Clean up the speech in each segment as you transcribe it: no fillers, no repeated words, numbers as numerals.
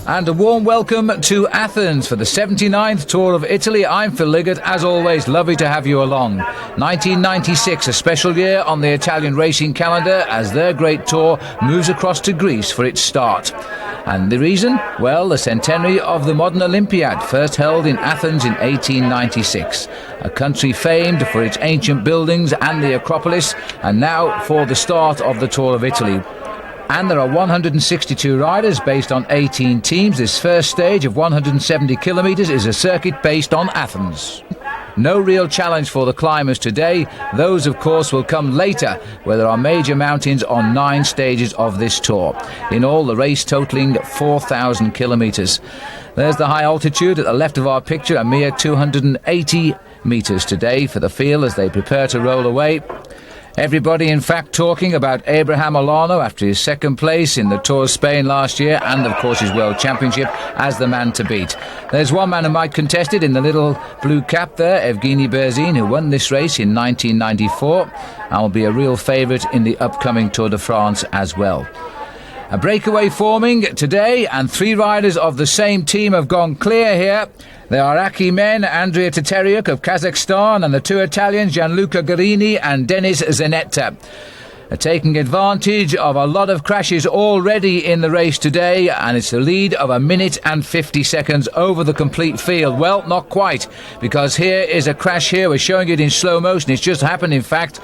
And a warm welcome to Athens for the 79th Tour of Italy. I'm Phil Liggett. As always, lovely to have you along. 1996, a special year on the Italian racing calendar as their great tour moves across to Greece for its start. And the reason? Well, the centenary of the modern Olympiad, first held in Athens in 1896. A country famed for its ancient buildings and the Acropolis, and now for the start of the Tour of Italy. And there are 162 riders based on 18 teams. This first stage of 170 kilometres is a circuit based on Athens. No real challenge for the climbers today. Those, of course, will come later, where there are major mountains on 9 stages of this tour. In all, the race totalling 4,000 kilometres. There's the high altitude at the left of our picture, a mere 280 metres today for the field as they prepare to roll away. Everybody, in fact, talking about Abraham Olano after his second place in the Tour of Spain last year and, of course, his World Championship as the man to beat. There's one man who might contest it in the little blue cap there, Evgeny Berzin, who won this race in 1994 and will be a real favourite in the upcoming Tour de France as well. A breakaway forming today, and 3 riders of the same team have gone clear here. They are Aki men, Andrea Teteriuk of Kazakhstan, and the 2 Italians, Gianluca Guerini and Denis Zanetta. Taking advantage of a lot of crashes already in the race today, and it's a lead of 1 minute and 50 seconds over the complete field. Well, not quite, because here is a crash here. We're showing it in slow motion. It's just happened, in fact.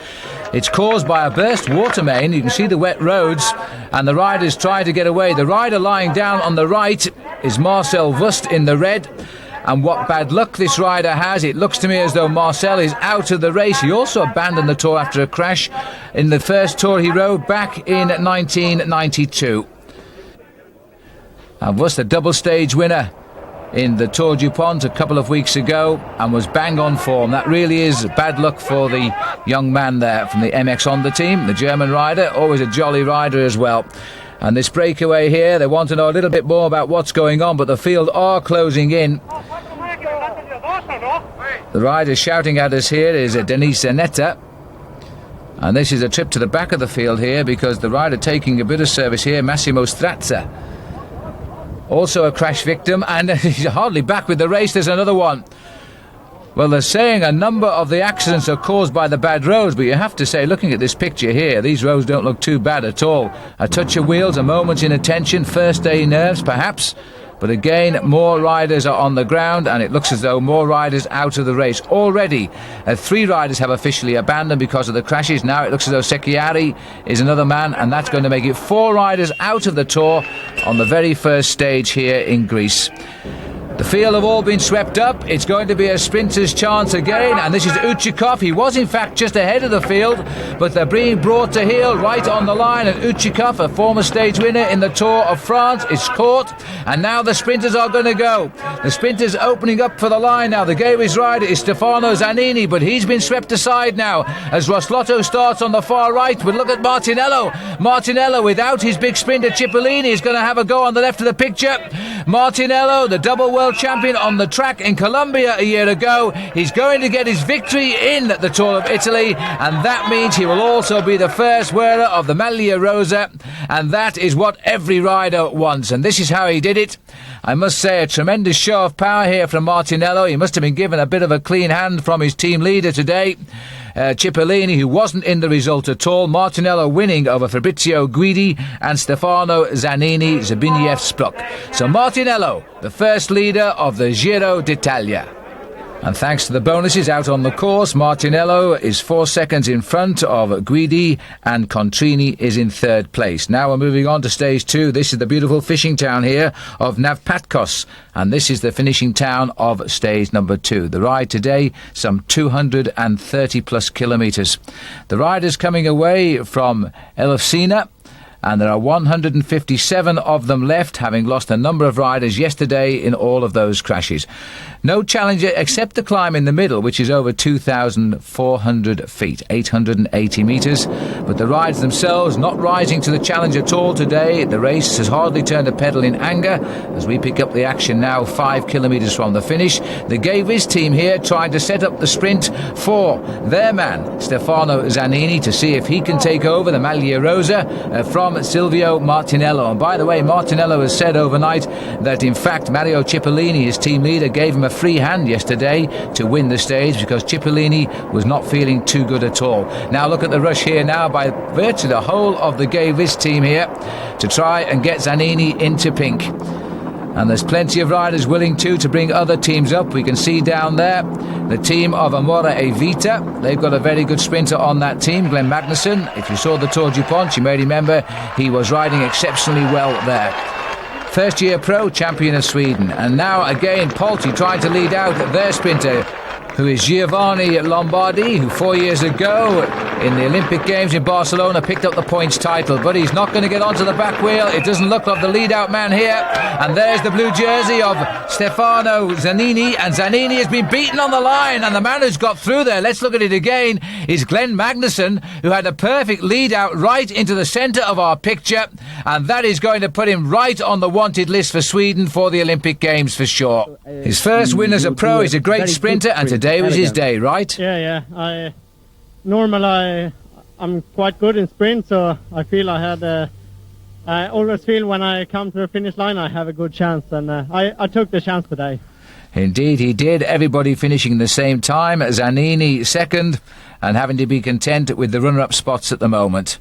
It's caused by a burst water main. You can see the wet roads, and the riders try to get away. The rider lying down on the right is Marcel Wust in the red. And what bad luck this rider has. It looks to me as though Marcel is out of the race. He also abandoned the tour after a crash in the first tour he rode back in 1992. And was the double stage winner in the Tour du Pont a couple of weeks ago and was bang on form. That really is bad luck for the young man there from the MX Honda team, the German rider, always a jolly rider as well. And this breakaway here, they want to know a little bit more about what's going on, but the field are closing in. The rider shouting at us here is Denis Zanetta. And this is a trip to the back of the field here, because the rider taking a bit of service here, Massimo Strazza. Also a crash victim, and he's hardly back with the race. There's another one. Well, they're saying a number of the accidents are caused by the bad roads, but you have to say, looking at this picture here, these roads don't look too bad at all. A touch of wheels, a moment's inattention, first day nerves perhaps, but again, more riders are on the ground, and it looks as though more riders out of the race. Already, 3 riders have officially abandoned because of the crashes. Now it looks as though Secchiari is another man, and that's going to make it 4 riders out of the tour on the very first stage here in Greece. The field have all been swept up. It's going to be a sprinter's chance again, and this is Uchikov. He was in fact just ahead of the field, but they're being brought to heel right on the line, and Uchikov, a former stage winner in the Tour of France, is caught, and now the sprinters are going to go. The sprinters opening up for the line now. The Gavies rider is Stefano Zanini, but he's been swept aside now as Roslotto starts on the far right. But look at Martinello. Martinello, without his big sprinter Cipollini, is going to have a go on the left of the picture. Martinello, the double world champion on the track in Colombia a year ago, he's going to get his victory in the Tour of Italy, and that means he will also be the first wearer of the Maglia Rosa, and that is what every rider wants, and this is how he did it. I must say, a tremendous show of power here from Martinello. He must have been given a bit of a clean hand from his team leader today, Cipollini, who wasn't in the result at all. Martinello winning over Fabrizio Guidi and Stefano Zanini, Zbigniew Spruck. So Martinello, the first leader of the Giro d'Italia. And thanks to the bonuses out on the course, Martinello is 4 seconds in front of Guidi, and Contrini is in 3rd place. Now we're moving on to stage 2. This is the beautiful fishing town here of Navpatkos, and this is the finishing town of stage number 2. The ride today, some 230 plus kilometres. The riders coming away from Elefsina, and there are 157 of them left, having lost a number of riders yesterday in all of those crashes. No challenger except the climb in the middle, which is over 2,400 feet, 880 metres. But the rides themselves not rising to the challenge at all today. The race has hardly turned a pedal in anger as we pick up the action now 5 kilometres from the finish. The Gavies team here trying to set up the sprint for their man, Stefano Zanini, to see if he can take over the Maglia Rosa from from Silvio Martinello. And by the way, Martinello has said overnight that in fact Mario Cipollini, his team leader, gave him a free hand yesterday to win the stage because Cipollini was not feeling too good at all. Now look at the rush here now by virtually the whole of the Gavis team here to try and get Zanini into pink. And there's plenty of riders willing to bring other teams up. We can see down there the team of Amore e Vita. They've got a very good sprinter on that team, Glenn Magnusson. If you saw the Tour du Pont, you may remember he was riding exceptionally well there. First year pro, champion of Sweden. And now again Polti trying to lead out their sprinter, who is Giovanni Lombardi, who 4 years ago in the Olympic Games in Barcelona picked up the points title, but he's not going to get onto the back wheel. It doesn't look like the lead-out man here. And there's the blue jersey of Stefano Zanini, and Zanini has been beaten on the line, and the man who's got through there, let's look at it again, is Glenn Magnusson, who had a perfect lead-out right into the centre of our picture, and that is going to put him right on the wanted list for Sweden for the Olympic Games for sure. His first win as a pro. He's a great sprinter, and today was his day, right? Yeah. Normally I'm quite good in sprint, so I feel I always feel when I come to the finish line I have a good chance, and I took the chance today. Indeed he did. Everybody finishing the same time. Zanini second, and having to be content with the runner-up spots at the moment.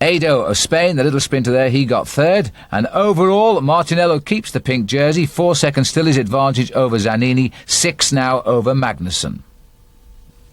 Edo of Spain, the little sprinter there, he got third. And overall, Martinello keeps the pink jersey. 4 seconds still his advantage over Zanini. 6 now over Magnusson.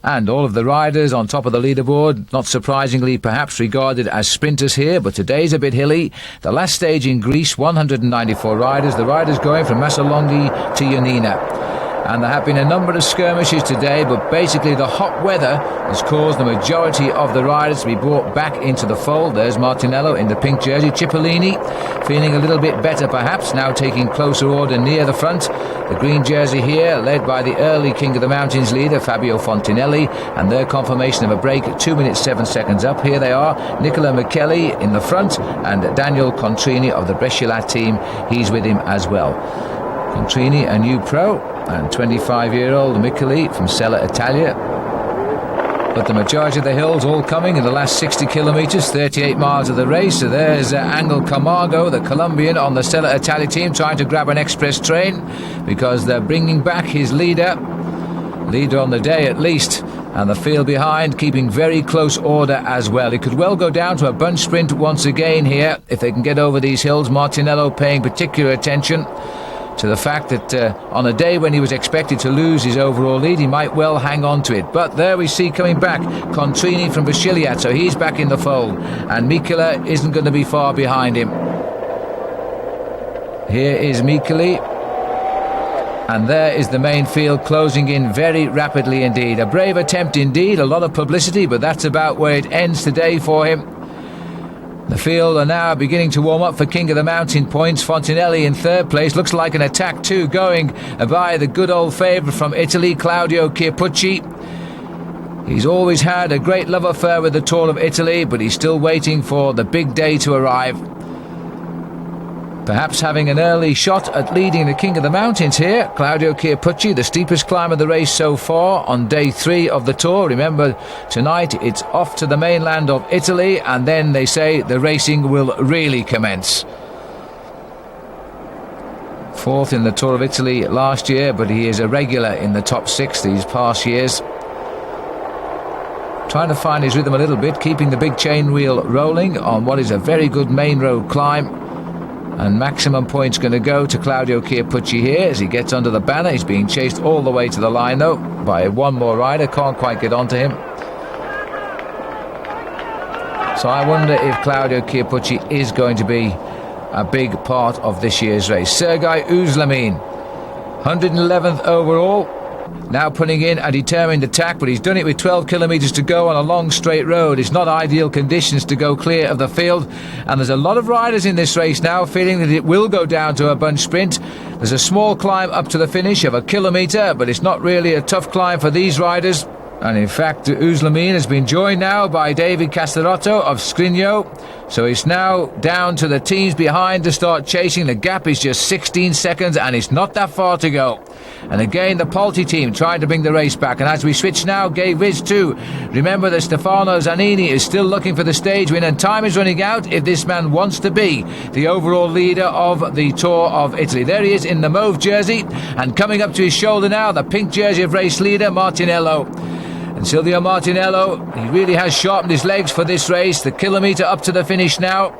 And all of the riders on top of the leaderboard, not surprisingly perhaps regarded as sprinters here, but today's a bit hilly. The last stage in Greece, 194 riders. The riders going from Masolonghi to Ioannina. And there have been a number of skirmishes today, but basically the hot weather has caused the majority of the riders to be brought back into the fold. There's Martinello in the pink jersey. Cipollini feeling a little bit better perhaps, now taking closer order near the front. The green jersey here, led by the early King of the Mountains leader, Fabio Fontinelli, and their confirmation of a break, 2 minutes 7 seconds up. Here they are, Nicola Micheli in the front, and Daniel Contrini of the Brescia team. He's with him as well. Contrini, a new pro, and 25-year-old Micheli from Sella Italia. But the majority of the hills all coming in the last 60 kilometres, 38 miles of the race. So there's Angel Camargo, the Colombian on the Sella Italia team, trying to grab an express train because they're bringing back his leader on the day at least. And the field behind keeping very close order as well. It could well go down to a bunch sprint once again here if they can get over these hills. Martinello paying particular attention to the fact that on a day when he was expected to lose his overall lead, he might well hang on to it. But there we see coming back Contrini from Basiliat, so he's back in the fold, and Michela isn't going to be far behind him. Here is Micheli, and there is the main field closing in very rapidly indeed. A brave attempt indeed, a lot of publicity, but that's about where it ends today for him. The field are now beginning to warm up for King of the Mountain points. Fontinelli in third place. Looks like an attack too going by the good old favourite from Italy, Claudio Chiappucci. He's always had a great love affair with the Tour of Italy, but he's still waiting for the big day to arrive. Perhaps having an early shot at leading the King of the Mountains here. Claudio Chiappucci, the steepest climb of the race so far on day 3 of the Tour. Remember, tonight it's off to the mainland of Italy, and then they say the racing will really commence. 4th in the Tour of Italy last year, but he is a regular in the top 6 these past years. Trying to find his rhythm a little bit, keeping the big chain wheel rolling on what is a very good main road climb. And maximum points going to go to Claudio Chiappucci here as he gets under the banner. He's being chased all the way to the line though by one more rider, can't quite get onto him. So I wonder if Claudio Chiappucci is going to be a big part of this year's race. Sergei Uzlamin, 111th overall, now putting in a determined attack, but he's done it with 12 kilometres to go on a long straight road. It's not ideal conditions to go clear of the field, and there's a lot of riders in this race now feeling that it will go down to a bunch sprint. There's a small climb up to the finish of a kilometre, but it's not really a tough climb for these riders. And in fact, Ouslemene has been joined now by David Castelotto of Scrigno. So it's now down to the teams behind to start chasing. The gap is just 16 seconds and it's not that far to go. And again, the Polti team trying to bring the race back. And as we switch now, Gay Wiz too. Remember that Stefano Zanini is still looking for the stage win, and time is running out if this man wants to be the overall leader of the Tour of Italy. There he is in the mauve jersey, and coming up to his shoulder now, the pink jersey of race leader Martinello. And Silvio Martinello, he really has sharpened his legs for this race. The kilometre up to the finish now.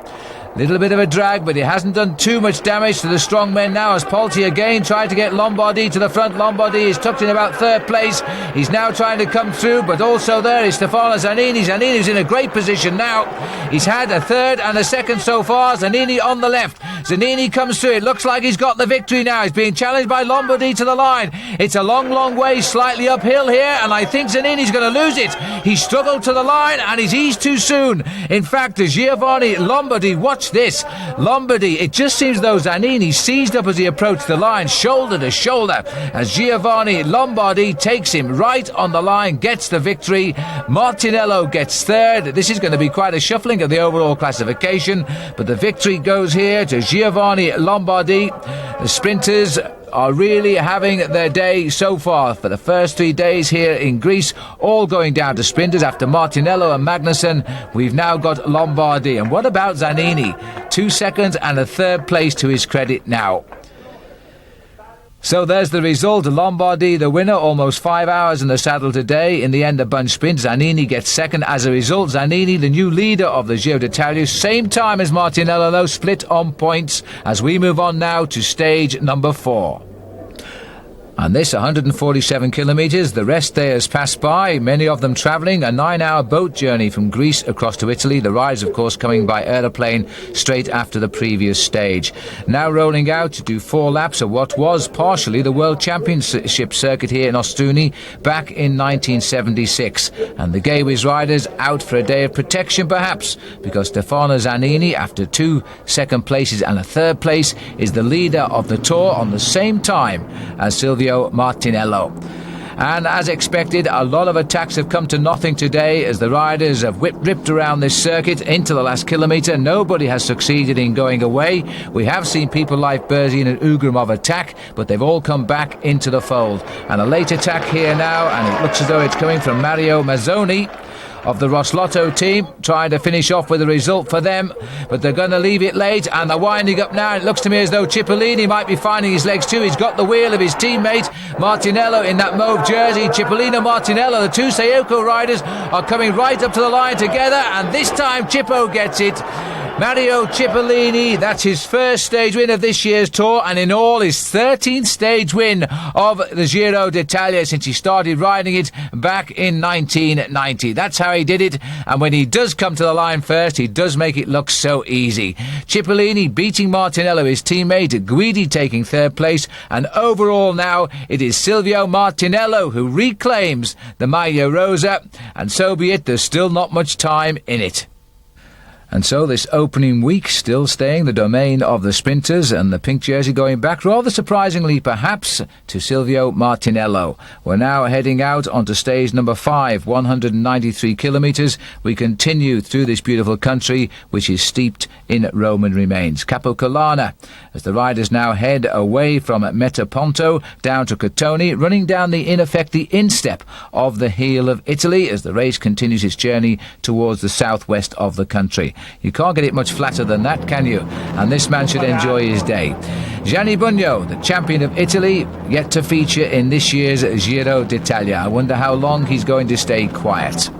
Little bit of a drag, but he hasn't done too much damage to the strong men now, as Polti again tried to get Lombardi to the front. Lombardi is tucked in about third place. He's now trying to come through, but also there is Stefano Zanini. Zanini's in a great position now. He's had a third and a second so far. Zanini on the left. Zanini comes through. It looks like he's got the victory now. He's being challenged by Lombardi to the line. It's a long, long way, slightly uphill here, and I think Zanini's going to lose it. He struggled to the line, and he's eased too soon. In fact, Giovanni Lombardi, watch this. Lombardi, it just seems though Zanini seized up as he approached the line, shoulder to shoulder, as Giovanni Lombardi takes him right on the line, gets the victory. Martinello gets third. This is going to be quite a shuffling of the overall classification, but the victory goes here to Giovanni Lombardi. The sprinters are really having their day so far for the first 3 days here in Greece, all going down to sprinters. After Martinello and Magnussen, we've now got Lombardi. And what about Zanini? 2 seconds and a third place to his credit now. So there's the result. Lombardi, the winner, almost 5 hours in the saddle today. In the end, a bunch sprint. Zanini gets second. As a result, Zanini, the new leader of the Giro d'Italia, same time as Martinello, though, split on points, as we move on now to stage number 4. And this 147 kilometres, the rest day has passed by, many of them travelling a 9-hour boat journey from Greece across to Italy. The riders, of course, coming by aeroplane straight after the previous stage. Now rolling out to do 4 laps of what was partially the World Championship circuit here in Ostuni back in 1976. And the Gay Wiz riders out for a day of protection, perhaps, because Stefano Zanini, after 2 second places and a third place, is the leader of the Tour on the same time as Silvio Martinello. And as expected, a lot of attacks have come to nothing today as the riders have ripped around this circuit into the last kilometre. Nobody has succeeded in going away. We have seen people like Berzin and Ugrumov attack, but they've all come back into the fold. And a late attack here now, and it looks as though it's coming from Mario Mazzoni of the Roslotto team, trying to finish off with a result for them, but they're going to leave it late, and they're winding up now. It looks to me as though Cipollini might be finding his legs too. He's got the wheel of his teammate Martinello in that mauve jersey. Cipollino, Martinello, the 2 Seiko riders are coming right up to the line together, and this time Cippo gets it. Mario Cipollini, that's his first stage win of this year's Tour, and in all his 13th stage win of the Giro d'Italia since he started riding it back in 1990. That's how he did it, and when he does come to the line first, he does make it look so easy. Cipollini beating Martinello, his teammate, Guidi taking third place, and overall now it is Silvio Martinello who reclaims the Maglia Rosa, and so be it, there's still not much time in it. And so this opening week still staying the domain of the sprinters, and the pink jersey going back, rather surprisingly perhaps, to Silvio Martinello. We're now heading out onto stage number 5, 193 kilometres. We continue through this beautiful country, which is steeped in Roman remains. Capocolana, as the riders now head away from Metaponto down to Crotone, running down in effect the instep of the heel of Italy as the race continues its journey towards the southwest of the country. You can't get it much flatter than that, can you? And this man should enjoy his day. Gianni Bugno, the champion of Italy, yet to feature in this year's Giro d'Italia. I wonder how long he's going to stay quiet.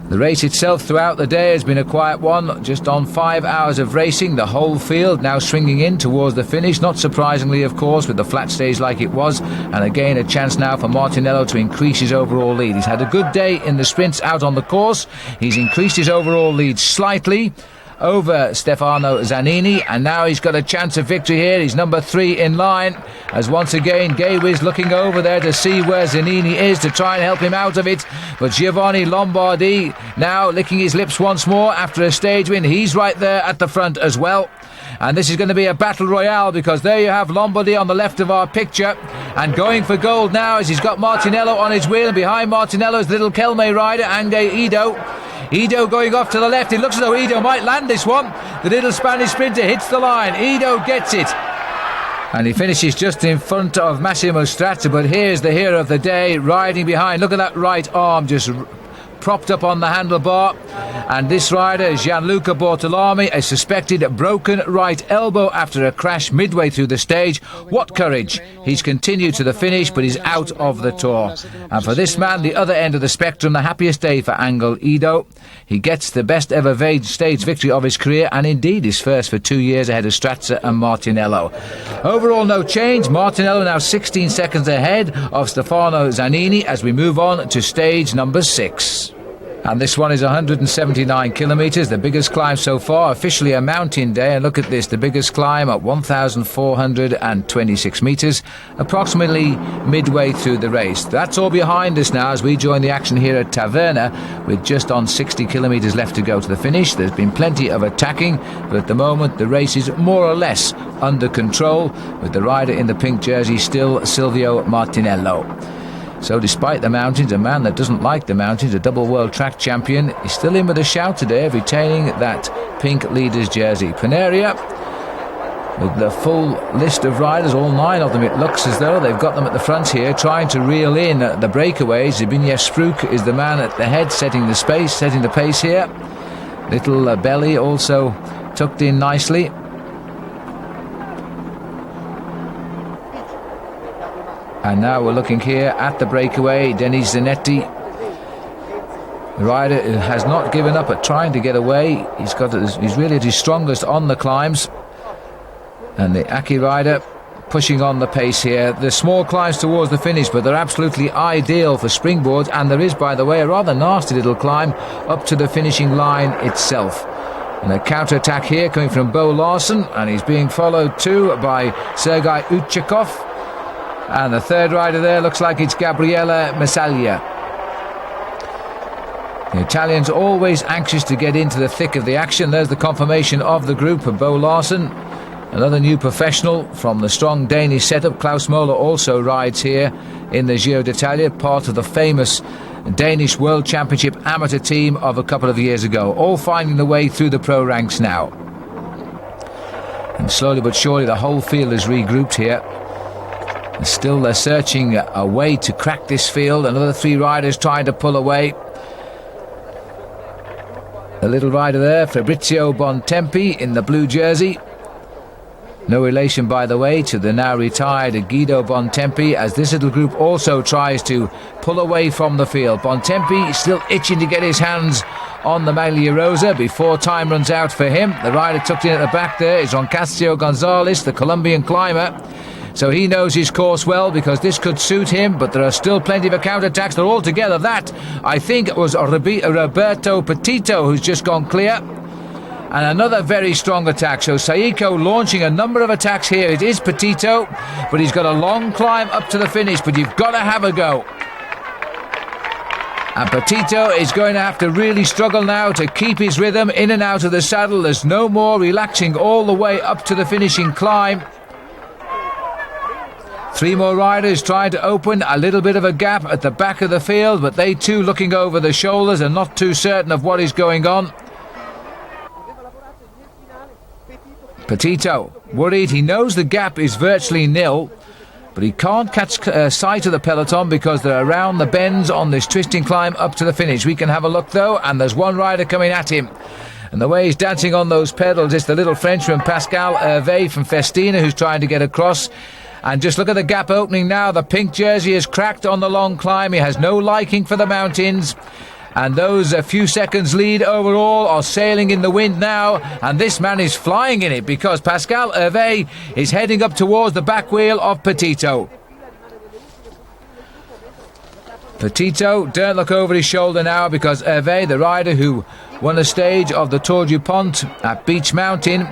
The race itself throughout the day has been a quiet one, just on 5 hours of racing. The whole field now swinging in towards the finish, not surprisingly, of course, with the flat stage like it was. And again, a chance now for Martinello to increase his overall lead. He's had a good day in the sprints out on the course. He's increased his overall lead slightly over Stefano Zanini, and now he's got a chance of victory here. He's number 3 in line, as once again Gay Wiz looking over there to see where Zanini is to try and help him out of it. But Giovanni Lombardi now licking his lips once more after a stage win. He's right there at the front as well. And this is going to be a battle royale, because there you have Lombardy on the left of our picture, and going for gold now as he's got Martinello on his wheel, and behind Martinello is the little Kelme rider, Angel Ido. Ido going off to the left. It looks as though Ido might land this one. The little Spanish sprinter hits the line. Ido gets it. And he finishes just in front of Massimo Strazza, but here's the hero of the day riding behind. Look at that right arm just propped up on the handlebar. And this rider is Gianluca Bortolami, a suspected broken right elbow after a crash midway through the stage. What courage! He's continued to the finish, but he's out of the Tour. And for this man, the other end of the spectrum, the happiest day for Angel Ido. He gets the best ever stage victory of his career, and indeed his first for 2 years ahead of Strazza and Martinello. Overall, no change. Martinello now 16 seconds ahead of Stefano Zanini as we move on to stage number 6. And this one is 179 kilometres, the biggest climb so far, officially a mountain day. And look at this, the biggest climb at 1,426 metres, approximately midway through the race. That's all behind us now as we join the action here at Taverna, with just on 60 kilometres left to go to the finish. There's been plenty of attacking, but at the moment the race is more or less under control, with the rider in the pink jersey still Silvio Martinello. So despite the mountains, a man that doesn't like the mountains, a double world track champion, is still in with a shout today, retaining that pink leader's jersey. Paneria, with the full list of riders, all 9 of them, it looks as though they've got them at the front here, trying to reel in the breakaways. Zbigniew Spruk is the man at the head, setting the pace here. Little Belly also tucked in nicely. And now we're looking here at the breakaway. Denis Zanetti, the rider who has not given up at trying to get away. He's really at his strongest on the climbs. And the Aki rider pushing on the pace here. The small climbs towards the finish, but they're absolutely ideal for springboards. And there is, by the way, a rather nasty little climb up to the finishing line itself. And a counter-attack here coming from Bo Larsen, and he's being followed too by Sergei Uchakov. And the third rider there looks like it's Gabriele Massaglia. The Italians always anxious to get into the thick of the action. There's the confirmation of the group of Bo Larsen. Another new professional from the strong Danish setup. Klaus Moller also rides here in the Giro d'Italia, part of the famous Danish World Championship amateur team of a couple of years ago. All finding the way through the pro ranks now. And slowly but surely the whole field is regrouped here. And still they're searching a way to crack this field. Another 3 riders trying to pull away. The little rider there, Fabrizio Bontempi in the blue jersey. No relation, by the way, to the now retired Guido Bontempi, as this little group also tries to pull away from the field. Bontempi still itching to get his hands on the Maglia Rosa before time runs out for him. The rider tucked in at the back there is Roncasio Gonzalez, the Colombian climber. So he knows his course well, because this could suit him, but there are still plenty of counterattacks. They're all together. That, I think, it was Roberto Petito who's just gone clear. And another very strong attack. So Saiko launching a number of attacks here. It is Petito, but he's got a long climb up to the finish, but you've got to have a go. And Petito is going to have to really struggle now to keep his rhythm in and out of the saddle. There's no more relaxing all the way up to the finishing climb. 3 more riders trying to open a little bit of a gap at the back of the field, but they too looking over the shoulders and not too certain of what is going on. Petito worried. He knows the gap is virtually nil, but he can't catch sight of the peloton because they're around the bends on this twisting climb up to the finish. We can have a look though, and there's one rider coming at him. And the way he's dancing on those pedals is the little Frenchman Pascal Hervé from Festina, who's trying to get across. And just look at the gap opening now. The pink jersey is cracked on the long climb. He has no liking for the mountains. And those few seconds lead overall are sailing in the wind now. And this man is flying in it, because Pascal Hervé is heading up towards the back wheel of Petito. Petito, don't look over his shoulder now, because Hervé, the rider who won a stage of the Tour du Pont at Beech Mountain,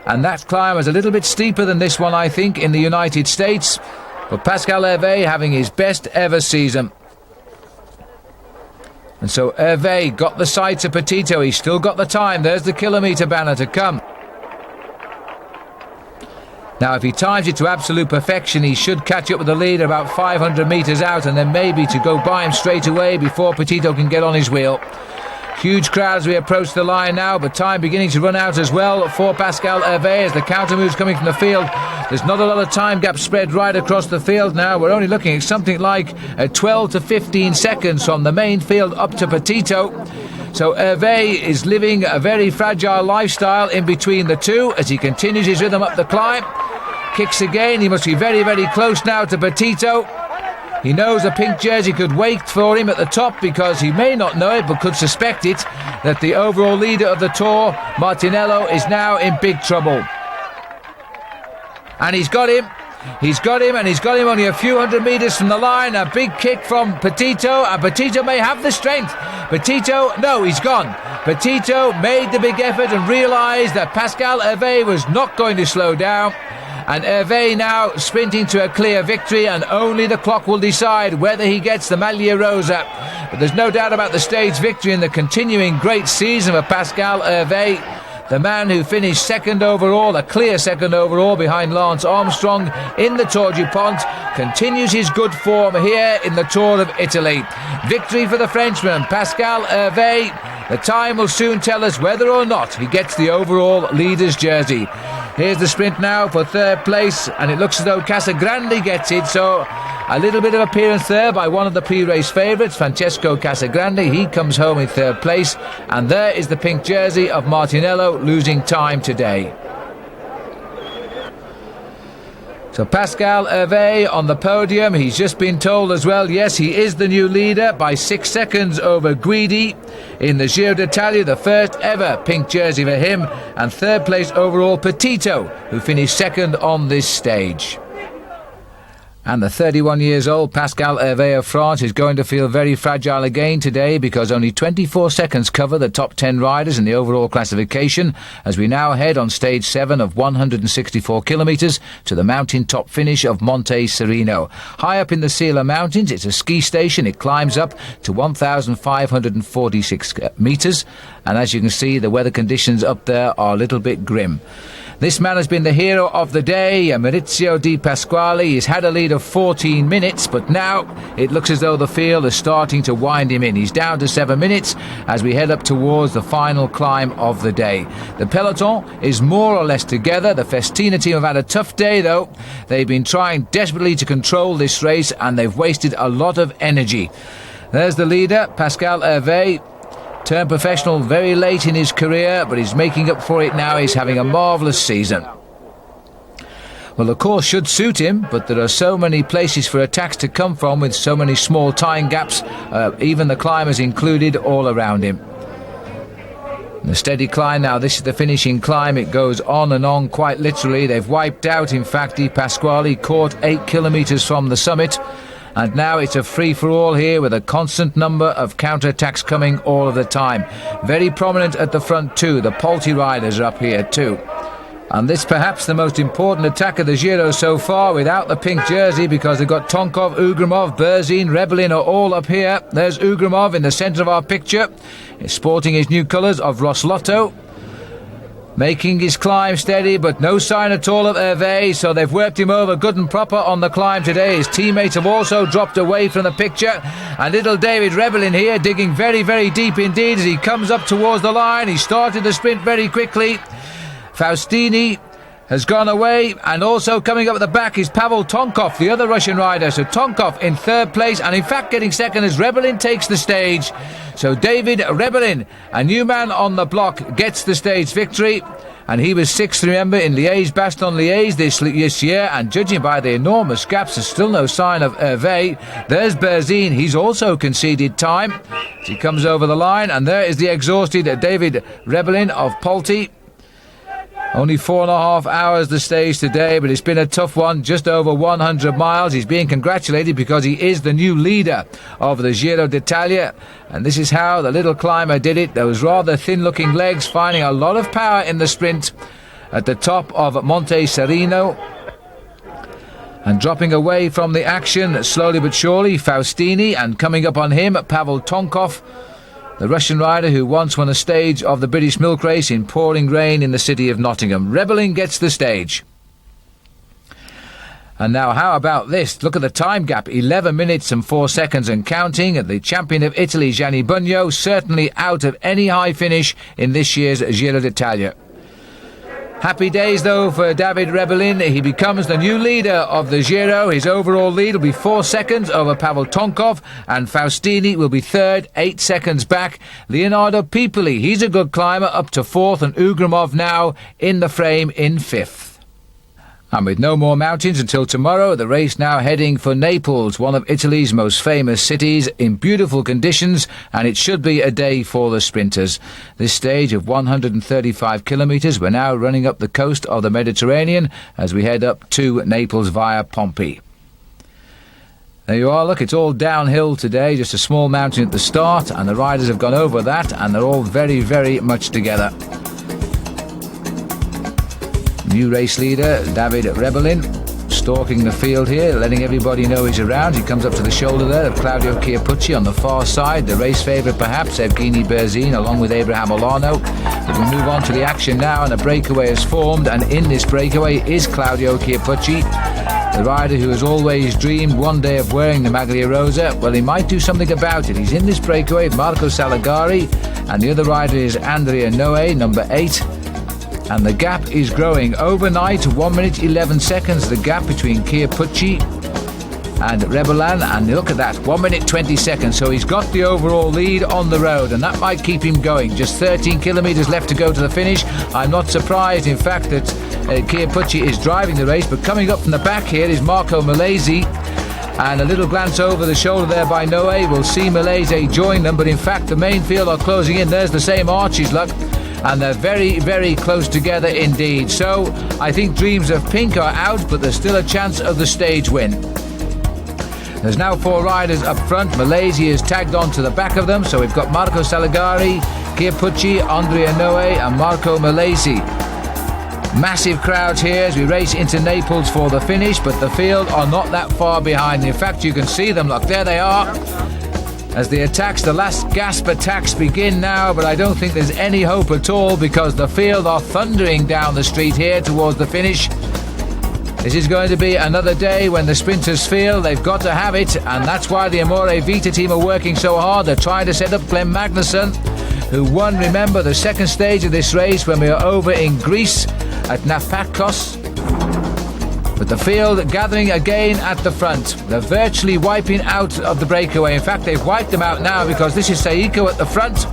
and that climb is a little bit steeper than this one, I think, in the United States. But Pascal Hervé having his best ever season. And so Hervé got the sights of Petito. He's still got the time. There's the kilometre banner to come. Now, if he times it to absolute perfection, he should catch up with the leader about 500 metres out, and then maybe to go by him straight away before Petitto can get on his wheel. Huge crowd as we approach the line now, but time beginning to run out as well for Pascal Hervé as the counter moves coming from the field. There's not a lot of time gap spread right across the field now. We're only looking at something like 12 to 15 seconds from the main field up to Petitto. So Hervé is living a very fragile lifestyle in between the two as he continues his rhythm up the climb. Kicks again. He must be very, very close now to Petitto. He knows a pink jersey could wait for him at the top because he may not know it but could suspect it, that the overall leader of the Tour, Martinello, is now in big trouble. And he's got him. He's got him, and he's got him only a few hundred metres from the line. A big kick from Petitto, and Petitto may have the strength. Petitto, no, he's gone. Petitto made the big effort and realised that Pascal Hervé was not going to slow down. And Hervé now sprinting to a clear victory, and only the clock will decide whether he gets the Maglia Rosa. But there's no doubt about the stage victory and the continuing great season of Pascal Hervé. The man who finished second overall, a clear second overall behind Lance Armstrong in the Tour du Pont, continues his good form here in the Tour of Italy. Victory for the Frenchman, Pascal Hervé. The time will soon tell us whether or not he gets the overall leader's jersey. Here's the sprint now for third place, and it looks as though Casagrande gets it, so a little bit of appearance there by one of the pre-race favourites, Francesco Casagrande. He comes home in third place, and there is the pink jersey of Martinello losing time today. So Pascal Hervé on the podium. He's just been told as well, yes, he is the new leader by 6 seconds over Guidi in the Giro d'Italia, the first ever pink jersey for him, and third place overall Petitto, who finished second on this stage. And the 31 years old Pascal Hervé of France is going to feel very fragile again today because only 24 seconds cover the top 10 riders in the overall classification as we now head on stage 7 of 164 kilometres to the mountain top finish of Monte Sereno. High up in the Sila Mountains, it's a ski station. It climbs up to 1,546 metres, and as you can see, the weather conditions up there are a little bit grim. This man has been the hero of the day, Maurizio Di Pasquale. He's had a lead of 14 minutes, but now it looks as though the field is starting to wind him in. He's down to 7 minutes as we head up towards the final climb of the day. The peloton is more or less together. The Festina team have had a tough day, though. They've been trying desperately to control this race, and they've wasted a lot of energy. There's the leader, Pascal Hervé. Turned professional very late in his career, but he's making up for it now. He's having a marvellous season. Well, the course should suit him, but there are so many places for attacks to come from with so many small time gaps, even the climbers included, all around him. The steady climb now, this is the finishing climb. It goes on and on quite literally. They've wiped out, in fact, Di Pasquale, caught 8 kilometres from the summit. And now it's a free-for-all here with a constant number of counter-attacks coming all of the time. Very prominent at the front too. The Polti riders are up here too. And this perhaps the most important attack of the Giro so far without the pink jersey, because they've got Tonkov, Ugrimov, Berzin, Rebellin are all up here. There's Ugrimov in the centre of our picture. He's sporting his new colours of Roslotto. Making his climb steady, but no sign at all of Hervé, so they've worked him over good and proper on the climb today. His teammates have also dropped away from the picture, and little David Rebellin here digging very, very deep indeed as he comes up towards the line. He started the sprint very quickly. Faustini has gone away, and also coming up at the back is Pavel Tonkov, the other Russian rider. So Tonkov in third place, and in fact getting second as Rebellin takes the stage. So David Rebellin, a new man on the block, gets the stage victory. And he was sixth, remember, in Liège-Bastogne-Liège this year. And judging by the enormous gaps, there's still no sign of Hervé. There's Berzin. He's also conceded time as he comes over the line. And there is the exhausted David Rebellin of Polti. Only 4.5 hours the stage today, but it's been a tough one, just over 100 miles. He's being congratulated because he is the new leader of the Giro d'Italia. And this is how the little climber did it. Those rather thin-looking legs finding a lot of power in the sprint at the top of Monte Sereno. And dropping away from the action, slowly but surely, Faustini, and coming up on him, Pavel Tonkov, the Russian rider who once won a stage of the British Milk Race in pouring rain in the city of Nottingham. Rebellin gets the stage. And now how about this? Look at the time gap, 11 minutes and 4 seconds and counting. The champion of Italy, Gianni Bugno, certainly out of any high finish in this year's Giro d'Italia. Happy days, though, for David Rebellin. He becomes the new leader of the Giro. His overall lead will be 4 seconds over Pavel Tonkov, and Faustini will be third, 8 seconds back. Leonardo Pipoli, he's a good climber, up to fourth, and Ugrimov now in the frame in fifth. And with no more mountains until tomorrow, the race now heading for Naples, one of Italy's most famous cities, in beautiful conditions, and it should be a day for the sprinters. This stage of 135 kilometres, we're now running up the coast of the Mediterranean as we head up to Naples via Pompey. There you are, look, it's all downhill today, just a small mountain at the start, and the riders have gone over that, and they're all very, very much together. New race leader, David Rebellin, stalking the field here, letting everybody know he's around. He comes up to the shoulder there of Claudio Chiappucci on the far side. The race favourite, perhaps, Evgeny Berzin, along with Abraham Olano. But we move on to the action now, and a breakaway is formed, and in this breakaway is Claudio Chiappucci, the rider who has always dreamed one day of wearing the Maglia Rosa. Well, he might do something about it. He's in this breakaway, Marco Salagari, and the other rider is Andrea Noe, number 8. And the gap is growing overnight, 1 minute 11 seconds, the gap between Chiappucci and Rebellin, and look at that, 1 minute 20 seconds, so he's got the overall lead on the road, and that might keep him going. Just 13 kilometres left to go to the finish. I'm not surprised, in fact, that Chiappucci is driving the race, but coming up from the back here is Marco Milesi, and a little glance over the shoulder there by Noe. We'll see Milesi join them, but in fact the main field are closing in. There's the same Archie's luck, and they're very, very close together indeed. So I think dreams of pink are out, but there's still a chance of the stage win. There's now 4 riders up front. Milesi is tagged on to the back of them, so we've got Marco Salagari, Chiappucci, Andrea Noe and Marco Milesi. Massive crowds here as we race into Naples for the finish, but the field are not that far behind. In fact, you can see them, look, there they are. As the attacks, the last gasp attacks begin now, but I don't think there's any hope at all because the field are thundering down the street here towards the finish. This is going to be another day when the sprinters feel they've got to have it, and that's why the Amore Vita team are working so hard. They're trying to set up Glenn Magnusson, who won, remember, the second stage of this race when we were over in Greece at Nafakos. But the field gathering again at the front. They're virtually wiping out of the breakaway. In fact, they've wiped them out now because this is Seiko at the front.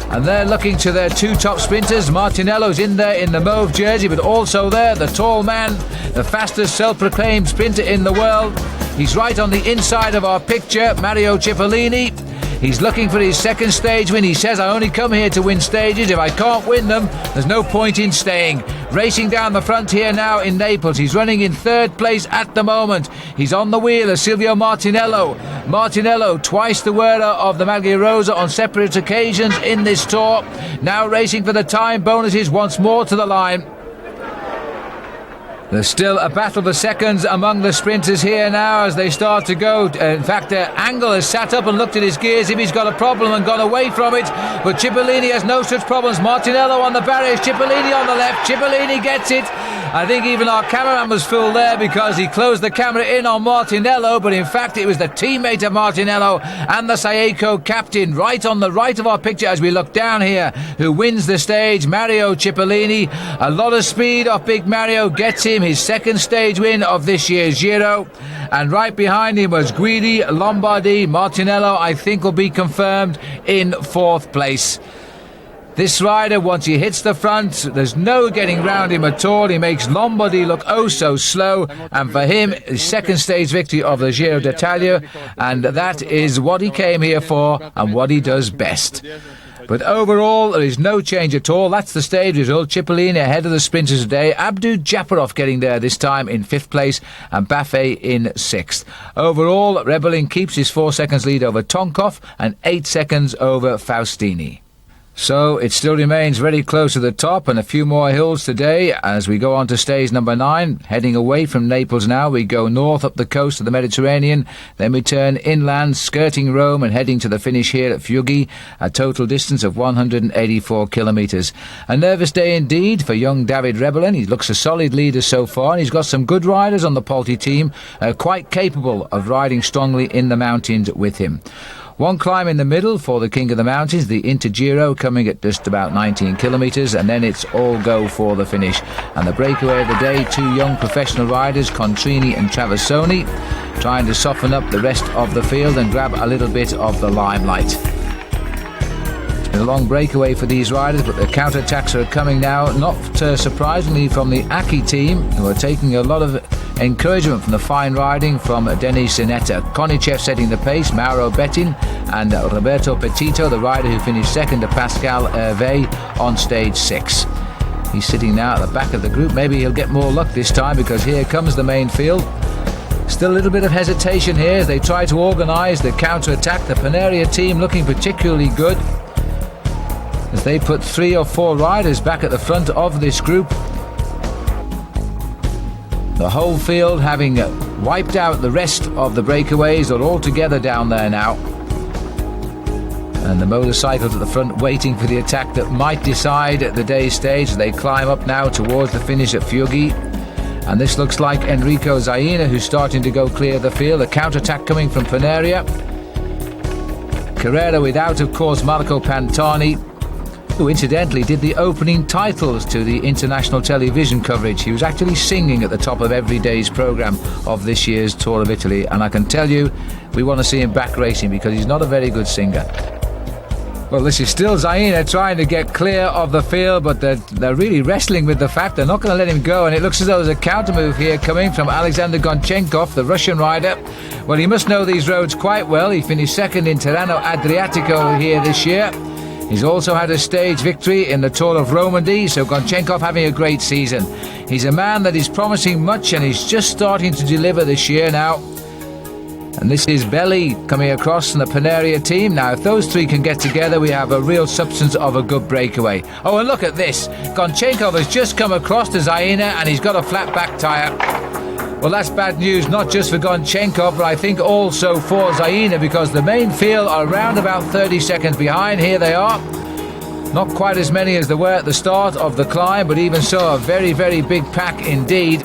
And they're looking to their 2 top sprinters. Martinello's in there in the mauve jersey, but also there, the tall man, the fastest self-proclaimed sprinter in the world. He's right on the inside of our picture, Mario Cipollini. He's looking for his second stage win. He says, I only come here to win stages. If I can't win them, there's no point in staying. Racing down the front here now in Naples. He's running in 3rd place at the moment. He's on the wheel of Silvio Martinello. Martinello, twice the wearer of the Maglia Rosa on separate occasions in this tour. Now racing for the time bonuses once more to the line. There's still a battle for seconds among the sprinters here now as they start to go. In fact, Angle has sat up and looked at his gears if he's got a problem and gone away from it. But Cipollini has no such problems. Martinello on the barriers, Cipollini on the left. Cipollini gets it. I think even our cameraman was fooled there because he closed the camera in on Martinello, but in fact it was the teammate of Martinello and the Saeco captain right on the right of our picture as we look down here, who wins the stage, Mario Cipollini. A lot of speed off Big Mario gets him his second stage win of this year's Giro, and right behind him was Guidi, Lombardi. Martinello, I think, will be confirmed in 4th place. This rider, once he hits the front, there's no getting round him at all. He makes Lombardi look oh so slow, and for him, his second stage victory of the Giro d'Italia, and that is what he came here for and what he does best. But overall, there is no change at all. That's the stage result. Cipollini ahead of the sprinters today. Abdu Japarov getting there this time in 5th place and Baffet in 6th. Overall, Rebellin keeps his 4 seconds lead over Tonkov and 8 seconds over Faustini. So it still remains very close to the top, and a few more hills today as we go on to stage number 9. Heading away from Naples now, we go north up the coast of the Mediterranean, then we turn inland, skirting Rome and heading to the finish here at Fiuggi, a total distance of 184 kilometres. A nervous day indeed for young David Rebellin. He looks a solid leader so far, and he's got some good riders on the Polti team, quite capable of riding strongly in the mountains with him. One climb in the middle for the King of the Mountains, the Intergiro, coming at just about 19 kilometres, and then it's all go for the finish. And the breakaway of the day, 2 young professional riders, Contrini and Traversoni, trying to soften up the rest of the field and grab a little bit of the limelight. It's been a long breakaway for these riders, but the counterattacks are coming now, not surprisingly from the Aki team, who are taking a lot of encouragement from the fine riding from Denis Sinetta. Konichev setting the pace, Mauro Bettin and Roberto Petito, the rider who finished second to Pascal Hervé on stage 6. He's sitting now at the back of the group. Maybe he'll get more luck this time, because here comes the main field. Still a little bit of hesitation here as they try to organise the counter-attack. The Paneria team looking particularly good as they put 3 or 4 riders back at the front of this group. The whole field, having wiped out the rest of the breakaways, are all together down there now. And the motorcycles at the front waiting for the attack that might decide the day's stage. They climb up now towards the finish at Fiuggi. And this looks like Enrico Zaina, who's starting to go clear the field. A counter-attack coming from Paneria. Carrera without, of course, Marco Pantani, who incidentally did the opening titles to the international television coverage. He was actually singing at the top of every day's programme of this year's Tour of Italy, and I can tell you, we want to see him back racing because he's not a very good singer. Well, this is still Zaina trying to get clear of the field, but they're really wrestling with the fact they're not going to let him go, and it looks as though there's a counter move here coming from Alexander Gonchenkov, the Russian rider. Well, he must know these roads quite well. He finished second in Tirreno Adriatico here this year. He's also had a stage victory in the Tour of Romandy, so Gonchenkov having a great season. He's a man that is promising much, and he's just starting to deliver this year now. And this is Belli coming across from the Paneria team. Now, if those 3 can get together, we have a real substance of a good breakaway. Oh, and look at this. Gonchenkov has just come across to Zaina, and he's got a flat back tyre. Well, that's bad news, not just for Gonchenkov, but I think also for Zaina, because the main field are around about 30 seconds behind. Here they are. Not quite as many as there were at the start of the climb, but even so, a very, very big pack indeed.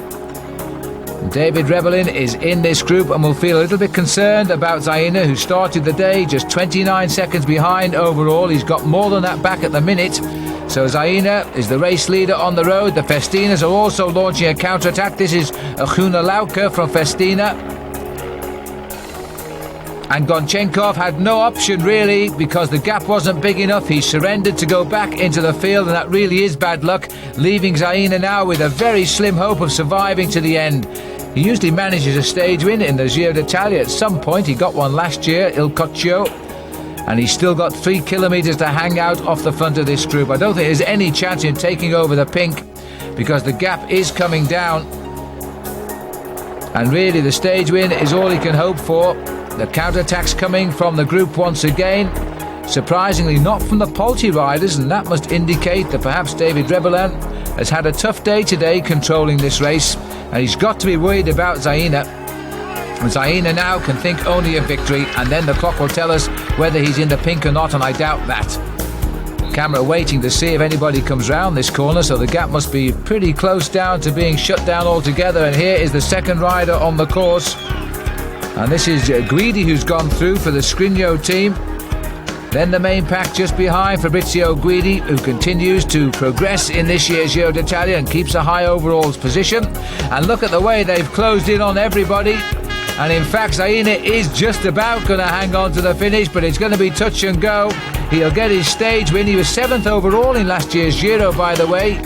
David Rebellin is in this group and will feel a little bit concerned about Zaina, who started the day just 29 seconds behind overall. He's got more than that back at the minute. So Zaina is the race leader on the road. The Festinas are also launching a counter-attack. This is Gunnar Lauke from Festina. And Gonchenkov had no option really, because the gap wasn't big enough. He surrendered to go back into the field, and that really is bad luck, leaving Zaina now with a very slim hope of surviving to the end. He usually manages a stage win in the Giro d'Italia at some point. He got one last year, Il Coccio, and he's still got 3 kilometres to hang out off the front of this group. I don't think there's any chance in taking over the pink, because the gap is coming down, and really the stage win is all he can hope for. The counter-attacks coming from the group once again. Surprisingly not from the Polti riders, and that must indicate that perhaps David Rebellin has had a tough day today controlling this race, and he's got to be worried about Zaina. And Zaina now can think only of victory, and then the clock will tell us whether he's in the pink or not, and I doubt that. Camera waiting to see if anybody comes round this corner, so the gap must be pretty close down to being shut down altogether. And here is the second rider on the course, and this is Guidi, who's gone through for the Scrigno team. Then the main pack just behind, Fabrizio Guidi, who continues to progress in this year's Giro d'Italia and keeps a high overalls position. And look at the way they've closed in on everybody. And in fact, Zaina is just about going to hang on to the finish, but it's going to be touch and go. He'll get his stage win. He was 7th overall in last year's Giro, by the way.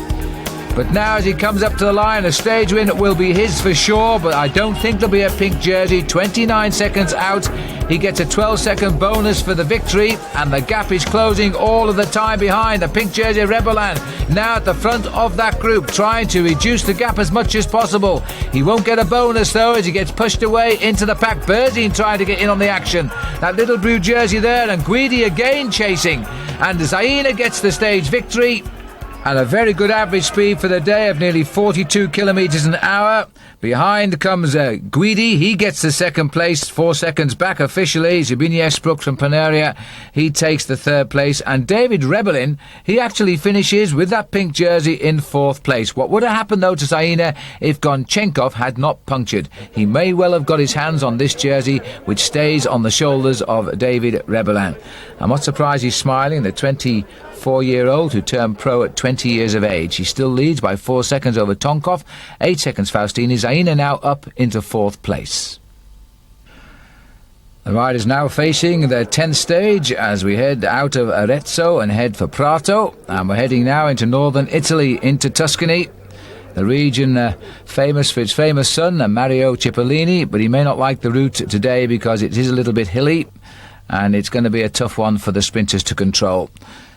But now as he comes up to the line, a stage win will be his for sure, but I don't think there'll be a pink jersey. 29 seconds out. He gets a 12-second bonus for the victory, and the gap is closing all of the time behind. The pink jersey Rebellin now at the front of that group, trying to reduce the gap as much as possible. He won't get a bonus though as he gets pushed away into the pack. Berzin trying to get in on the action. That little blue jersey there, and Guidi again chasing. And Zaina gets the stage victory. And a very good average speed for the day of nearly 42 kilometres an hour. Behind comes Guidi. He gets the second place, 4 seconds back officially. Zbigniew Spruk from Paneria, he takes the third place. And David Rebellin, he actually finishes with that pink jersey in fourth place. What would have happened, though, to Zaina if Gonchenkov had not punctured? He may well have got his hands on this jersey, which stays on the shoulders of David Rebellin. I'm not surprised he's smiling, the 24-year-old who turned pro at 20 years of age. He still leads by 4 seconds over Tonkov, 8 seconds Faustini. Zaina now up into fourth place. The riders now facing their 10th stage as we head out of Arezzo and head for Prato. And we're heading now into northern Italy, into Tuscany. The region famous for its famous son, Mario Cipollini, but he may not like the route today because it is a little bit hilly and it's going to be a tough one for the sprinters to control.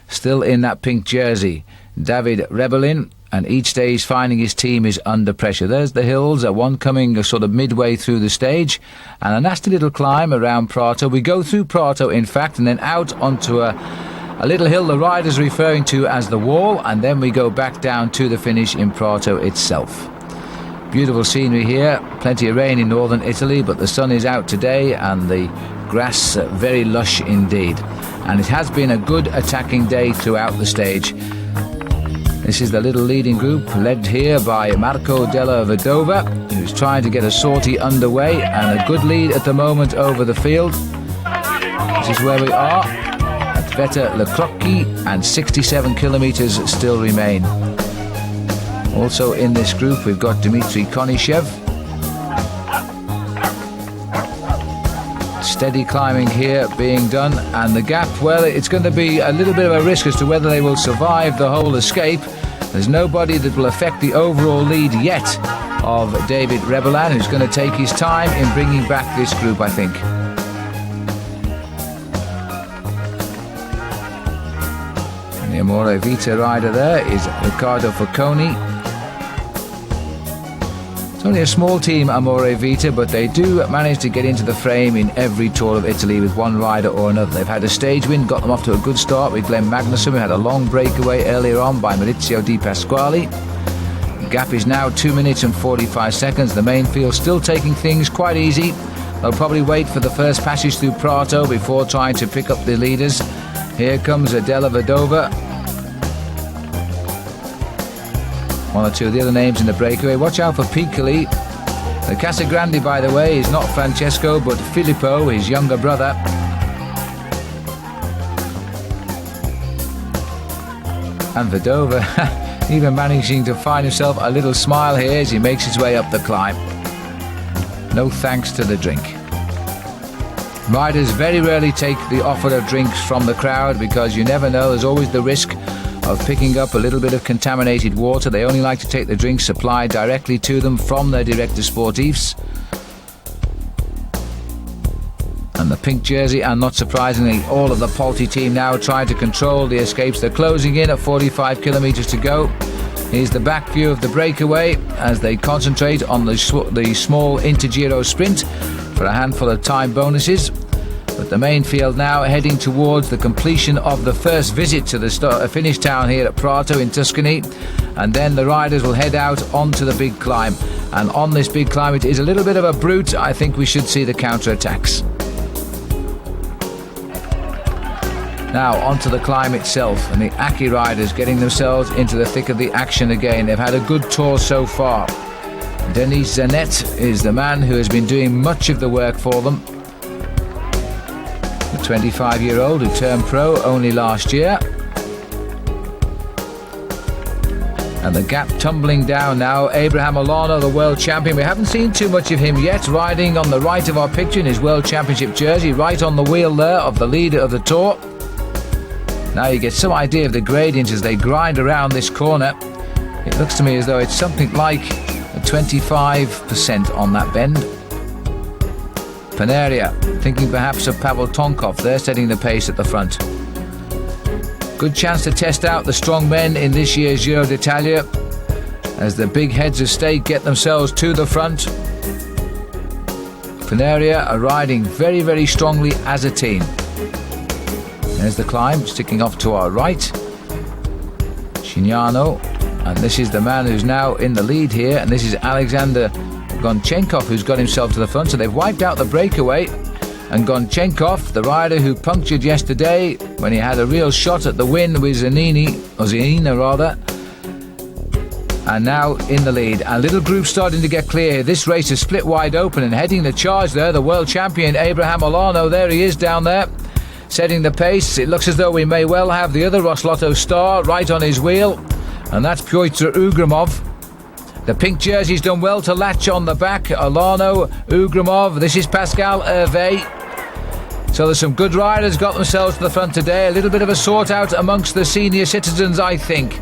Still in that pink jersey, David Rebellin, and each day he's finding his team is under pressure. There's the hills, one coming sort of midway through the stage, and a nasty little climb around Prato. We go through Prato, in fact, and then out onto a little hill the rider's referring to as the Wall, and then we go back down to the finish in Prato itself. Beautiful scenery here, plenty of rain in northern Italy, but the sun is out today and the grass very lush indeed. And it has been a good attacking day throughout the stage. This is the little leading group led here by Marco Della Vedova, who's trying to get a sortie underway, and a good lead at the moment over the field. This is where we are at Vetta Le Crocchi, and 67 kilometres still remain. Also in this group we've got Dmitry Konishev. Steady climbing here being done, and the gap, well, it's going to be a little bit of a risk as to whether they will survive the whole escape. There's nobody that will affect the overall lead yet of David Rebellin, who's going to take his time in bringing back this group, I think. And the Amore Vita rider there is Riccardo Focconi. Only a small team, Amore Vita, but they do manage to get into the frame in every Tour of Italy with one rider or another. They've had a stage win, got them off to a good start with Glenn Magnusson, who had a long breakaway earlier on by Maurizio Di Pasquale. The gap is now 2 minutes and 45 seconds. The main field still taking things quite easy. They'll probably wait for the first passage through Prato before trying to pick up the leaders. Here comes Della Vedova. One or two of the other names in the breakaway. Watch out for Piccoli. The Casagrande, by the way, is not Francesco but Filippo, his younger brother. And Vedova even managing to find himself a little smile here as he makes his way up the climb. No thanks to the drink. Riders very rarely take the offer of drinks from the crowd because you never know, there's always the risk of picking up a little bit of contaminated water. They only like to take the drinks supplied directly to them from their directors sportifs. And the pink jersey, and not surprisingly all of the Polti team now trying to control the escapes. They're closing in at 45 kilometres to go. Here's the back view of the breakaway as they concentrate on the small Intergiro sprint for a handful of time bonuses. But the main field now heading towards the completion of the first visit to the finish town here at Prato in Tuscany, and then the riders will head out onto the big climb. And on this big climb, it is a little bit of a brute. I think we should see the counter-attacks. Now onto the climb itself, and the Aki riders getting themselves into the thick of the action again. They've had a good tour so far. Denis Zanet is the man who has been doing much of the work for them. The 25-year-old who turned pro only last year. And the gap tumbling down now. Abraham Olano, the world champion. We haven't seen too much of him yet, riding on the right of our picture in his world championship jersey, right on the wheel there of the leader of the Tour. Now you get some idea of the gradient as they grind around this corner. It looks to me as though it's something like 25% on that bend. Paneria, thinking perhaps of Pavel Tonkov. They're setting the pace at the front. Good chance to test out the strong men in this year's Giro d'Italia as the big heads of state get themselves to the front. Paneria are riding very, very strongly as a team. There's the climb, sticking off to our right. Shignano. And this is the man who's now in the lead here. And this is Alexander Gonchenkov, who's got himself to the front. So they've wiped out the breakaway. And Gonchenkov, the rider who punctured yesterday when he had a real shot at the win with Zianina rather. And now in the lead. And little group starting to get clear. This race is split wide open, and heading the charge there, the world champion Abraham Olano. There he is down there, setting the pace. It looks as though we may well have the other Rosloto star right on his wheel, and that's Pyotr Ugramov. The pink jersey's done well to latch on the back. Olano, Ugramov. This is Pascal Hervé. So there's some good riders got themselves to the front today. A little bit of a sort out amongst the senior citizens, I think.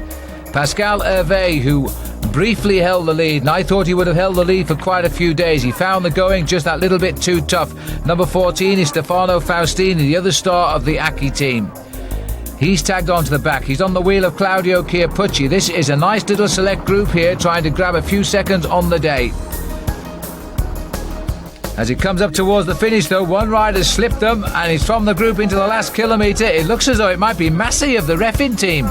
Pascal Hervé, who briefly held the lead, and I thought he would have held the lead for quite a few days. He found the going just that little bit too tough. Number 14 is Stefano Faustini, the other star of the Aki team. He's tagged onto the back. He's on the wheel of Claudio Chiappucci. This is a nice little select group here, trying to grab a few seconds on the day. As it comes up towards the finish, though, one rider's slipped them, and he's from the group into the last kilometre. It looks as though it might be Massey of the Refin team.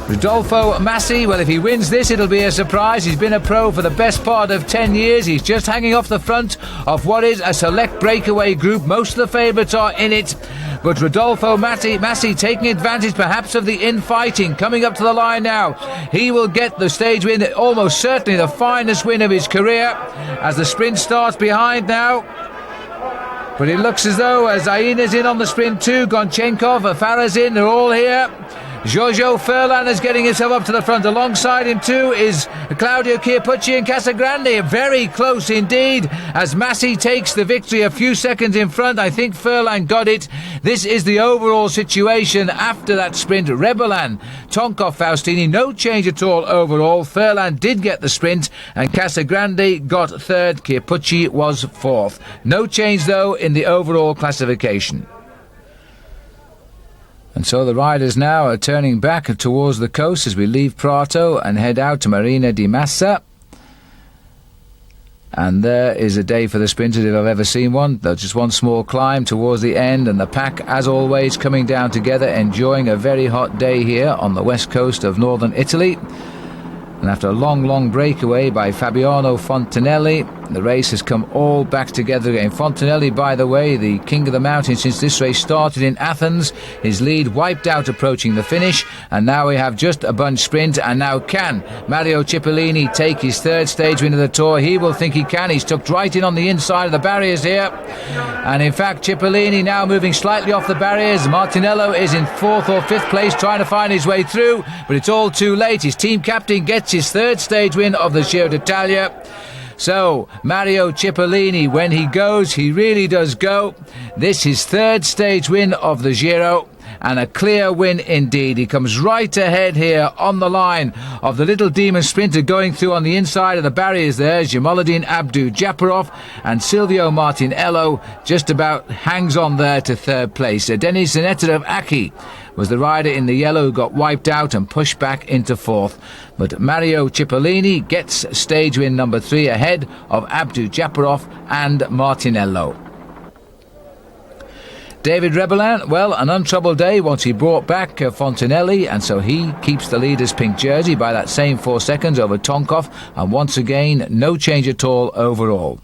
Rodolfo Massey, well, if he wins this, it'll be a surprise. He's been a pro for the best part of 10 years. He's just hanging off the front of what is a select breakaway group. Most of the favourites are in it. But Rodolfo Massey taking advantage perhaps of the infighting, coming up to the line now. He will get the stage win, almost certainly the finest win of his career, as the sprint starts behind now. But it looks as though Zaina's in on the sprint too. Gonchenkov, Farah's in, they're all here. Giorgio Furlan is getting himself up to the front. Alongside him too is Claudio Chiappucci and Casagrande. Very close indeed as Massey takes the victory a few seconds in front. I think Furlan got it. This is the overall situation after that sprint. Rebelan, Tonkov, Faustini, no change at all overall. Furlan did get the sprint and Casagrande got third. Chiappucci was fourth. No change though in the overall classification. And so the riders now are turning back towards the coast as we leave Prato and head out to Marina di Massa. And there is a day for the sprinters if I've ever seen one. There's just one small climb towards the end, and the pack, as always, coming down together, enjoying a very hot day here on the west coast of northern Italy. And after a long breakaway by Fabiano Fontanelli, the race has come all back together again. Fontanelli, by the way, the king of the mountain since this race started in Athens. His lead wiped out approaching the finish, and now we have just a bunch sprint. And now can Mario Cipollini take his third stage win of the Tour? He will think he can. He's tucked right in on the inside of the barriers here. And in fact, Cipollini now moving slightly off the barriers. Martinello is in fourth or fifth place trying to find his way through, but it's all too late. His team captain gets his third stage win of the Giro d'Italia. So, Mario Cipollini, when he goes, he really does go. This is his third stage win of the Giro, and a clear win indeed. He comes right ahead here on the line of the little demon sprinter going through on the inside of the barriers there. Jamaluddin Abdu-Japarov, and Silvio Martinello just about hangs on there to third place. Denis Zanetta of Aki was the rider in the yellow who got wiped out and pushed back into fourth. But Mario Cipollini gets stage win number 3 ahead of Abdu-Japarov and Martinello. David Rebelan, well, an untroubled day once he brought back Fontanelli, and so he keeps the leader's pink jersey by that same 4 seconds over Tonkov, and once again, no change at all overall.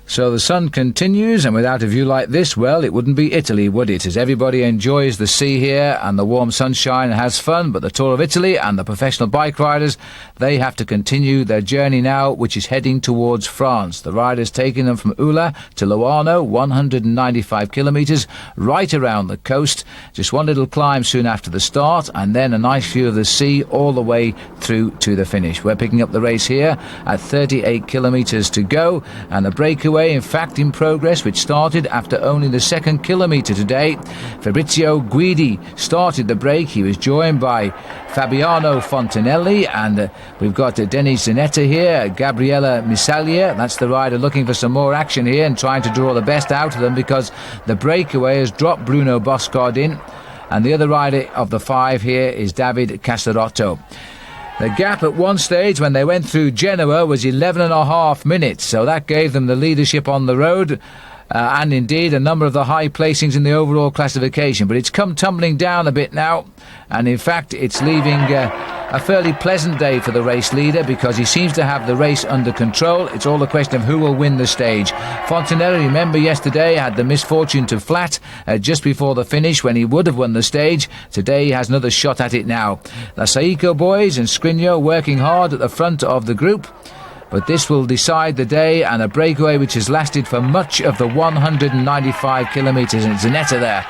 So the sun continues, and without a view like this, well, it wouldn't be Italy, would it? As everybody enjoys the sea here and the warm sunshine and has fun, but the Tour of Italy and the professional bike riders, they have to continue their journey now, which is heading towards France. The riders taking them from Ula to Loano, 195 kilometres, right around the coast. Just one little climb soon after the start, and then a nice view of the sea all the way through to the finish. We're picking up the race here at 38 kilometres to go, and the breakaway in fact in progress, which started after only the second kilometre today. Fabrizio Guidi started the break. He was joined by Fabiano Fontanelli, and we've got Denis Zanetta here, Gabriella Misaglia. That's the rider looking for some more action here and trying to draw the best out of them, because the breakaway has dropped Bruno Boscard in, and the other rider of the 5 here is David Casarotto. The gap at one stage when they went through Genoa was 11.5 minutes, so that gave them the leadership on the road. and indeed a number of the high placings in the overall classification. But it's come tumbling down a bit now, and in fact it's leaving a fairly pleasant day for the race leader, because he seems to have the race under control. It's all a question of who will win the stage. Fontinelli, remember, yesterday had the misfortune to flat just before the finish when he would have won the stage. Today he has another shot at it now. The Saiko boys and Scrigno working hard at the front of the group, but this will decide the day, and a breakaway which has lasted for much of the 195 kilometres. And Zanetta there,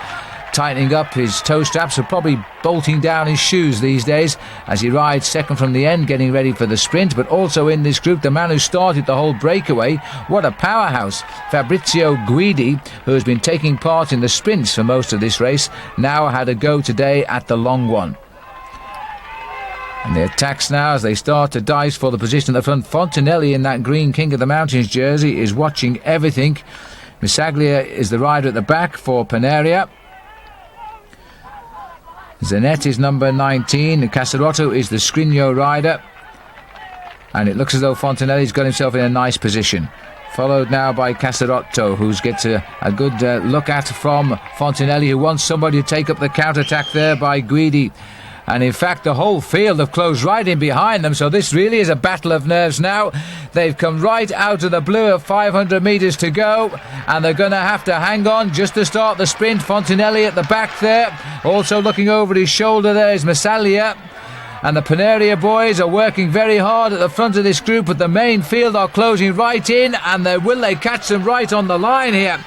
tightening up his toe straps, or probably bolting down his shoes these days as he rides second from the end, getting ready for the sprint. But also in this group, the man who started the whole breakaway, what a powerhouse, Fabrizio Guidi, who has been taking part in the sprints for most of this race, now had a go today at the long one. And the attacks now as they start to dice for the position at the front. Fontinelli in that green King of the Mountains jersey is watching everything. Missaglia is the rider at the back for Paneria. Zanetti is number 19. Casarotto is the Scrigno rider. And it looks as though Fontinelli's got himself in a nice position. Followed now by Casarotto, who gets a good look at from Fontinelli, who wants somebody to take up the counter-attack there by Guidi. And in fact the whole field have closed right in behind them, so this really is a battle of nerves now. They've come right out of the blue of 500 metres to go, and they're going to have to hang on just to start the sprint. Fontinelli at the back there, also looking over his shoulder there is Massaglia. And the Paneria boys are working very hard at the front of this group, but the main field are closing right in, and will they catch them right on the line here?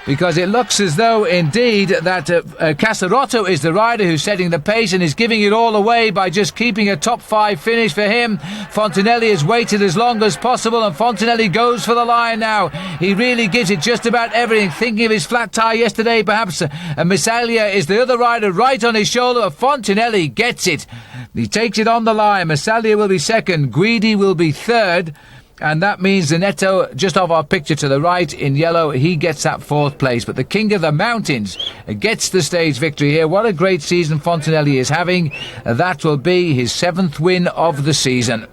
Because it looks as though, indeed, that Casarotto is the rider who's setting the pace and is giving it all away by just keeping a top 5 finish for him. Fontinelli has waited as long as possible, and Fontinelli goes for the line now. He really gives it just about everything. Thinking of his flat tyre yesterday, perhaps Missaglia is the other rider right on his shoulder. Fontinelli gets it. He takes it on the line. Missaglia will be second. Guidi will be third. And that means Zanetto, just off our picture to the right in yellow, he gets that 4th place. But the King of the Mountains gets the stage victory here. What a great season Fontinelli is having. That will be his 7th win of the season.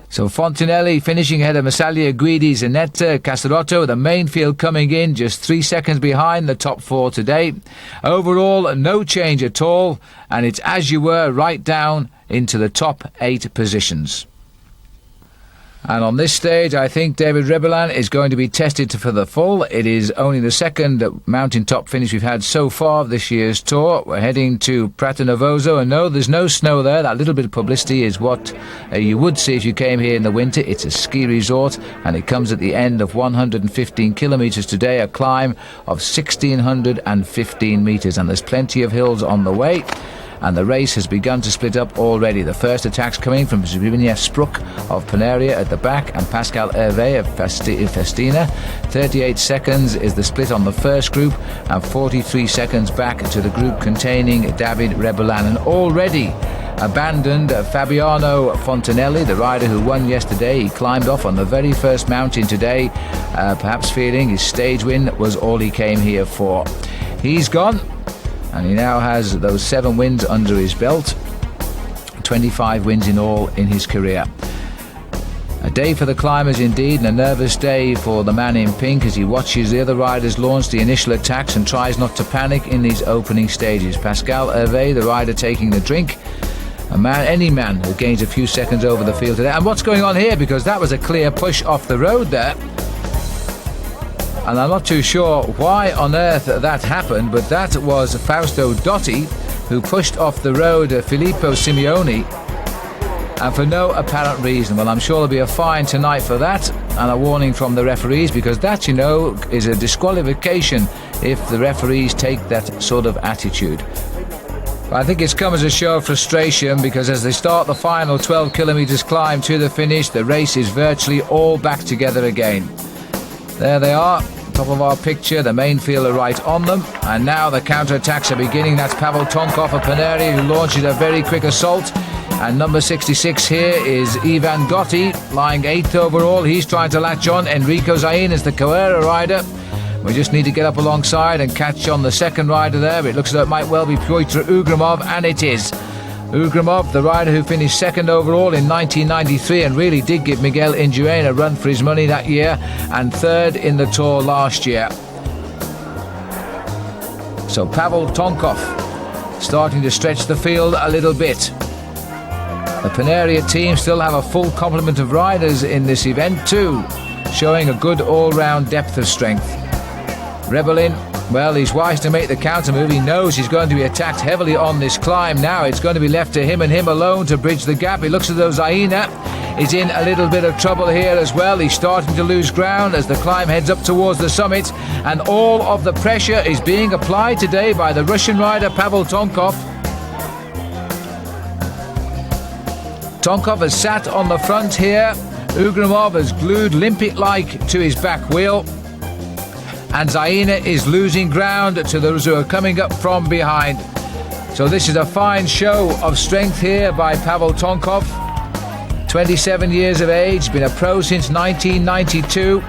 So Fontinelli finishing ahead of Massaglia, Guidi, Zanetta, Casarotto. The main field coming in just 3 seconds behind the top 4 today. Overall, no change at all. And it's as you were right down into the top 8 positions. And on this stage, I think David Rebellin is going to be tested for the full. It is only the second mountaintop finish we've had so far this year's tour. We're heading to Pratanovoso, and no, there's no snow there. That little bit of publicity is what you would see if you came here in the winter. It's a ski resort, and it comes at the end of 115 kilometres today, a climb of 1,615 metres, and there's plenty of hills on the way. And the race has begun to split up already. The first attacks coming from Zbigniew Spruk of Paneria at the back and Pascal Hervé of Festina. 38 seconds is the split on the first group, and 43 seconds back to the group containing David Rebellin. And already abandoned Fabiano Fontinelli, the rider who won yesterday. He climbed off on the very first mountain today, perhaps feeling his stage win was all he came here for. He's gone. And he now has those 7 wins under his belt, 25 wins in all in his career. A day for the climbers indeed, and a nervous day for the man in pink as he watches the other riders launch the initial attacks and tries not to panic in these opening stages. Pascal Hervé, the rider taking the drink. Any man who gains a few seconds over the field today. And what's going on here? Because that was a clear push off the road there. And I'm not too sure why on earth that happened, but that was Fausto Dotti who pushed off the road Filippo Simeoni, and for no apparent reason. Well, I'm sure there'll be a fine tonight for that, and a warning from the referees, because that, you know, is a disqualification if the referees take that sort of attitude. But I think it's come as a show of frustration, because as they start the final 12 kilometres climb to the finish, the race is virtually all back together again. There they are, top of our picture, the main field are right on them, and now the counter-attacks are beginning. That's Pavel Tonkov of Paneria, who launches a very quick assault, and number 66 here is Ivan Gotti, lying 8th overall. He's trying to latch on. Enrico Zain is the Carrera rider. We just need to get up alongside and catch on the second rider there. It looks as though it might well be Piotr Ugramov, and it is. Ugrimov, the rider who finished second overall in 1993 and really did give Miguel Indurain a run for his money that year, and third in the Tour last year. So Pavel Tonkov starting to stretch the field a little bit. The Paneria team still have a full complement of riders in this event too, showing a good all-round depth of strength. Rebellin, well, he's wise to make the counter move. He knows he's going to be attacked heavily on this climb. Now it's going to be left to him and him alone to bridge the gap. It looks as though Zaina is in a little bit of trouble here as well. He's starting to lose ground as the climb heads up towards the summit, and all of the pressure is being applied today by the Russian rider Pavel Tonkov. Tonkov has sat on the front here. Ugrimov has glued limpet-like to his back wheel. And Zaina is losing ground to those who are coming up from behind. So this is a fine show of strength here by Pavel Tonkov. 27 years of age, been a pro since 1992.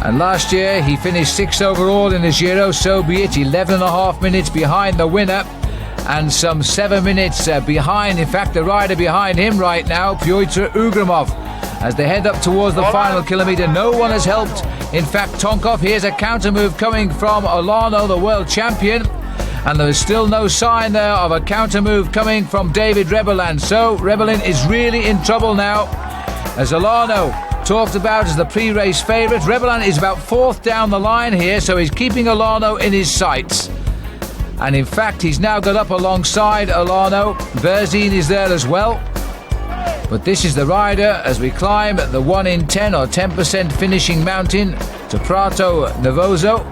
And last year he finished 6th overall in the Giro, so be it. 11.5 minutes behind the winner. And some 7 minutes behind, in fact, the rider behind him right now, Pyotr Ugrimov. As they head up towards the final kilometre, no one has helped. In fact, Tonkov, here's a counter move coming from Olano, the world champion. And there is still no sign there of a counter move coming from David Rebellin. So Rebellin is really in trouble now. As Olano talked about as the pre-race favourite, Rebellin is about 4th down the line here, so he's keeping Olano in his sights. And in fact, he's now got up alongside Olano. Berzin is there as well. But this is the rider as we climb the 1 in 10 or 10% finishing mountain to Prato Novozo.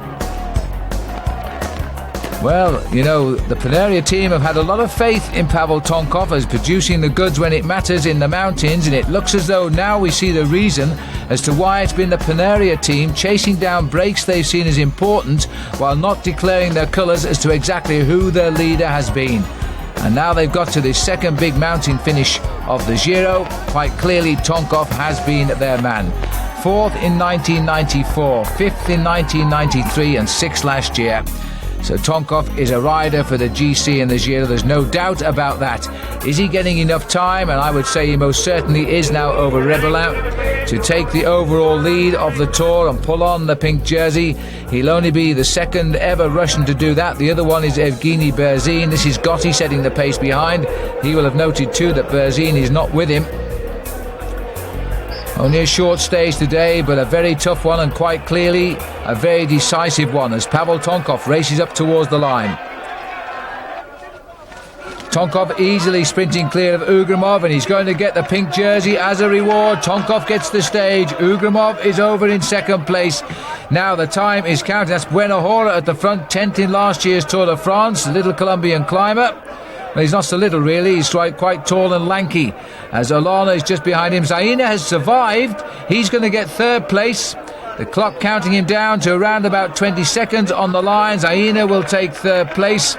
Well, you know, the Paneria team have had a lot of faith in Pavel Tonkov as producing the goods when it matters in the mountains, and it looks as though now we see the reason as to why it's been the Paneria team chasing down breaks they've seen as important while not declaring their colours as to exactly who their leader has been. And now they've got to this second big mountain finish of the Giro. Quite clearly Tonkov has been their man. 4th in 1994, 5th in 1993 and 6th last year. So Tonkov is a rider for the GC and the Giro, there's no doubt about that. Is he getting enough time? And I would say he most certainly is now over Rebellin to take the overall lead of the Tour and pull on the pink jersey. He'll only be the second ever Russian to do that. The other one is Evgeny Berzin. This is Gotti setting the pace behind. He will have noted too that Berzin is not with him. Only a short stage today, but a very tough one, and quite clearly a very decisive one as Pavel Tonkov races up towards the line. Tonkov easily sprinting clear of Ugrimov, and he's going to get the pink jersey as a reward. Tonkov gets the stage. Ugrimov is over in second place. Now the time is counted. That's Bueno Hora at the front, 10th in last year's Tour de France, little Colombian climber. Well, he's not so little really, he's quite tall and lanky. As Olano is just behind him. Zaina has survived. He's going to get third place. The clock counting him down to around about 20 seconds on the line. Zaina will take third place.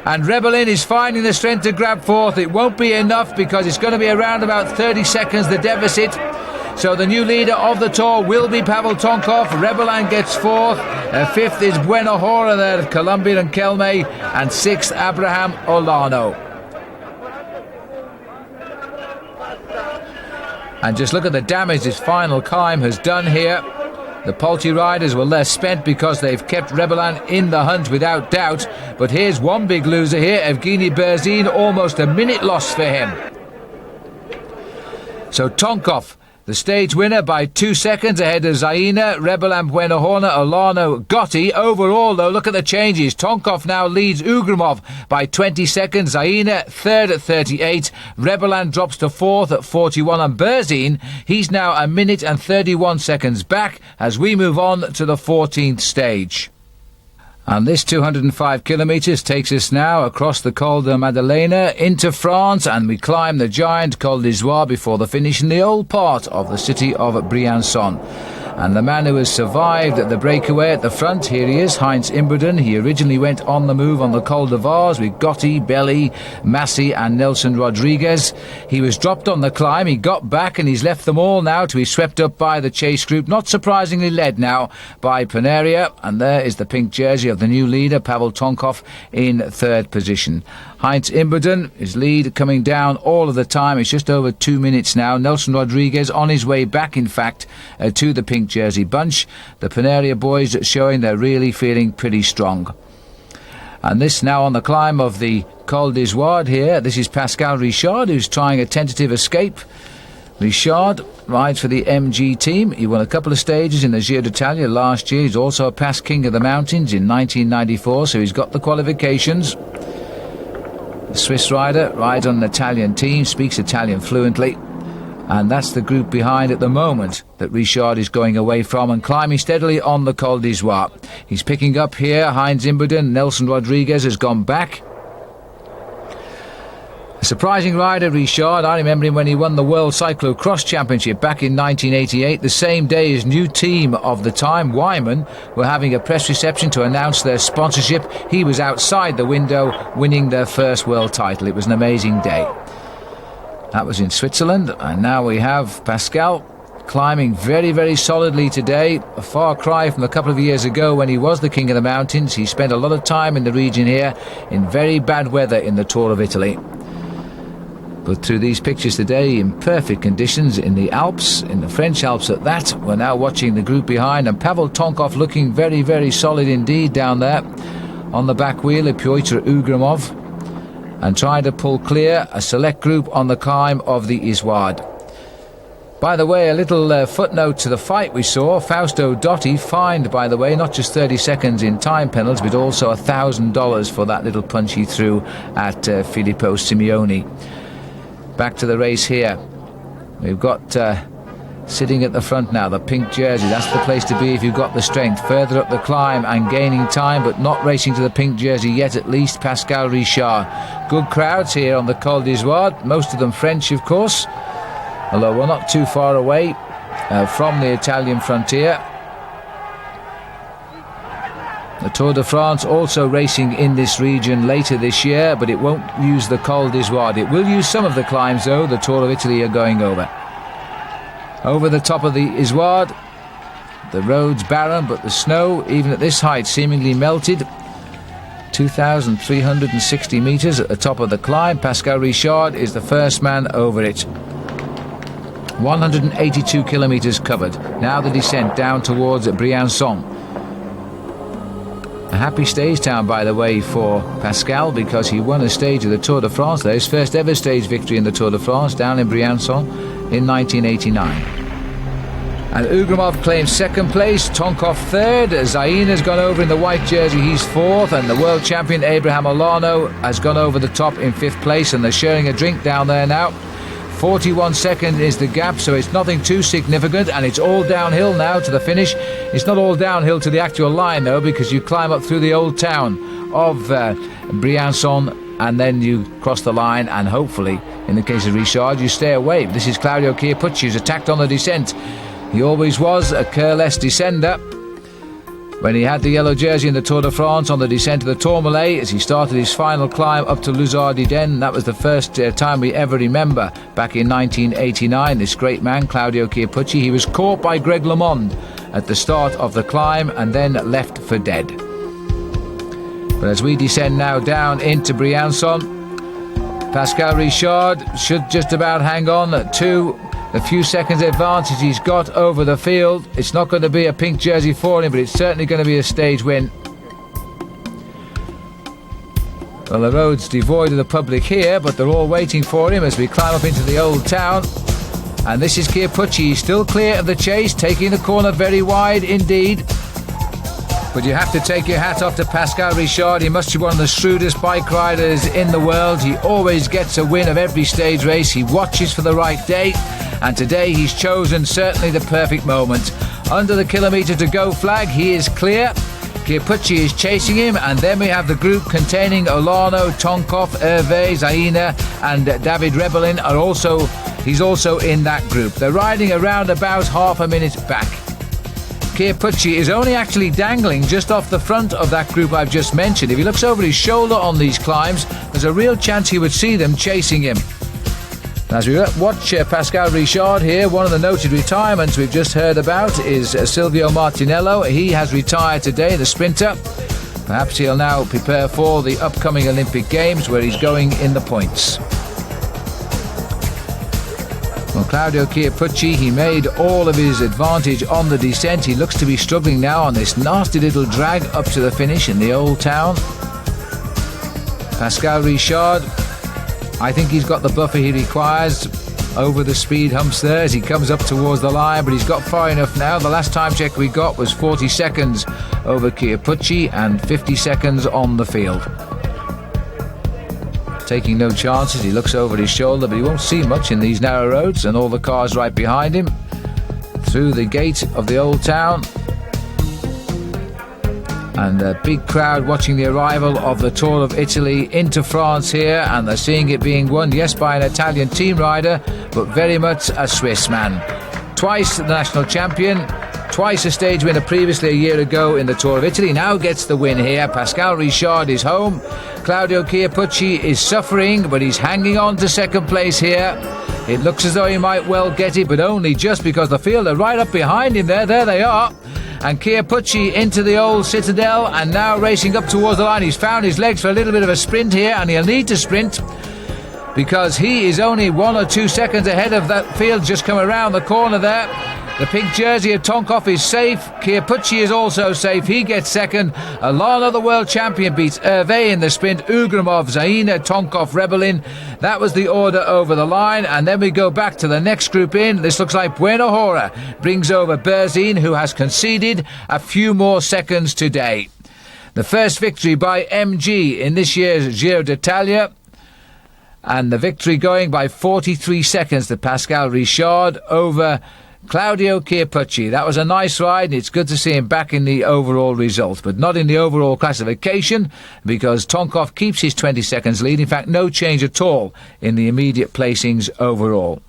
And Rebellin is finding the strength to grab fourth. It won't be enough because it's going to be around about 30 seconds, the deficit. So the new leader of the Tour will be Pavel Tonkov. Rebellin gets fourth. Fifth is Bueno Hora there, Colombian and Kelme. And sixth, Abraham Olano. And just look at the damage this final climb has done here. The Polti riders were less spent because they've kept Rebellin in the hunt without doubt. But here's one big loser here, Evgeny Berzin, almost a minute lost for him. So Tonkov, the stage winner by 2 seconds ahead of Zaina, Rebellin, Bueno Hora, Olano, Gotti. Overall, though, look at the changes. Tonkov now leads Ugrimov by 20 seconds. Zaina, third at 38. Rebellin drops to fourth at 41. And Berzin, he's now a minute and 31 seconds back as we move on to the 14th stage. And this 205 kilometres takes us now across the Col de Madeleine into France, and we climb the giant Col d'Izoire before the finish in the old part of the city of Briançon. And the man who has survived the breakaway at the front, here he is, Heinz Imberden. He originally went on the move on the Col de Vars with Gotti, Belli, Massi and Nelson Rodriguez. He was dropped on the climb, he got back and he's left them all now to be swept up by the chase group, not surprisingly led now by Paneria. And there is the pink jersey of the new leader, Pavel Tonkov, in third position. Heinz Imbuden, his lead coming down all of the time. It's just over 2 minutes now. Nelson Rodriguez on his way back, in fact, to the pink jersey bunch. The Paneria boys showing they're really feeling pretty strong. And this now on the climb of the Col d'Izoard here. This is Pascal Richard, who's trying a tentative escape. Richard rides for the MG team. He won a couple of stages in the Giro d'Italia last year. He's also a past king of the mountains in 1994, so he's got the qualifications. The Swiss rider rides on an Italian team, speaks Italian fluently, and that's the group behind at the moment that Richard is going away from and climbing steadily on the Col d'Izoard. He's picking up here Heinz Imbuden. Nelson Rodriguez has gone back. A surprising rider, Richard. I remember him when he won the World Cyclo-Cross Championship back in 1988, the same day his new team of the time, Wyman, were having a press reception to announce their sponsorship. He was outside the window winning their first world title. It was an amazing day. That was in Switzerland, and now we have Pascal climbing very, very solidly today. A far cry from a couple of years ago when he was the king of the mountains. He spent a lot of time in the region here in very bad weather in the Tour of Italy. But through these pictures today, in perfect conditions in the Alps, in the French Alps at that, we're now watching the group behind, and Pavel Tonkov looking very, very solid indeed down there. On the back wheel of Pyotr Ugrimov, and trying to pull clear a select group on the climb of the Izoard. By the way, a little footnote to the fight we saw. Fausto Dotti fined, by the way, not just 30 seconds in time penalties, but also $1,000 for that little punch he threw at Filippo Simeoni. Back to the race here. We've got sitting at the front now, the pink jersey. That's the place to be if you've got the strength. Further up the climb and gaining time, but not racing to the pink jersey yet, at least, Pascal Richard. Good crowds here on the Col d'Izoard, most of them French, of course, although we're not too far away from the Italian frontier. The Tour de France also racing in this region later this year, but it won't use the Col d'Izoard. It will use some of the climbs, though, the Tour of Italy are going over. Over the top of the Izoard, the road's barren, but the snow, even at this height, seemingly melted. 2,360 metres at the top of the climb. Pascal Richard is the first man over it. 182 kilometres covered. Now the descent down towards Briançon. A happy stage town, by the way, for Pascal, because he won a stage of the Tour de France there, his first ever stage victory in the Tour de France, down in Briançon in 1989. And Ugrimov claims second place, Tonkov third. Zayn has gone over in the white jersey, he's fourth, and the world champion Abraham Olano has gone over the top in fifth place, and they're sharing a drink down there now. 41 seconds is the gap, so it's nothing too significant, and it's all downhill now to the finish. It's not all downhill to the actual line, though, because you climb up through the old town of Briançon, and then you cross the line, and hopefully, in the case of Richard, you stay away. This is Claudio Chiappucci, who's attacked on the descent. He always was a careless descender. When he had the yellow jersey in the Tour de France on the descent of the Tourmalet, as he started his final climb up to Luzardiden, that was the first time we ever remember, back in 1989, this great man, Claudio Chiappucci. He was caught by Greg LeMond at the start of the climb and then left for dead. But as we descend now down into Briançon, Pascal Richard should just about hang on to the few seconds advantage he's got over the field. It's not going to be a pink jersey for him, but it's certainly going to be a stage win. Well, the road's devoid of the public here, but they're all waiting for him as we climb up into the old town. And this is Chiappucci. He's still clear of the chase, taking the corner very wide indeed. But you have to take your hat off to Pascal Richard. He must be one of the shrewdest bike riders in the world. He always gets a win of every stage race. He watches for the right day, and today he's chosen certainly the perfect moment. Under the kilometre to go flag, he is clear. Chiappucci is chasing him, and then we have the group containing Olano, Tonkov, Hervé, Zaina and David Rebellin he's also in that group. They're riding around about half a minute back. Chiappucci is only actually dangling just off the front of that group I've just mentioned. If he looks over his shoulder on these climbs, there's a real chance he would see them chasing him. As we watch Pascal Richard here, one of the noted retirements we've just heard about is Silvio Martinello. He has retired today, the sprinter. Perhaps he'll now prepare for the upcoming Olympic Games where he's going in the points. Well, Claudio Chiappucci, he made all of his advantage on the descent. He looks to be struggling now on this nasty little drag up to the finish in the Old Town. Pascal Richard, I think he's got the buffer he requires over the speed humps there as he comes up towards the line, but he's got far enough now. The last time check we got was 40 seconds over Chiappucci and 50 seconds on the field. Taking no chances, he looks over his shoulder, but he won't see much in these narrow roads and all the cars right behind him. Through the gate of the Old Town. And a big crowd watching the arrival of the Tour of Italy into France here, and they're seeing it being won, yes, by an Italian team rider, but very much a Swiss man. Twice the national champion, twice a stage winner previously a year ago in the Tour of Italy, now gets the win here. Pascal Richard is home. Claudio Chiappucci is suffering, but he's hanging on to second place here. It looks as though he might well get it, but only just because the field are right up behind him there. There they are. And Chiappucci into the old Citadel and now racing up towards the line. He's found his legs for a little bit of a sprint here, and he'll need to sprint because he is only 1 or 2 seconds ahead of that field just come around the corner there. The pink jersey of Tonkov is safe. Chiappucci is also safe. He gets second. Alana, the world champion, beats Hervé in the sprint. Ugrimov, Zaina, Tonkov, Rebelin. That was the order over the line. And then we go back to the next group in. This looks like Bueno Hora brings over Berzin, who has conceded a few more seconds today. The first victory by MG in this year's Giro d'Italia. And the victory going by 43 seconds to Pascal Richard over Claudio Chiappucci. That was a nice ride, and it's good to see him back in the overall result, but not in the overall classification because Tonkov keeps his 20 seconds lead. In fact, no change at all in the immediate placings overall.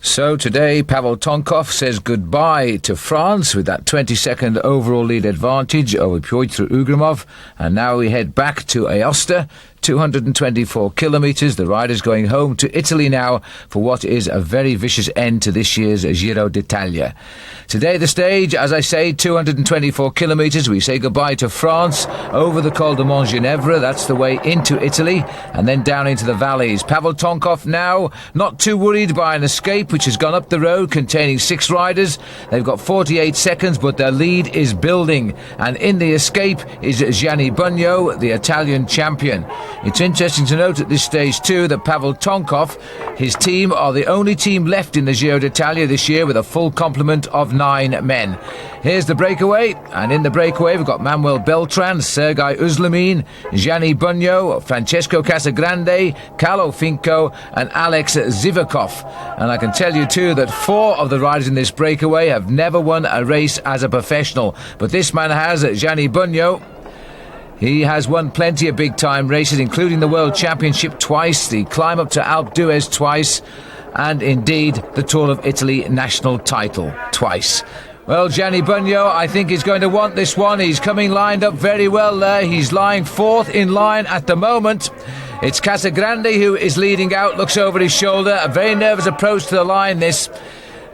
So today, Pavel Tonkov says goodbye to France with that 20-second overall lead advantage over Piotr Ugrimov, and now we head back to Aosta. 224 kilometres. The rider's going home to Italy now for what is a very vicious end to this year's Giro d'Italia. Today the stage, as I say, 224 kilometres. We say goodbye to France over the Col de Montgenèvre. That's the way into Italy and then down into the valleys. Pavel Tonkov now not too worried by an escape which has gone up the road containing 6 riders. They've got 48 seconds, but their lead is building. And in the escape is Gianni Bugno, the Italian champion. It's interesting to note at this stage too that Pavel Tonkov, his team, are the only team left in the Giro d'Italia this year with a full complement of 9 men. Here's the breakaway, and in the breakaway we've got Manuel Beltran, Sergei Uzlamin, Gianni Bugno, Francesco Casagrande, Carlo Finco and Alex Zivakov. And I can tell you too that 4 of the riders in this breakaway have never won a race as a professional, but this man has, Gianni Bugno. He has won plenty of big-time races, including the World Championship twice, the climb up to Alpe d'Huez twice, and indeed the Tour of Italy national title twice. Well, Gianni Bugno, I think, is going to want this one. He's coming lined up very well there. He's lying 4th in line at the moment. It's Casagrande who is leading out, looks over his shoulder. A very nervous approach to the line, this.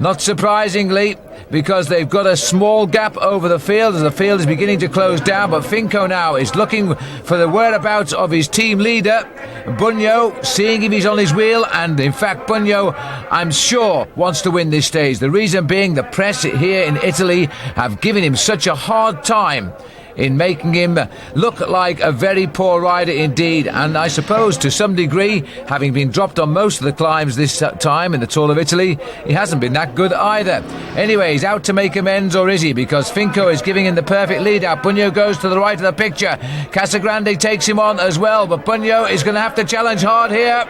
Not surprisingly, because they've got a small gap over the field as the field is beginning to close down, but Finco now is looking for the whereabouts of his team leader, Bugno, seeing if he's on his wheel, and in fact Bugno, I'm sure, wants to win this stage. The reason being the press here in Italy have given him such a hard time in making him look like a very poor rider indeed, and I suppose to some degree, having been dropped on most of the climbs this time in the Tour of Italy, he hasn't been that good either. Anyway, he's out to make amends, or is he? Because Finco is giving him the perfect lead out. Bugno goes to the right of the picture. Casagrande takes him on as well, but Bugno is going to have to challenge hard here.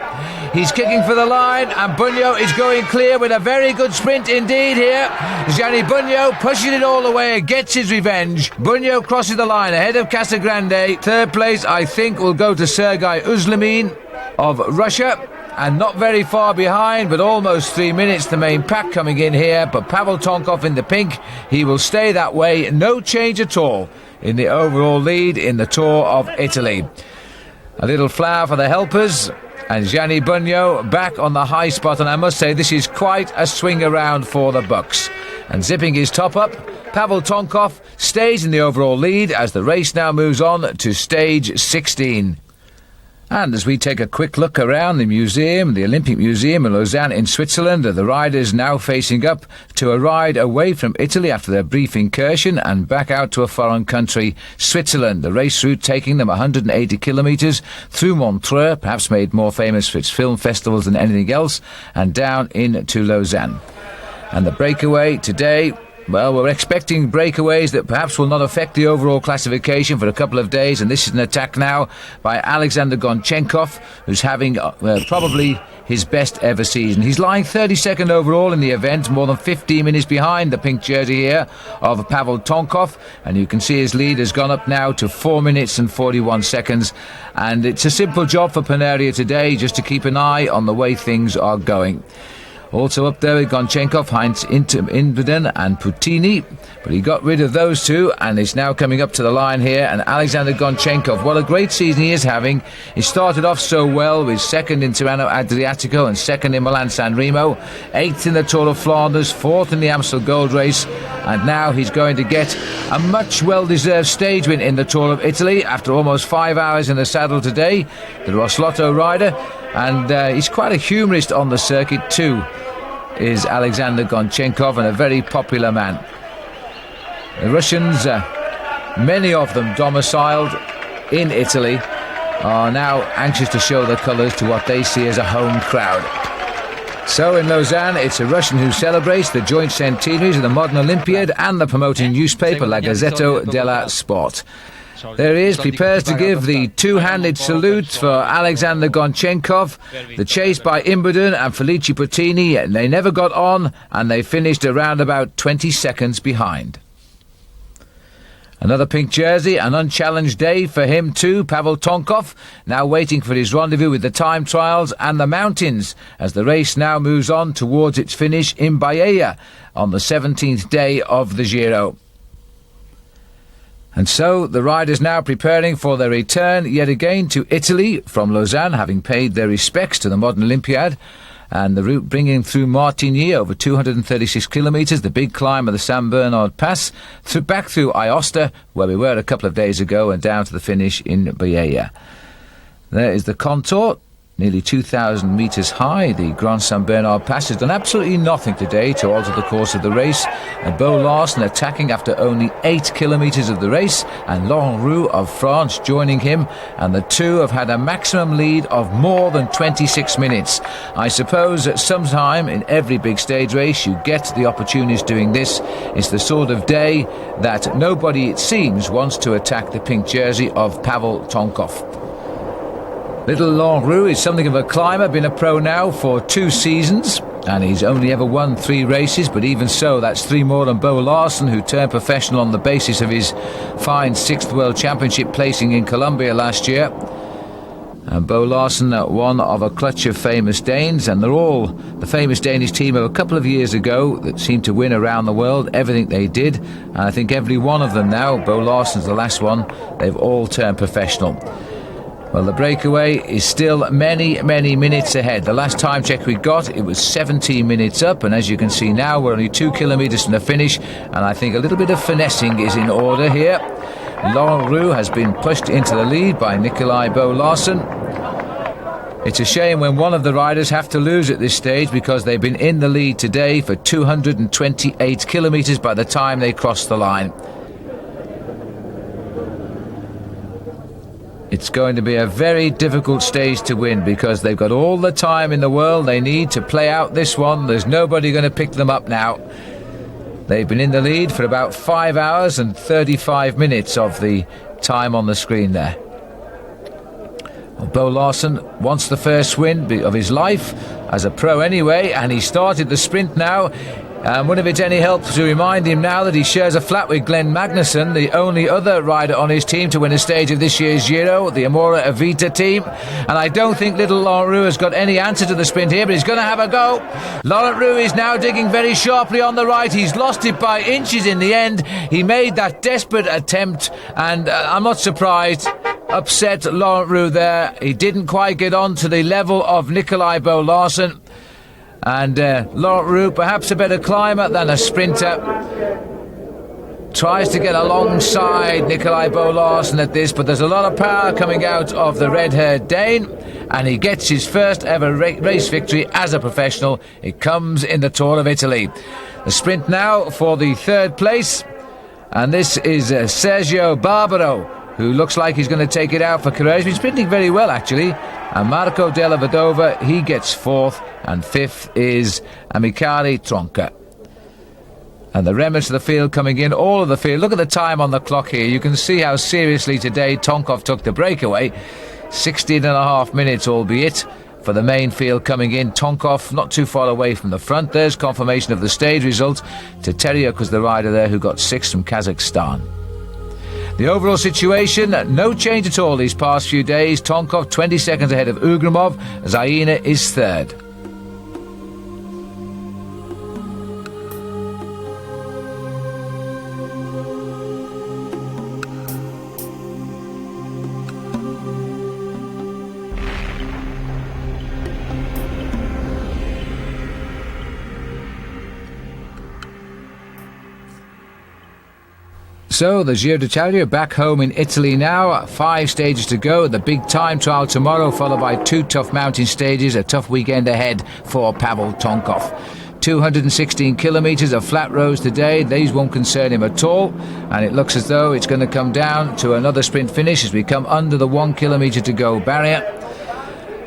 He's kicking for the line, and Bugno is going clear with a very good sprint indeed here. Gianni Bugno pushing it all the way, gets his revenge. Bugno crosses the line ahead of Casagrande. 3rd place, I think, will go to Sergei Uzlamin of Russia, and not very far behind, but almost 3 minutes, the main pack coming in here. But Pavel Tonkov in the pink, he will stay that way. No change at all in the overall lead in the Tour of Italy. A little flower for the helpers, and Gianni Bugno back on the high spot, and I must say this is quite a swing around for the Bucks. And zipping his top up, Pavel Tonkov stays in the overall lead as the race now moves on to stage 16. And as we take a quick look around the museum, the Olympic Museum in Lausanne in Switzerland, the riders now facing up to a ride away from Italy after their brief incursion and back out to a foreign country, Switzerland. The race route taking them 180 kilometres through Montreux, perhaps made more famous for its film festivals than anything else, and down into Lausanne. And the breakaway today, well, we're expecting breakaways that perhaps will not affect the overall classification for a couple of days, and this is an attack now by Alexander Gonchenkov, who's having probably his best ever season. He's lying 32nd overall in the event, more than 15 minutes behind the pink jersey here of Pavel Tonkov, and you can see his lead has gone up now to 4 minutes and 41 seconds, and it's a simple job for Paneria today, just to keep an eye on the way things are going. Also up there with Gonchenkov, Heinz Inbeden and Puttini, but he got rid of those two and is now coming up to the line here. And Alexander Gonchenkov, what a great season he is having. He started off so well with second in Tirreno Adriatico and second in Milan San Remo, 8th in the Tour of Flanders, 4th in the Amstel Gold Race, and now he's going to get a much well-deserved stage win in the Tour of Italy after almost 5 hours in the saddle today, the Roslotto rider. And he's quite a humorist on the circuit too, is Alexander Gonchenkov, and a very popular man. The Russians, many of them domiciled in Italy, are now anxious to show their colours to what they see as a home crowd. So in Lausanne, it's a Russian who celebrates the joint centenaries of the modern Olympiad and the promoting newspaper La Gazzetta della Sport. There he is, prepares to give the two-handed salute for Alexander Gonchenkov. The chase by Inbeden and Felice Puttini, they never got on, and they finished around about 20 seconds behind. Another pink jersey, an unchallenged day for him too, Pavel Tonkov, now waiting for his rendezvous with the time trials and the mountains, as the race now moves on towards its finish in Bahia on the 17th day of the Giro. And so the riders now preparing for their return yet again to Italy from Lausanne, having paid their respects to the modern Olympiad, and the route bringing through Martigny over 236 kilometres, the big climb of the San Bernard Pass, back through Aosta, where we were a couple of days ago, and down to the finish in Bahia. There is the contour, nearly 2,000 metres high. The Grand Saint Bernard Pass has done absolutely nothing today to alter the course of the race. And Bo Larsen attacking after only 8 kilometres of the race, and Laurent Roux of France joining him, and the two have had a maximum lead of more than 26 minutes. I suppose that sometime in every big stage race you get the opportunities doing this. It's the sort of day that nobody, it seems, wants to attack the pink jersey of Pavel Tonkov. Little Laurent Roux is something of a climber, been a pro now for 2 seasons, and he's only ever won 3 races, but even so, that's 3 more than Bo Larsen, who turned professional on the basis of his fine 6th World Championship placing in Colombia last year. And Bo Larsen, one of a clutch of famous Danes, and they're all the famous Danish team of a couple of years ago that seemed to win around the world, everything they did, and I think every one of them now, Bo Larsen's the last one, they've all turned professional. Well, the breakaway is still many, many minutes ahead. The last time check we got, it was 17 minutes up, and as you can see now, we're only 2 kilometres from the finish, and I think a little bit of finessing is in order here. Laurent Roux has been pushed into the lead by Nikolai Bo Larsen. It's a shame when one of the riders have to lose at this stage, because they've been in the lead today for 228 kilometres by the time they cross the line. It's going to be a very difficult stage to win, because they've got all the time in the world they need to play out this one. There's nobody going to pick them up now. They've been in the lead for about 5 hours and 35 minutes of the time on the screen there. Well, Bo Larsen wants the first win of his life, as a pro anyway, and he started the sprint now. And wouldn't it any help to remind him now that he shares a flat with Glenn Magnussen, the only other rider on his team to win a stage of this year's Giro, the Amora Avita team. And I don't think little Laurent Roux has got any answer to the sprint here, but he's going to have a go. Laurent Roux is now digging very sharply on the right. He's lost it by inches in the end. He made that desperate attempt, and I'm not surprised. Upset Laurent Roux there. He didn't quite get on to the level of Nikolai Bo Larsen. And Laurent Roux, perhaps a better climber than a sprinter. tries to get alongside Nikolai Bo Larsen at this, but there's a lot of power coming out of the red-haired Dane, and he gets his first ever race victory as a professional. It comes in the Tour of Italy. The sprint now for the third place, and this is Sergio Barbaro, who looks like he's going to take it out for Carrera. He's been sprinting very well, actually. And Marco Della Vedova, he gets fourth, and fifth is Amicare Tronca. And the remnants of the field coming in, all of the field. Look at the time on the clock here. You can see how seriously today Tonkov took the breakaway. 16.5 minutes, albeit, for the main field coming in. Tonkov not too far away from the front. There's confirmation of the stage result. Teteriuk was the rider there who got sixth from Kazakhstan. The overall situation, no change at all these past few days. Tonkov 20 seconds ahead of Ugrimov. Zaina is third. So, the Giro d'Italia back home in Italy now. 5 stages to go. The big time trial tomorrow, followed by 2 tough mountain stages. A tough weekend ahead for Pavel Tonkov. 216 kilometres of flat roads today. These won't concern him at all. And it looks as though it's going to come down to another sprint finish as we come under the 1 kilometre to go barrier.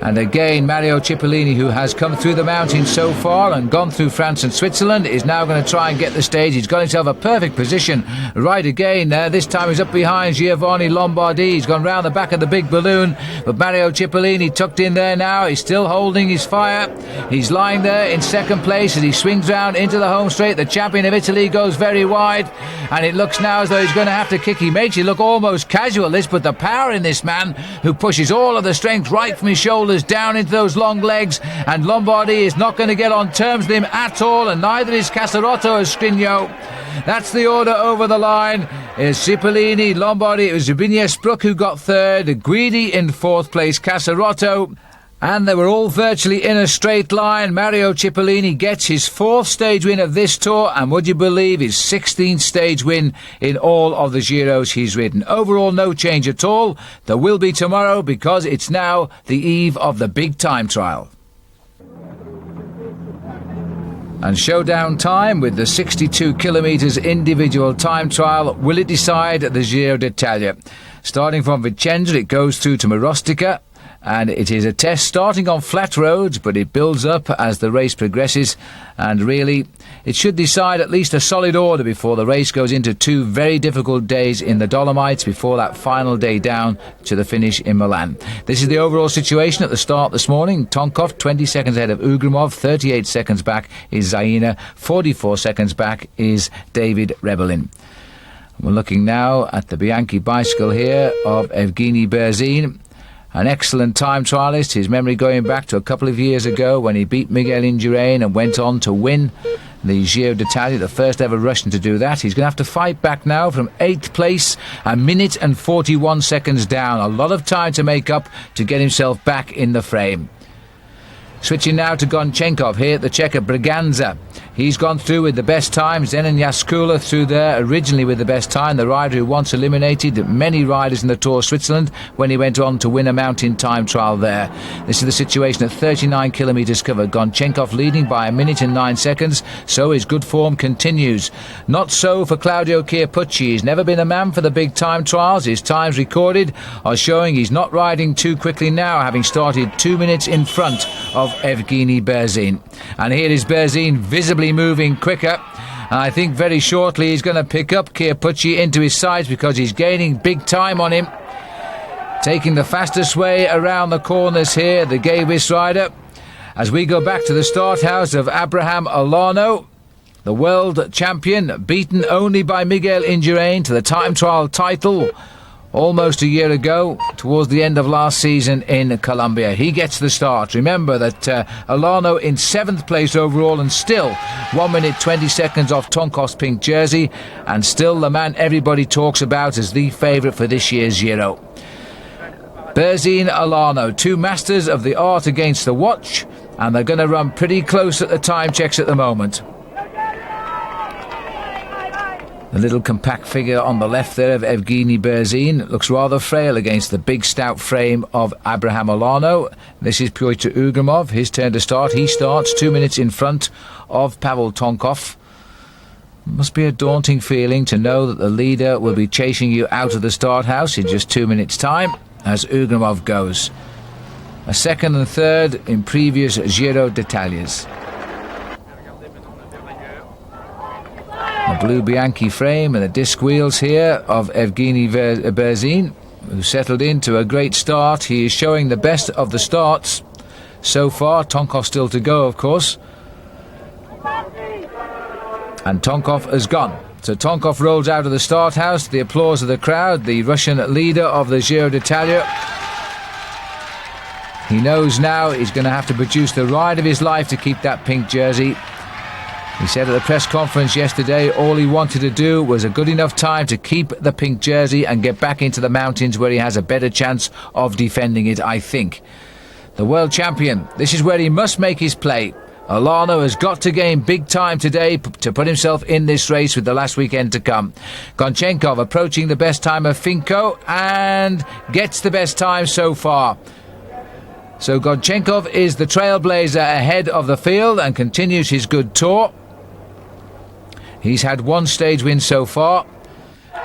And again, Mario Cipollini, who has come through the mountains so far and gone through France and Switzerland, is now going to try and get the stage. He's got himself a perfect position right again. This time he's up behind Giovanni Lombardi. He's gone round the back of the big balloon, but Mario Cipollini tucked in there now. He's still holding his fire. He's lying there in second place as he swings round into the home straight. The champion of Italy goes very wide, and it looks now as though he's going to have to kick. He makes it look almost casual, this, but the power in this man who pushes all of the strength right from his shoulders down into those long legs, and Lombardi is not going to get on terms with him at all, and neither is Casarotto or Scrigno. That's the order over the line. Is Cipollini, Lombardi. It was Zbigniew Spruk who got third, Guidi in fourth place, Casarotto. And they were all virtually in a straight line. Mario Cipollini gets his 4th stage win of this tour, and would you believe his 16th stage win in all of the Giros he's ridden. Overall, no change at all. There will be tomorrow because it's now the eve of the big time trial. And showdown time with the 62 kilometres individual time trial. Will it decide the Giro d'Italia? Starting from Vicenza, it goes through to Marostica. And it is a test starting on flat roads, but it builds up as the race progresses, and really it should decide at least a solid order before the race goes into 2 very difficult days in the Dolomites before that final day down to the finish in Milan. This is the overall situation at the start this morning. Tonkov 20 seconds ahead of Ugrimov, 38 seconds back is Zaina, 44 seconds back is David Rebellin. We're looking now at the Bianchi bicycle here of Evgeny Berzin. An excellent time trialist, his memory going back to a couple of years ago when he beat Miguel Indurain and went on to win the Giro d'Italia, the first ever Russian to do that. He's going to have to fight back now from 8th place, 1 minute and 41 seconds down. A lot of time to make up to get himself back in the frame. Switching now to Gonchenkov here at the Czech of Braganza. He's gone through with the best time. Zenon Jaskula through there originally with the best time, the rider who once eliminated many riders in the Tour of Switzerland when he went on to win a mountain time trial there. This is the situation at 39 kilometres covered. Gonchenkov leading by 1 minute and 9 seconds, so his good form continues. Not so for Claudio Chiappucci. He's never been a man for the big time trials. His times recorded are showing he's not riding too quickly now, having started 2 minutes in front of Evgeny Berzin. And here is Berzin visibly moving quicker. I think very shortly he's going to pick up Chiappucci into his sides because he's gaining big time on him. Taking the fastest way around the corners here, the Gavis rider. As we go back to the start house of Abraham Olano, the world champion, beaten only by Miguel Indurain to the time trial title almost a year ago, towards the end of last season in Colombia. He gets the start. Remember that Olano in 7th place overall and still 1 minute 20 seconds off Tonkov's pink jersey, and still the man everybody talks about as the favourite for this year's Giro. Berzin, Olano, 2 masters of the art against the watch, and they're going to run pretty close at the time checks at the moment. The little compact figure on the left there of Evgeny Berzin looks rather frail against the big stout frame of Abraham Olano. This is Pyotr Ugrimov, his turn to start. He starts 2 minutes in front of Pavel Tonkov. Must be a daunting feeling to know that the leader will be chasing you out of the start house in just 2 minutes' time as Ugrimov goes. A second and third in previous Giro d'Italias. The blue Bianchi frame and the disc wheels here of Evgeny Berzin, who settled into a great start. He is showing the best of the starts so far. Tonkov still to go, of course. And Tonkov has gone. So Tonkov rolls out of the start house. The applause of the crowd. The Russian leader of the Giro d'Italia. He knows now he's going to have to produce the ride of his life to keep that pink jersey. He said at the press conference yesterday all he wanted to do was a good enough time to keep the pink jersey and get back into the mountains where he has a better chance of defending it, I think. The world champion, this is where he must make his play. Olano has got to gain big time today to put himself in this race with the last weekend to come. Gonchenkov approaching the best time of Finko and gets the best time so far. So Gonchenkov is the trailblazer ahead of the field and continues his good tour. He's had one stage win so far.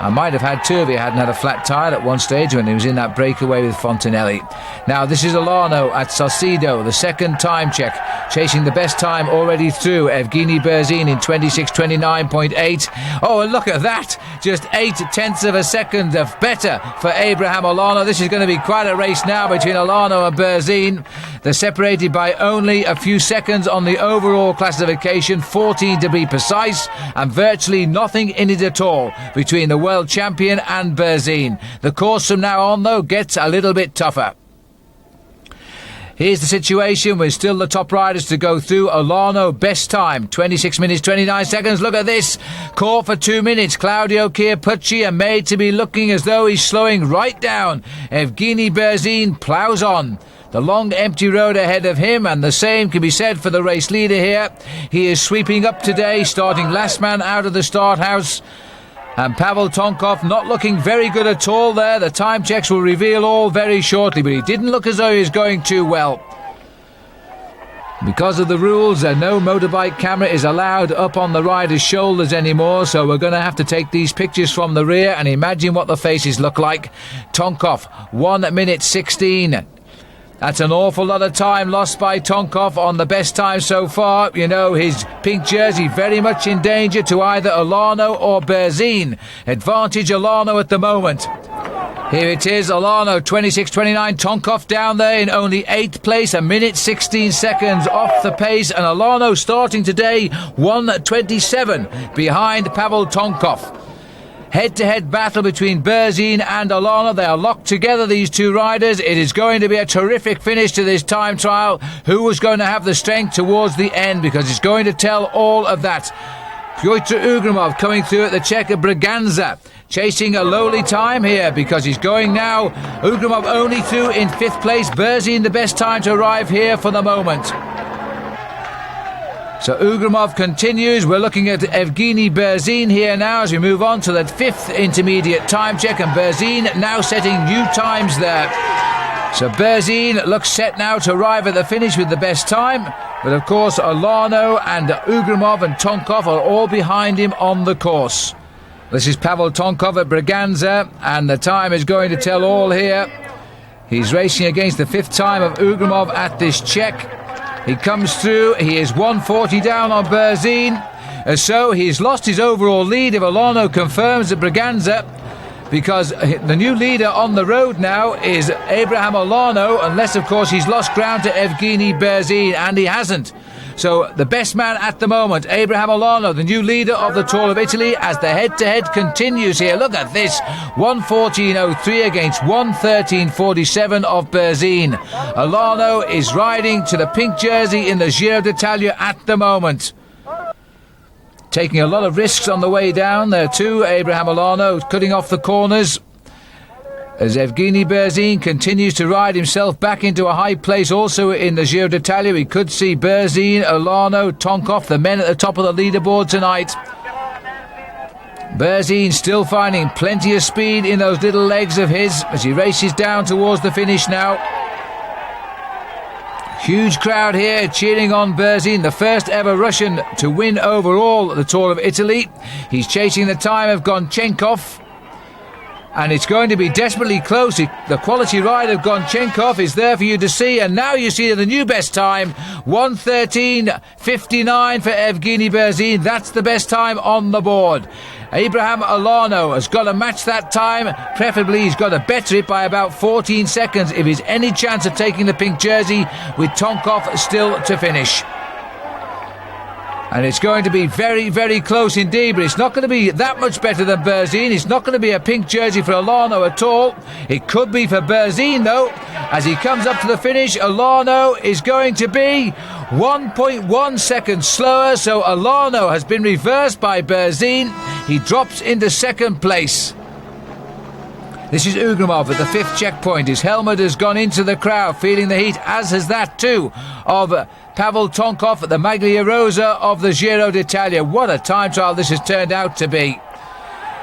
I might have had two if he hadn't had a flat tyre at one stage when he was in that breakaway with Fontanelli. Now this is Olano at Salcedo, the second time check, chasing the best time already through Evgeny Berzin in 26:29.8. Oh, and look at that, just 0.8 of a second of better for Abraham Olano. This is going to be quite a race now between Olano and Berzin. They're separated by only a few seconds on the overall classification, 14 to be precise, and virtually nothing in it at all between the world champion and Berzin. The course from now on, though, gets a little bit tougher. Here's the situation with still the top riders to go through. Olano, best time, 26 minutes, 29 seconds. Look at this. Caught for 2 minutes. Claudio Chiappucci are made to be looking as though he's slowing right down. Evgeny Berzin ploughs on. The long empty road ahead of him, and the same can be said for the race leader here. He is sweeping up today, starting last man out of the start house. And Pavel Tonkov not looking very good at all there. The time checks will reveal all very shortly, but he didn't look as though he was going too well. Because of the rules, no motorbike camera is allowed up on the rider's shoulders anymore, so we're going to have to take these pictures from the rear and imagine what the faces look like. Tonkov, 1 minute 16. That's an awful lot of time lost by Tonkov on the best time so far. You know, his pink jersey very much in danger to either Olano or Berzin. Advantage Olano at the moment. Here it is, Olano, 26:29. Tonkov down there in only 8th place, 1 minute 16 seconds off the pace. And Olano starting today 1:27 behind Pavel Tonkov. Head-to-head battle between Berzin and Olano. They are locked together, these two riders. It is going to be a terrific finish to this time trial. Who was going to have the strength towards the end? Because it's going to tell all of that. Pyotr Ugrimov coming through at the Czech of Braganza. Chasing a lowly time here because he's going now. Ugrimov only through in 5th place. Berzin the best time to arrive here for the moment. So Ugrimov continues. We're looking at Evgeny Berzin here now as we move on to that 5th intermediate time check, and Berzin now setting new times there. So Berzin looks set now to arrive at the finish with the best time, but of course Olano and Ugrimov and Tonkov are all behind him on the course. This is Pavel Tonkov at Braganza, and the time is going to tell all here. He's racing against the 5th time of Ugrimov at this check. He comes through, he is 1:40 down on Berzin. So he's lost his overall lead if Olano confirms at Braganza, because the new leader on the road now is Abraham Olano, unless of course he's lost ground to Evgeny Berzin, and he hasn't. So the best man at the moment, Abraham Olano, the new leader of the Tour of Italy, as the head-to-head continues here. Look at this, 1:14.03 against 1:13.47 of Berzin. Olano is riding to the pink jersey in the Giro d'Italia at the moment. Taking a lot of risks on the way down there too, Abraham Olano, cutting off the corners. As Evgeny Berzin continues to ride himself back into a high place also in the Giro d'Italia. We could see Berzin, Olano, Tonkov, the men at the top of the leaderboard tonight. Berzin still finding plenty of speed in those little legs of his as he races down towards the finish now. Huge crowd here cheering on Berzin, the first ever Russian to win overall the Tour of Italy. He's chasing the time of Gonchenkov, and it's going to be desperately close. The quality ride of Gonchenkov is there for you to see, and now you see the new best time, 1:13.59 for Evgeny Berzin. That's the best time on the board. Abraham Olano has got to match that time. Preferably he's got to better it by about 14 seconds if he's any chance of taking the pink jersey, with Tonkov still to finish. And it's going to be very, very close indeed, but it's not going to be that much better than Berzin. It's not going to be a pink jersey for Olano at all. It could be for Berzin, though. As he comes up to the finish, Olano is going to be 1.1 seconds slower, so Olano has been reversed by Berzin. He drops into second place. This is Ugrimov at the 5th checkpoint. His helmet has gone into the crowd, feeling the heat, as has that too of Pavel Tonkov at the Maglia Rosa of the Giro d'Italia. What a time trial this has turned out to be.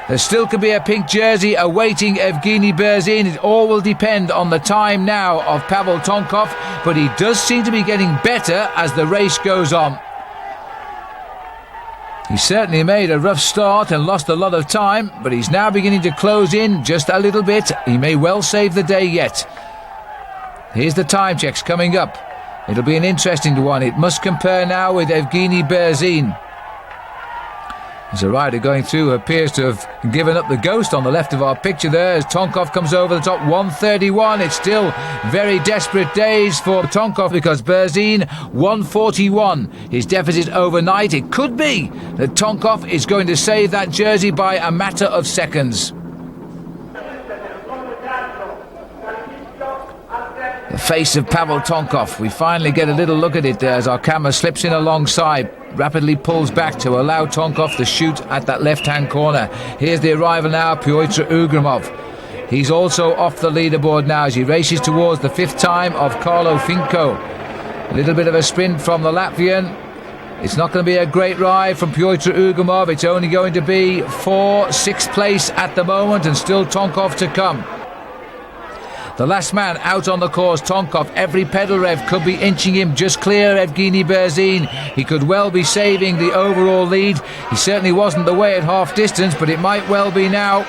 There still could be a pink jersey awaiting Evgeny Berzin. It all will depend on the time now of Pavel Tonkov, but he does seem to be getting better as the race goes on. He certainly made a rough start and lost a lot of time, but he's now beginning to close in just a little bit. He may well save the day yet. Here's the time checks coming up. It'll be an interesting one. It must compare now with Evgeny Berzin. There's a rider going through who appears to have given up the ghost on the left of our picture there as Tonkov comes over the top. 1:31. It's still very desperate days for Tonkov because Berzin 1:41. His deficit overnight. It could be that Tonkov is going to save that jersey by a matter of seconds. The face of Pavel Tonkov. We finally get a little look at it there as our camera slips in alongside, rapidly pulls back to allow Tonkov to shoot at that left-hand corner. Here's the arrival now, Pyotr Ugrimov. He's also off the leaderboard now as he races towards the 5th time of Carlo Finko. A little bit of a sprint from the Latvian. It's not going to be a great ride from Pyotr Ugrimov. It's only going to be 6th place at the moment, and still Tonkov to come. The last man out on the course, Tonkov. Every pedal rev could be inching him just clear of Evgeny Berzin. He could well be saving the overall lead. He certainly wasn't the way at half distance, but it might well be now.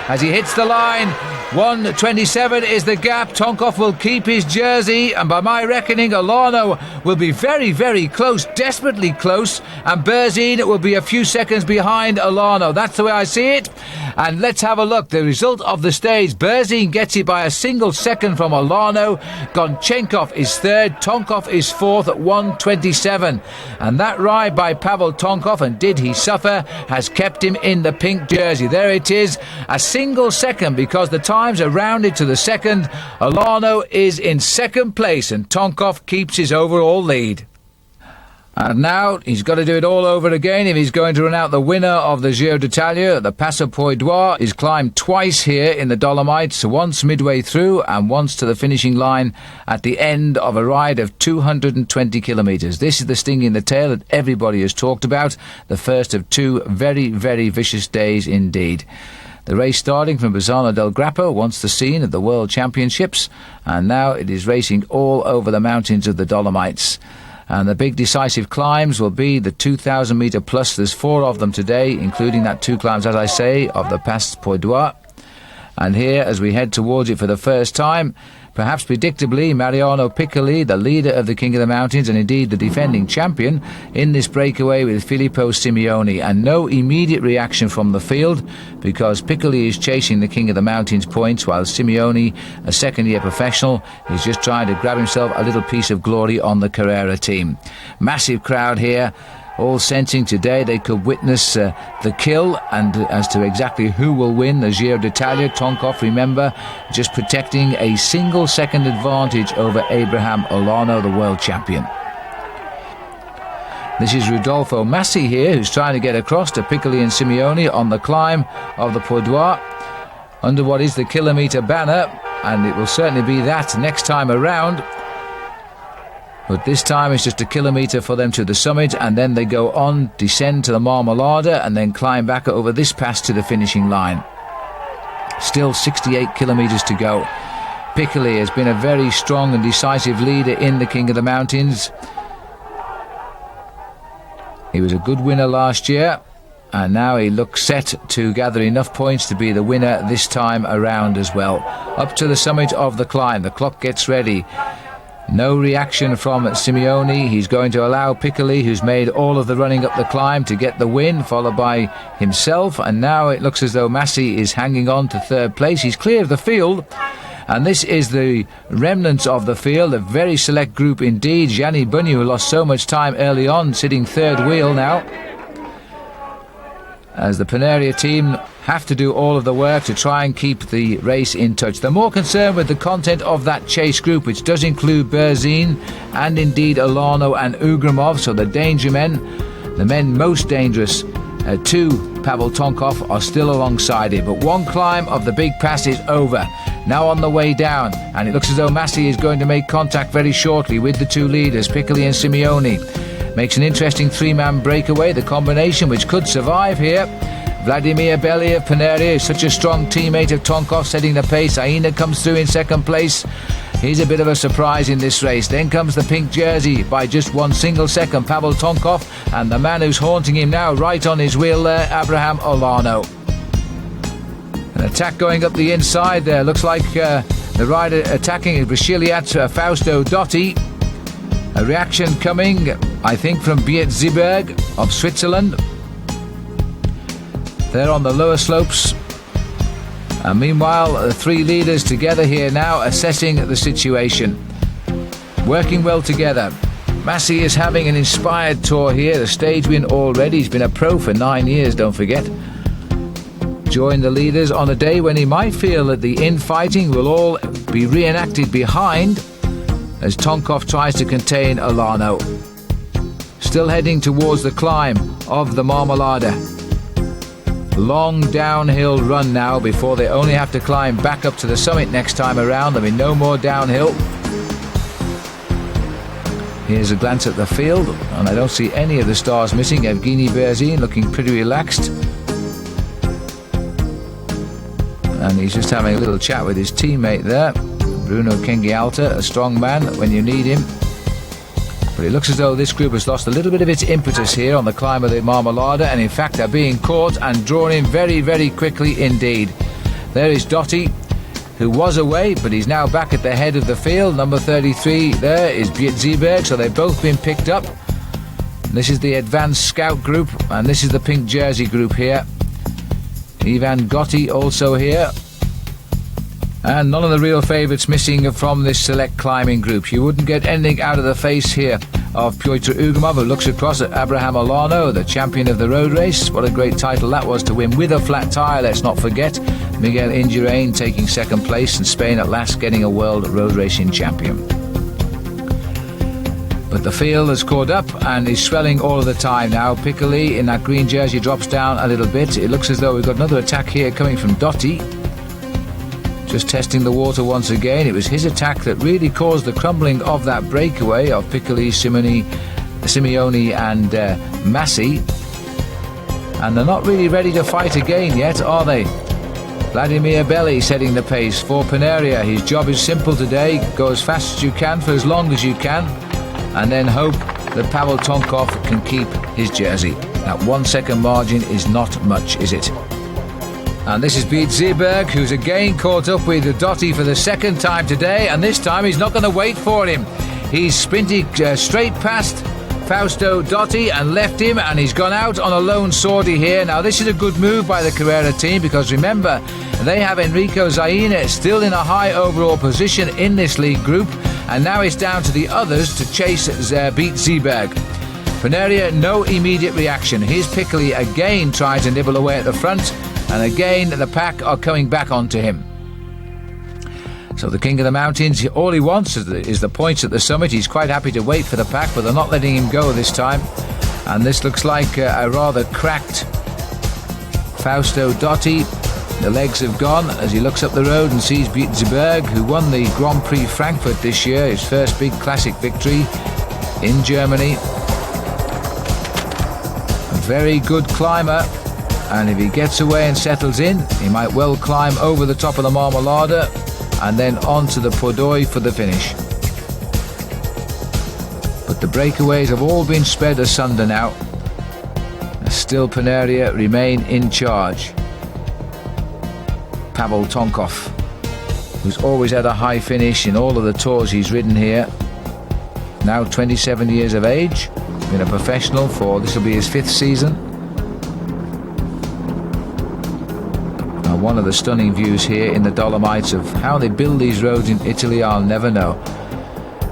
As he hits the line, 1:27 is the gap. Tonkov will keep his jersey, and by my reckoning, Olano will be very, very close, desperately close, and Berzin will be a few seconds behind Olano. That's the way I see it. And let's have a look. The result of the stage, Berzin gets it by a single second from Olano. Gonchenkov is 3rd. Tonkov is 4th at 1:27. And that ride by Pavel Tonkov, and did he suffer, has kept him in the pink jersey. There it is, a single second, because the times are rounded to the second. Olano is in second place, and Tonkov keeps his overall lead. And now he's got to do it all over again if he's going to run out the winner of the Giro d'Italia. The Passo Poi d'Or is climbed twice here in the Dolomites, once midway through and once to the finishing line at the end of a ride of 220 kilometres. This is the sting in the tail that everybody has talked about, the first of 2 very, very vicious days indeed. The race starting from Bassano del Grappa, once the scene of the World Championships, and now it is racing all over the mountains of the Dolomites. And the big decisive climbs will be the 2,000 metre plus. There's 4 of them today, including that 2 climbs, as I say, of the Passo Poi d'Or. And here, as we head towards it for the first time, perhaps predictably, Mariano Piccoli, the leader of the King of the Mountains and indeed the defending champion, in this breakaway with Filippo Simeoni, and no immediate reaction from the field because Piccoli is chasing the King of the Mountains points while Simeoni, a second-year professional, is just trying to grab himself a little piece of glory on the Carrera team. Massive crowd here, all sensing today they could witness the kill, and as to exactly who will win the Giro d'Italia, Tonkov, remember, just protecting a single second advantage over Abraham Olano, the world champion. This is Rodolfo Massi here, who's trying to get across to Piccoli and Simeoni on the climb of the Poi d'Or under what is the kilometre banner, and it will certainly be that next time around. But this time it's just a kilometre for them to the summit, and then they go on, descend to the Marmolada, and then climb back over this pass to the finishing line. Still 68 kilometres to go. Piccoli has been a very strong and decisive leader in the King of the Mountains. He was a good winner last year, and now he looks set to gather enough points to be the winner this time around as well. Up to the summit of the climb, the clock gets ready. No reaction from Simeoni. He's going to allow Piccoli, who's made all of the running up the climb, to get the win, followed by himself. And now it looks as though Massey is hanging on to third place. He's clear of the field. And this is the remnants of the field, a very select group indeed. Gianni Bunyu, who lost so much time early on, sitting third wheel now, as the Paneria team have to do all of the work to try and keep the race in touch. They're more concerned with the content of that chase group, which does include Berzin and indeed Alano and Ugramov, so the danger men, the men most dangerous to Pavel Tonkov, are still alongside him. But one climb of the big pass is over. Now on the way down, and it looks as though Massey is going to make contact very shortly with the two leaders, Piccoli and Simeoni. Makes an interesting three-man breakaway, the combination which could survive here. Vladimir Belli of Paneria is such a strong teammate of Tonkov, setting the pace. Aina comes through in second place. He's a bit of a surprise in this race. Then comes the pink jersey by just 1 single second, Pavel Tonkov, and the man who's haunting him now right on his wheel there, Abraham Olano. An attack going up the inside there. Looks like the rider attacking is Brasiliat Fausto Dotti. A reaction coming, I think, from Beat Ziberg of Switzerland. They're on the lower slopes. And meanwhile, the three leaders together here now, assessing the situation. Working well together. Massey is having an inspired tour here. The stage win already. He's been a pro for 9 years, don't forget. Join the leaders on a day when he might feel that the infighting will all be reenacted behind, as Tonkov tries to contain Alano. Still heading towards the climb of the Marmolada. Long downhill run now before they only have to climb back up to the summit next time around. There'll be no more downhill. Here's a glance at the field, and I don't see any of the stars missing. Evgeny Berzin looking pretty relaxed. And he's just having a little chat with his teammate there, Bruno Kengialta, a strong man when you need him. But it looks as though this group has lost a little bit of its impetus here on the climb of the Marmolada, and in fact are being caught and drawn in very, very quickly indeed. There is Dotti, who was away, but he's now back at the head of the field. Number 33 there is Bietzieberg, so they've both been picked up. This is the advanced scout group, and this is the pink jersey group here. Ivan Gotti also here. And none of the real favourites missing from this select climbing group. You wouldn't get anything out of the face here of Pyotr Ugramov, who looks across at Abraham Olano, the champion of the road race. What a great title that was to win with a flat tyre, let's not forget. Miguel Indurain taking second place, and Spain at last getting a world road racing champion. But the field has caught up and is swelling all of the time now. Piccoli in that green jersey drops down a little bit. It looks as though we've got another attack here coming from Dotti. Just testing the water once again. It was his attack that really caused the crumbling of that breakaway of Piccoli, Simeoni and Massey. And they're not really ready to fight again yet, are they? Vladimir Belli setting the pace for Paneria. His job is simple today. Go as fast as you can for as long as you can, and then hope that Pavel Tonkov can keep his jersey. That 1 second margin is not much, is it? And this is Beat Zeeberg, who's again caught up with Dotti for the second time today, and this time he's not going to wait for him. He's sprinted straight past Fausto Dotti and left him, and he's gone out on a lone sortie here. Now this is a good move by the Carrera team, because remember, they have Enrico Zaina still in a high overall position in this league group, and now it's down to the others to chase Beat Zeeberg. Paneria, no immediate reaction. Here's Piccoli again trying to nibble away at the front, and again the pack are coming back onto him. So the King of the Mountains, all he wants is the points at the summit. He's quite happy to wait for the pack, but they're not letting him go this time. And this looks like a rather cracked Fausto Dotti. The legs have gone as he looks up the road and sees Bietzberg, who won the Grand Prix Frankfurt this year, his first big classic victory. in Germany. A very good climber, and if he gets away and settles in, he might well climb over the top of the Marmolada and then onto the Pordoi for the finish. But the breakaways have all been spread asunder now. Still Panaria remain in charge. Pavel Tonkov, who's always had a high finish in all of the tours he's ridden here. Now 27 years of age, been a professional for, this will be his 5th season. One of the stunning views here in the Dolomites of how they build these roads in Italy, I'll never know.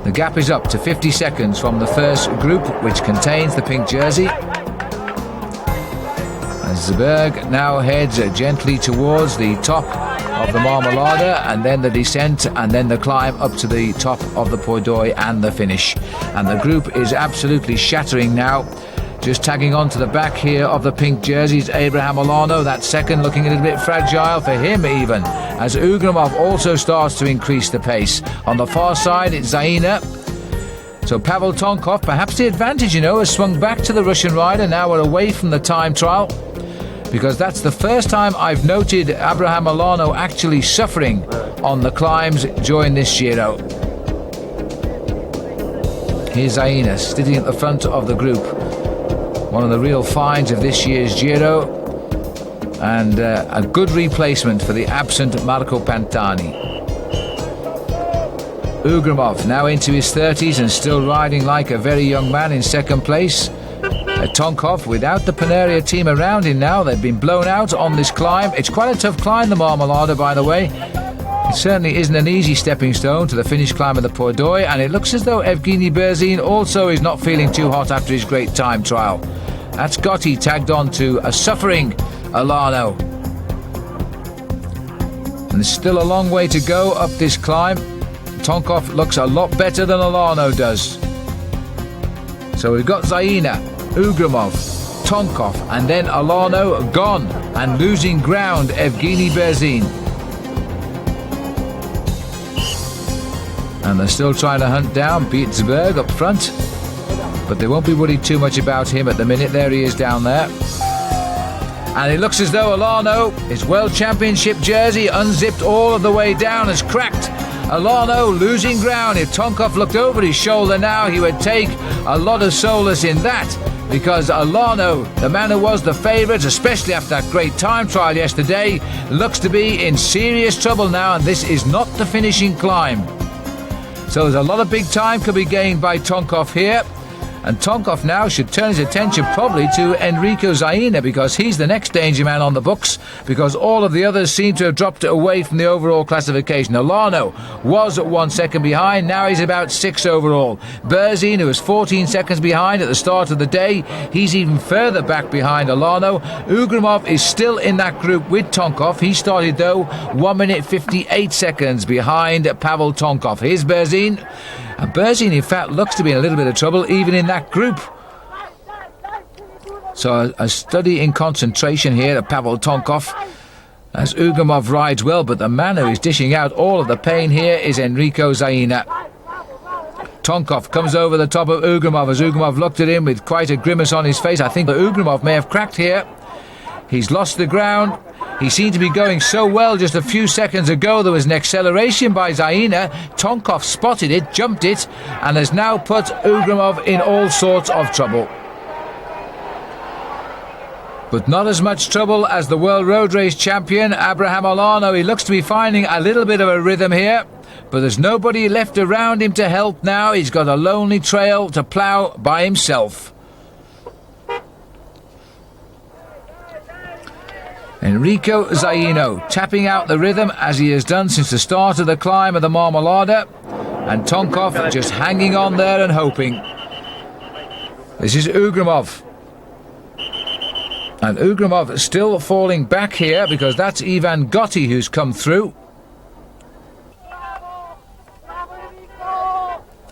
The gap is up to 50 seconds from the first group, which contains the pink jersey. As Zberg now heads gently towards the top of the Marmolada, and then the descent, and then the climb up to the top of the Pordoi and the finish. And the group is absolutely shattering now. Just tagging on to the back here of the pink jerseys, Abraham Olano, that second looking a little bit fragile for him even, as Ugramov also starts to increase the pace. On the far side, it's Zaina. So Pavel Tonkov, perhaps the advantage, has swung back to the Russian rider. Now we're away from the time trial, because that's the first time I've noted Abraham Olano actually suffering on the climbs during this Giro. Here's Zaina sitting at the front of the group. One of the real finds of this year's Giro, and a good replacement for the absent Marco Pantani. Ugramov now into his 30s and still riding like a very young man in second place. Tonkov without the Panaria team around him now. They've been blown out on this climb. It's quite a tough climb, the Marmolada, by the way. It certainly isn't an easy stepping stone to the finish climb of the Pordoi, and it looks as though Evgeny Berzin also is not feeling too hot after his great time trial. That's Gotti tagged on to a suffering Olano. And there's still a long way to go up this climb. Tonkov looks a lot better than Olano does. So we've got Zaina, Ugramov, Tonkov, and then Olano gone, and losing ground Evgeny Berzin. And they're still trying to hunt down Pietersburg up front, but they won't be worried too much about him at the minute. There he is down there. And it looks as though Olano, his World Championship jersey, unzipped all of the way down, has cracked. Olano losing ground. If Tonkov looked over his shoulder now, he would take a lot of solace in that, because Olano, the man who was the favourite, especially after that great time trial yesterday, looks to be in serious trouble now, and this is not the finishing climb. So there's a lot of big time could be gained by Tonkov here. And Tonkov now should turn his attention probably to Enrico Zaina, because he's the next danger man on the books, because all of the others seem to have dropped away from the overall classification. Olano was 1 second behind, now he's about 6 overall. Berzin, who was 14 seconds behind at the start of the day, he's even further back behind Olano. Ugramov is still in that group with Tonkov. He started though 1 minute 58 seconds behind Pavel Tonkov. Here's Berzin. And Berzin, in fact, looks to be in a little bit of trouble even in that group. So a study in concentration here of Pavel Tonkov, as Ugramov rides well, but the man who is dishing out all of the pain here is Enrico Zaina. Tonkov comes over the top of Ugramov as Ugramov looked at him with quite a grimace on his face. I think that Ugramov may have cracked here. He's lost the ground. He seemed to be going so well just a few seconds ago. There was an acceleration by Zaina. Tonkov spotted it, jumped it, and has now put Ugramov in all sorts of trouble. But not as much trouble as the World Road Race champion, Abraham Olano. He looks to be finding a little bit of a rhythm here, but there's nobody left around him to help now. He's got a lonely trail to plough by himself. Enrico Zaino tapping out the rhythm as he has done since the start of the climb of the Marmolada, and Tonkov just hanging on there and hoping. This is Ugramov, and Ugramov still falling back here because that's Ivan Gotti who's come through.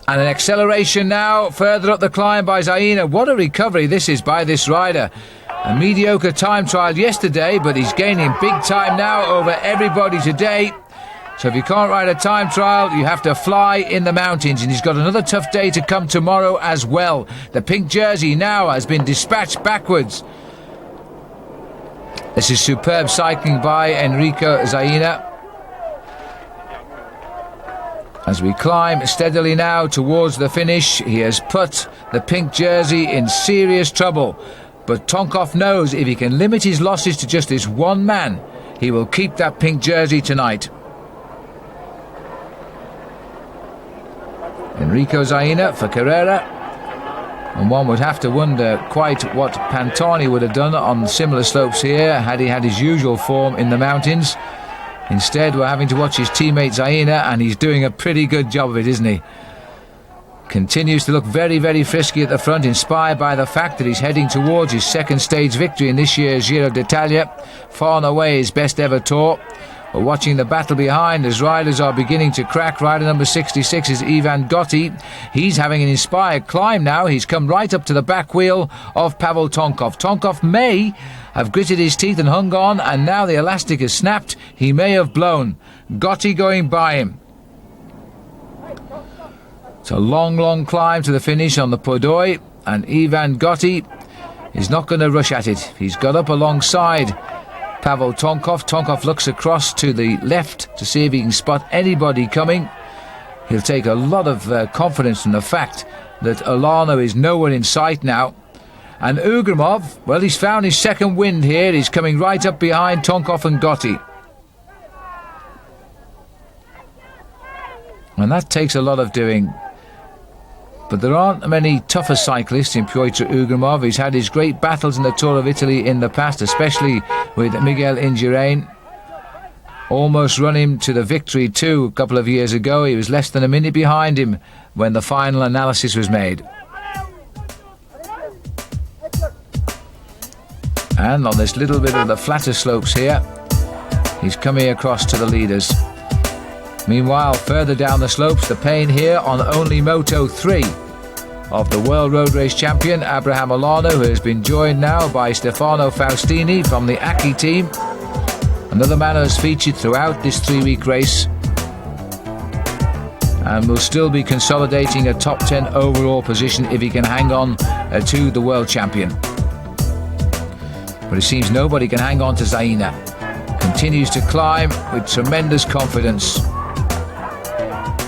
And an acceleration now further up the climb by Zaina. What a recovery this is by this rider. A mediocre time trial yesterday, but he's gaining big time now over everybody today. So if you can't ride a time trial, you have to fly in the mountains. And he's got another tough day to come tomorrow as well. The pink jersey now has been dispatched backwards. This is superb cycling by Enrico Zaina. As we climb steadily now towards the finish, he has put the pink jersey in serious trouble. But Tonkov knows if he can limit his losses to just this one man, he will keep that pink jersey tonight. Enrico Zaina for Carrera. And one would have to wonder quite what Pantani would have done on similar slopes here had he had his usual form in the mountains. Instead, we're having to watch his teammate Zaina, and he's doing a pretty good job of it, isn't he? Continues to look very, very frisky at the front, inspired by the fact that he's heading towards his second stage victory in this year's Giro d'Italia, far and away his best ever tour. We're watching the battle behind as riders are beginning to crack. Rider number 66 is Ivan Gotti. He's having an inspired climb now. He's come right up to the back wheel of Pavel Tonkov. Tonkov may have gritted his teeth and hung on, and now the elastic has snapped. He may have blown. Gotti going by him. It's a long, long climb to the finish on the Podoi, and Ivan Gotti is not going to rush at it. He's got up alongside Pavel Tonkov. Tonkov looks across to the left to see if he can spot anybody coming. He'll take a lot of confidence from the fact that Olano is nowhere in sight now. And Ugrimov, well, he's found his second wind here. He's coming right up behind Tonkov and Gotti. And that takes a lot of doing. But there aren't many tougher cyclists in Piotr Ugrimov. He's had his great battles in the Tour of Italy in the past, especially with Miguel Indurain. Almost run him to the victory too a couple of years ago. He was less than a minute behind him when the final analysis was made. And on this little bit of the flatter slopes here, he's coming across to the leaders. Meanwhile, further down the slopes, the pain here on only Moto 3 of the World Road Race champion, Abraham Olano, who has been joined now by Stefano Faustini from the Aki team. Another man who has featured throughout this 3-week race and will still be consolidating a top 10 overall position if he can hang on to the world champion. But it seems nobody can hang on to Zaina. Continues to climb with tremendous confidence.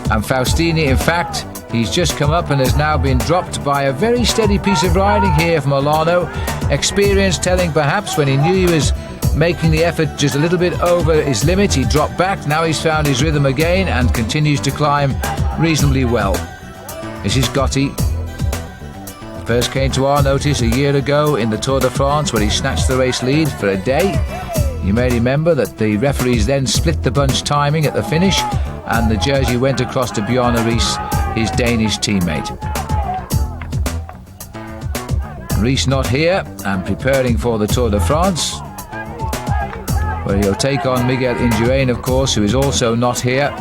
And Faustini, in fact, he's just come up and has now been dropped by a very steady piece of riding here from Olano. Experience telling perhaps when he knew he was making the effort just a little bit over his limit, he dropped back. Now he's found his rhythm again and continues to climb reasonably well. This is Gotti. First came to our notice a year ago in the Tour de France where he snatched the race lead for a day. You may remember that the referees then split the bunch timing at the finish, and the jersey went across to Bjarne Riis, his Danish teammate. Riis not here and preparing for the Tour de France, where he'll take on Miguel Indurain, of course, who is also not here.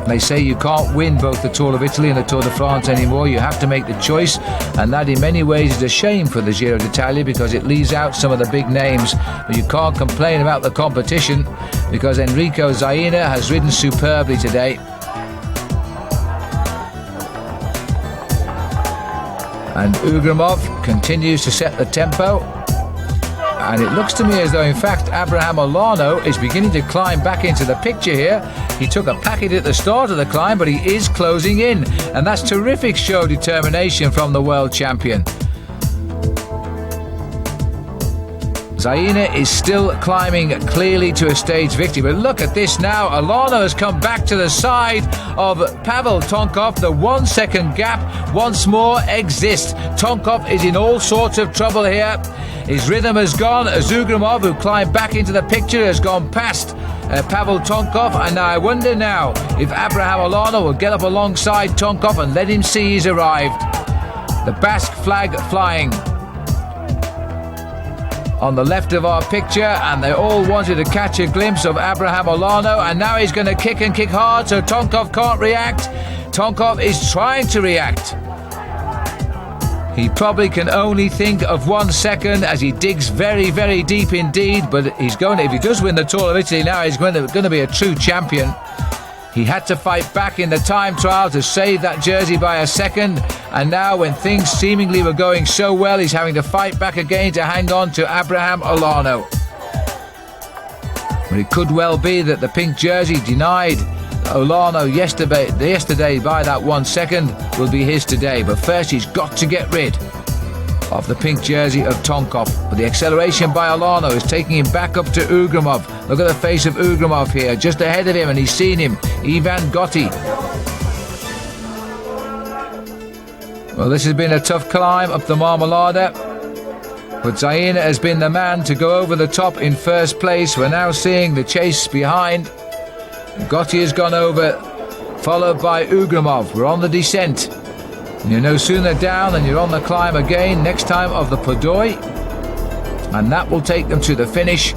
They say you can't win both the Tour of Italy and the Tour de France anymore. You have to make the choice, and that in many ways is a shame for the Giro d'Italia because it leaves out some of the big names. But you can't complain about the competition because Enrico Zaina has ridden superbly today. And Ugrimov continues to set the tempo. And it looks to me as though, in fact, Abraham Olano is beginning to climb back into the picture here. He took a packet at the start of the climb, but he is closing in. And that's terrific show determination from the world champion. Zaina is still climbing clearly to a stage victory. But look at this now. Olano has come back to the side of Pavel Tonkov. The 1 second gap once more exists. Tonkov is in all sorts of trouble here. His rhythm has gone. Ugrimov, who climbed back into the picture, has gone past Pavel Tonkov. And now I wonder now if Abraham Olano will get up alongside Tonkov and let him see he's arrived. The Basque flag flying on the left of our picture, and they all wanted to catch a glimpse of Abraham Olano, and now he's going to kick and kick hard so Tonkov can't react. Tonkov is trying to react. He probably can only think of 1 second as he digs very, very deep indeed, but he's going to, if he does win the Tour of Italy now, he's going to be a true champion. He had to fight back in the time trial to save that jersey by a second, and now when things seemingly were going so well, he's having to fight back again to hang on to Abraham Olano. But it could well be that the pink jersey denied Olano yesterday by that 1 second will be his today. But first he's got to get rid of the pink jersey of Tonkov. But the acceleration by Olano is taking him back up to Ugrimov. Look at the face of Ugrimov here, just ahead of him, and he's seen him, Ivan Gotti. Well, this has been a tough climb up the Marmolada, but Zaina has been the man to go over the top in first place. We're now seeing the chase behind. Gotti has gone over, followed by Ugrimov. We're on the descent. And you're no sooner down than you're on the climb again, next time of the Podoi. And that will take them to the finish.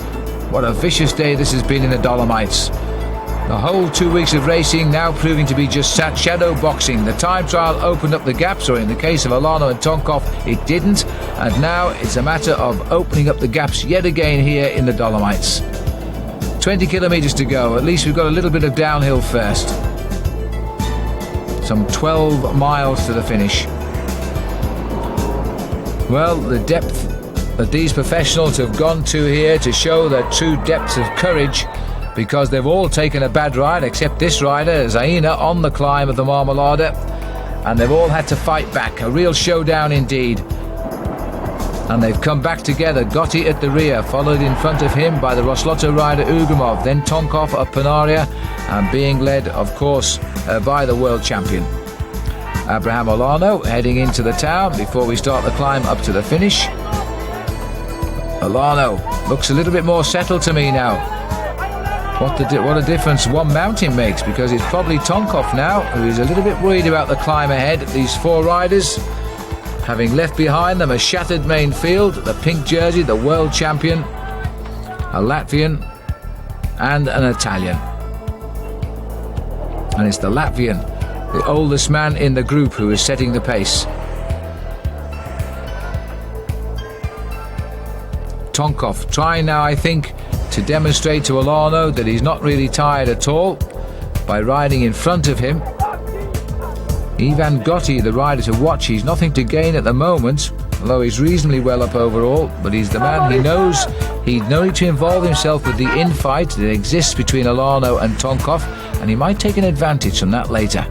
What a vicious day this has been in the Dolomites. The whole 2 weeks of racing now proving to be just shadow boxing. The time trial opened up the gaps, or in the case of Olano and Tonkov, it didn't. And now it's a matter of opening up the gaps yet again here in the Dolomites. 20 kilometres to go. At least we've got a little bit of downhill first. Some 12 miles to the finish. Well, the depth that these professionals have gone to here to show their true depths of courage, because they've all taken a bad ride except this rider, Zaina, on the climb of the Marmolada, and they've all had to fight back. A real showdown indeed. And they've come back together. Gotti at the rear, followed in front of him by the Roslotto rider Ugrimov, then Tonkov of Panaria, and being led, of course, by the world champion Abraham Olano, heading into the town before we start the climb up to the finish. Olano looks a little bit more settled to me now. What a difference one mountain makes, because it's probably Tonkov now who is a little bit worried about the climb ahead. These four riders, having left behind them a shattered main field, the pink jersey, the world champion, a Latvian and an Italian. And it's the Latvian, the oldest man in the group, who is setting the pace. Tonkov trying now, I think, to demonstrate to Olano that he's not really tired at all by riding in front of him. Ivan Gotti, the rider to watch, he's nothing to gain at the moment, although he's reasonably well up overall, but he's the man. He knows he's no need to involve himself with the infight that exists between Olano and Tonkov, and he might take an advantage from that later.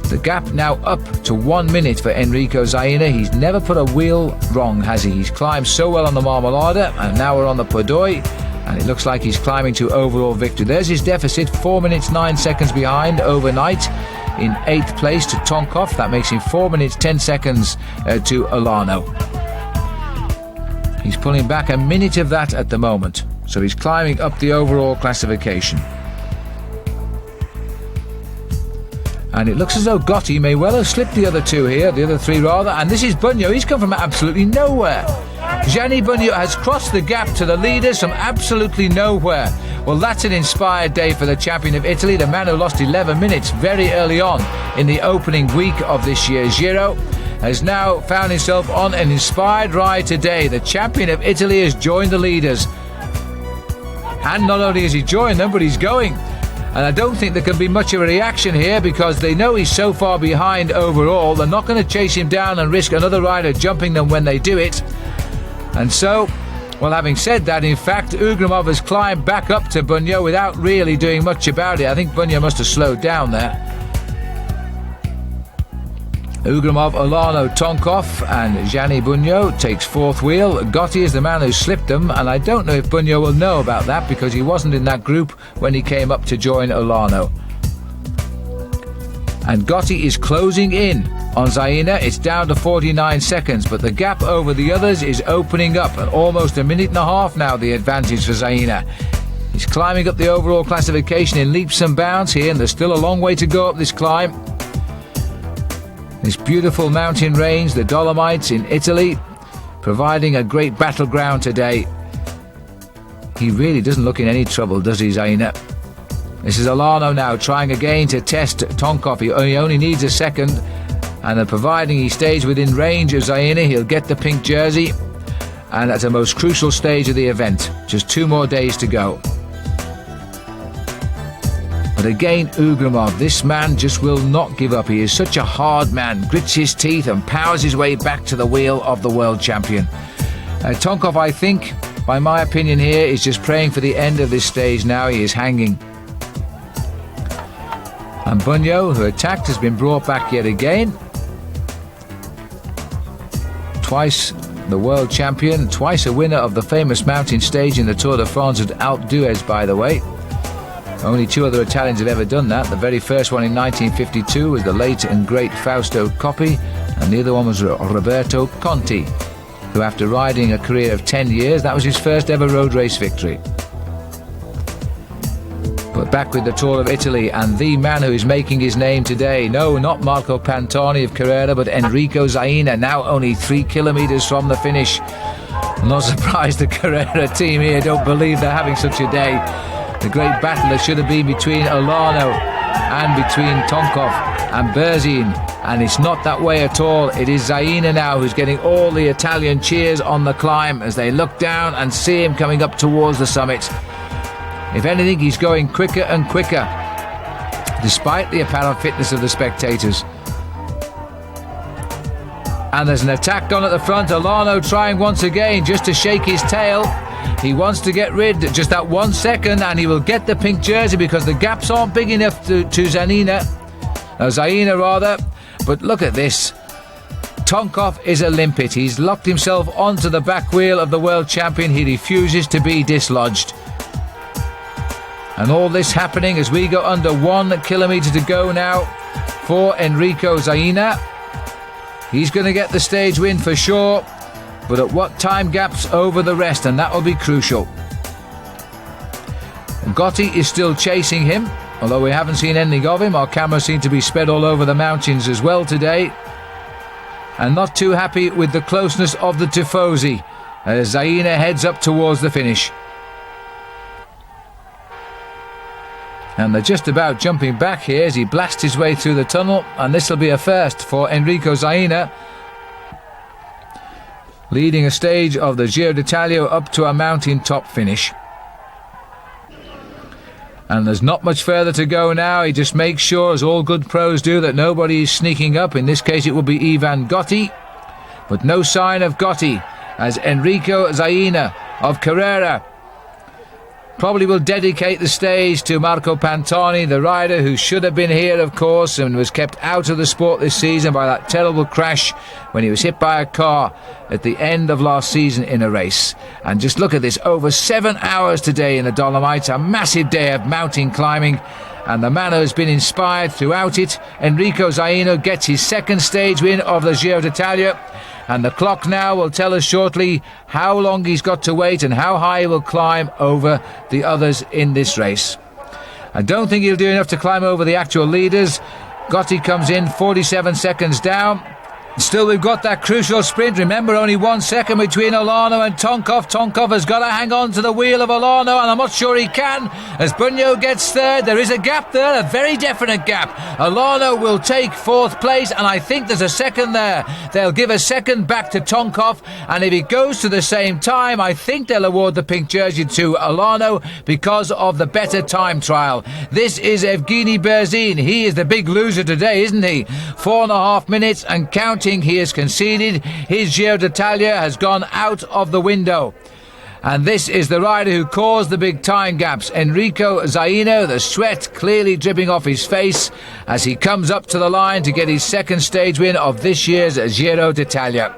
The gap now up to 1 minute for Enrico Zaina. He's never put a wheel wrong, has he? He's climbed so well on the Marmolada, and now we're on the Podoi, and it looks like he's climbing to overall victory. There's his deficit, 4 minutes 9 seconds behind overnight in 8th place to Tonkov. That makes him 4 minutes 10 seconds to Olano. He's pulling back a minute of that at the moment, so he's climbing up the overall classification. And it looks as though Gotti may well have slipped the other two here, the other three rather, and this is Bugno. He's come from absolutely nowhere. Gianni Bugno has crossed the gap to the leaders from absolutely nowhere. Well, that's an inspired day for the champion of Italy, the man who lost 11 minutes very early on in the opening week of this year's Giro, has now found himself on an inspired ride today. The champion of Italy has joined the leaders. And not only has he joined them, but he's going. And I don't think there can be much of a reaction here, because they know he's so far behind overall. They're not going to chase him down and risk another rider jumping them when they do it. And so, well, having said that, in fact, Ugrimov has climbed back up to Bugno without really doing much about it. I think Bugno must have slowed down there. Ugrimov, Olano, Tonkov and Gianni Bugno takes fourth wheel. Gotti is the man who slipped them, and I don't know if Bugno will know about that, because he wasn't in that group when he came up to join Olano. And Gotti is closing in on Zaina. It's down to 49 seconds, but the gap over the others is opening up, and almost a minute and a half now the advantage for Zaina. He's climbing up the overall classification in leaps and bounds here, and there's still a long way to go up this climb. This beautiful mountain range, the Dolomites in Italy, providing a great battleground today. He really doesn't look in any trouble, does he, Zaina? This is Olano now trying again to test Tonkov. He only needs a second, And providing he stays within range of Zaina, he'll get the pink jersey. And at the most crucial stage of the event. Just 2 more days to go. But again, Ugramov, this man just will not give up. He is such a hard man, grits his teeth and powers his way back to the wheel of the world champion. Tonkov, I think, by my opinion here, is just praying for the end of this stage now. He is hanging. And Bunyo, who attacked, has been brought back yet again. Twice the world champion, twice a winner of the famous mountain stage in the Tour de France at Alpe d'Huez, by the way. Only 2 other Italians have ever done that. The very first one in 1952 was the late and great Fausto Coppi, and the other one was Roberto Conti, who after riding a career of 10 years, that was his first ever road race victory. But back with the Tour of Italy, and the man who is making his name today. No, not Marco Pantani of Carrera, but Enrico Zaina, now only 3 kilometres from the finish. I'm not surprised the Carrera team here don't believe they're having such a day. The great battle that should have been between Olano and between Tonkov and Berzin, and it's not that way at all. It is Zaina now who's getting all the Italian cheers on the climb as they look down and see him coming up towards the summit. If anything, he's going quicker and quicker, despite the apparent fitness of the spectators. And there's an attack on at the front. Olano trying once again just to shake his tail. He wants to get rid just that 1 second, and he will get the pink jersey because the gaps aren't big enough to Zaina. But look at this. Tonkov is a limpet. He's locked himself onto the back wheel of the world champion. He refuses to be dislodged. And all this happening as we go under 1 kilometre to go now for Enrico Zaina. He's going to get the stage win for sure, but at what time gaps over the rest, and that will be crucial. Gotti is still chasing him, although we haven't seen anything of him. Our cameras seem to be spread all over the mountains as well today. And not too happy with the closeness of the Tifosi as Zaina heads up towards the finish. And they're just about jumping back here as he blasts his way through the tunnel, and this will be a first for Enrico Zaina, leading a stage of the Giro d'Italia up to a mountain top finish. And there's not much further to go now. He just makes sure, as all good pros do, that nobody is sneaking up. In this case it will be Ivan Gotti, but no sign of Gotti as Enrico Zaina of Carrera probably will dedicate the stage to Marco Pantani, the rider who should have been here, of course, and was kept out of the sport this season by that terrible crash when he was hit by a car at the end of last season in a race. And just look at this, over 7 hours today in the Dolomites, a massive day of mountain climbing, and the man who has been inspired throughout it, Enrico Zaina, gets his 2nd stage win of the Giro d'Italia. And the clock now will tell us shortly how long he's got to wait and how high he will climb over the others in this race. I don't think he'll do enough to climb over the actual leaders. Gotti comes in 47 seconds down. Still, we've got that crucial sprint. Remember, only 1 second between Olano and Tonkov. Tonkov has got to hang on to the wheel of Olano, and I'm not sure he can. As Bunyo gets third, there is a gap there, a very definite gap. Olano will take 4th place, and I think there's a second there. They'll give a second back to Tonkov, and if it goes to the same time, I think they'll award the pink jersey to Olano because of the better time trial. This is Evgeny Berzin. He is the big loser today, isn't he? 4.5 minutes and counting. He has conceded. His Giro d'Italia has gone out of the window. And this is the rider who caused the big time gaps, Enrico Zaina, the sweat clearly dripping off his face as he comes up to the line to get his 2nd stage win of this year's Giro d'Italia.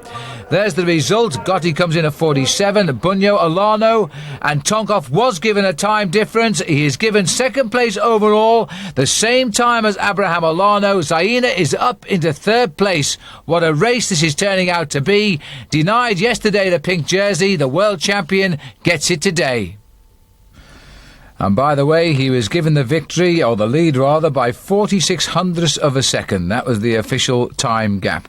There's the result. Gotti comes in at 47. Bunyo, Olano and Tonkov was given a time difference. He is given 2nd place overall, the same time as Abraham Olano. Zaina is up into 3rd place. What a race this is turning out to be. Denied yesterday the pink jersey, the world champion gets it today. And by the way, he was given the victory, or the lead rather, by 46 hundredths of a second. That was the official time gap.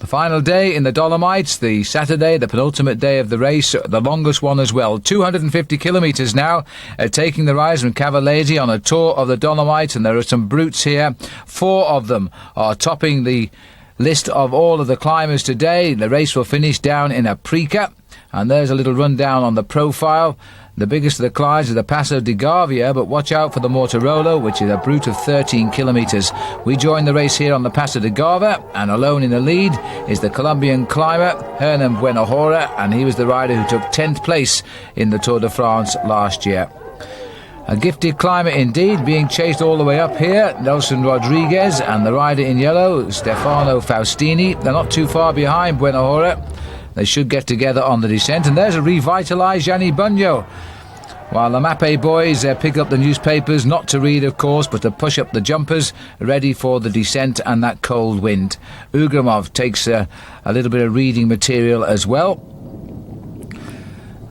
The final day in the Dolomites, the Saturday, the penultimate day of the race, the longest one as well. 250 kilometres now, taking the rise from Cavallese on a tour of the Dolomites, and there are some brutes here. 4 of them are topping the list of all of the climbers today. The race will finish down in Aprica, and there's a little rundown on the profile. The biggest of the climbs is the Passo di Gavia, but watch out for the Mortarolo, which is a brute of 13 kilometres. We join the race here on the Passo di Gava, and alone in the lead is the Colombian climber Hernan Buenahora, and he was the rider who took 10th place in the Tour de France last year. A gifted climber indeed, being chased all the way up here, Nelson Rodriguez, and the rider in yellow, Stefano Faustini. They're not too far behind Buenahora. They should get together on the descent, and there's a revitalised Gianni Bugno. While the Mappe boys pick up the newspapers, not to read of course, but to push up the jumpers, ready for the descent and that cold wind. Ugramov takes a little bit of reading material as well.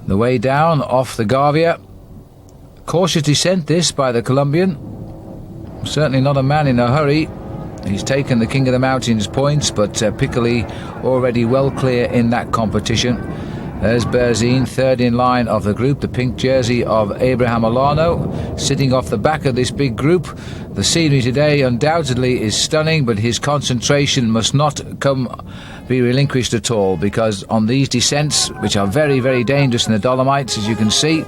The way down off the Gavia. Cautious descent this by the Colombian. Certainly not a man in a hurry. He's taken the King of the Mountains points, but Piccoli already well clear in that competition. There's Berzin, third in line of the group, the pink jersey of Abraham Olano, sitting off the back of this big group. The scenery today undoubtedly is stunning, but his concentration must not be relinquished at all, because on these descents, which are very, very dangerous in the Dolomites, as you can see,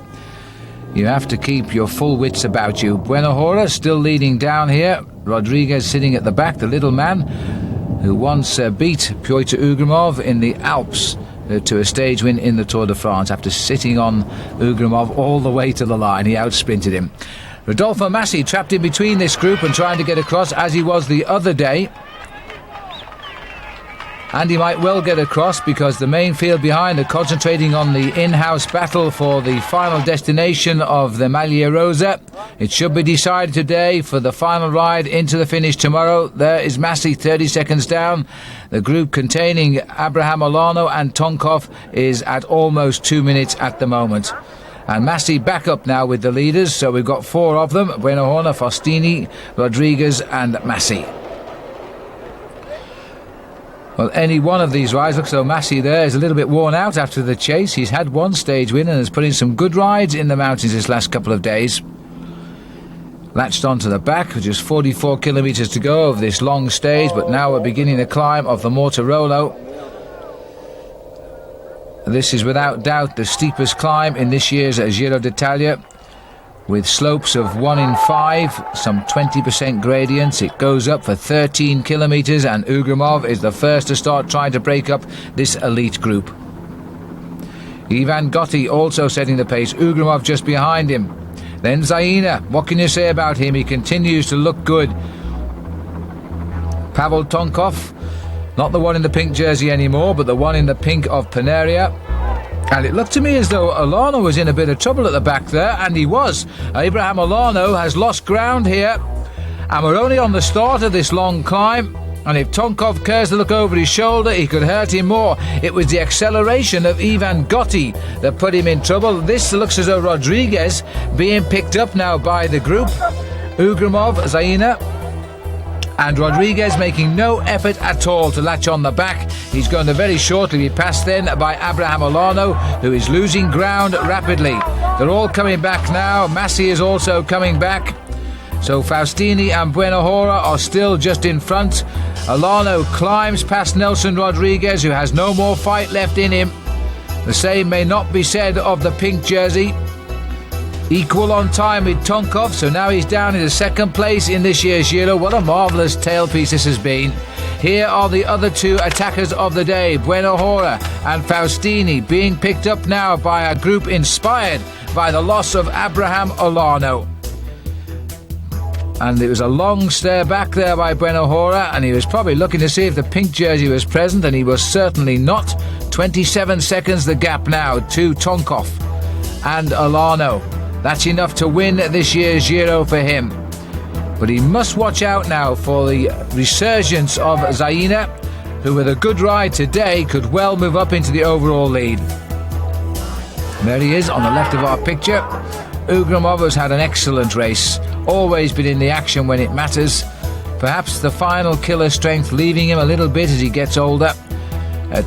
you have to keep your full wits about you. Buenahora still leading down here. Rodriguez sitting at the back, the little man who once beat Pyotr Ugramov in the Alps to a stage win in the Tour de France after sitting on Ugramov all the way to the line. He outsprinted him. Rodolfo Massi trapped in between this group and trying to get across, as he was the other day. And he might well get across, because the main field behind are concentrating on the in-house battle for the final destination of the Maglia Rosa. It should be decided today for the final ride into the finish tomorrow. There is Massi, 30 seconds down. The group containing Abraham Olano and Tonkov is at almost 2 minutes at the moment. And Massi back up now with the leaders, so we've got 4 of them: Buenahora, Faustini, Rodriguez and Massi. Well, any one of these rides, looks though Massi there is a little bit worn out after the chase. He's had one stage win and has put in some good rides in the mountains this last couple of days. Latched onto the back, with just 44 kilometres to go of this long stage, but now we're beginning the climb of the Mortarolo. This is without doubt the steepest climb in this year's Giro d'Italia, with slopes of 1 in 5, some 20% gradients. It goes up for 13 kilometres, and Ugramov is the first to start trying to break up this elite group. Ivan Gotti also setting the pace, Ugramov just behind him. Then Zaina, what can you say about him? He continues to look good. Pavel Tonkov, not the one in the pink jersey anymore, but the one in the pink of Paneria. And it looked to me as though Olano was in a bit of trouble at the back there, and he was. Abraham Olano has lost ground here, and we're only on the start of this long climb, and if Tonkov cares to look over his shoulder, he could hurt him more. It was the acceleration of Ivan Gotti that put him in trouble. This looks as though Rodriguez being picked up now by the group. Ugramov, Zaina, and Rodriguez making no effort at all to latch on the back. He's going to very shortly be passed then by Abraham Olano, who is losing ground rapidly. They're all coming back now. Massi is also coming back. So Faustini and Buenahora are still just in front. Olano climbs past Nelson Rodriguez, who has no more fight left in him. The same may not be said of the pink jersey. Equal on time with Tonkov, so now he's down into second place in this year's Giro. What a marvellous tailpiece this has been. Here are the other 2 attackers of the day, Buenahora and Faustini, being picked up now by a group inspired by the loss of Abraham Olano. And it was a long stare back there by Buenahora, and he was probably looking to see if the pink jersey was present, and he was certainly not. 27 seconds the gap now to Tonkov and Olano. That's enough to win this year's Giro for him. But he must watch out now for the resurgence of Zaina, who with a good ride today could well move up into the overall lead. There he is on the left of our picture. Ugramov has had an excellent race, always been in the action when it matters. Perhaps the final killer strength leaving him a little bit as he gets older.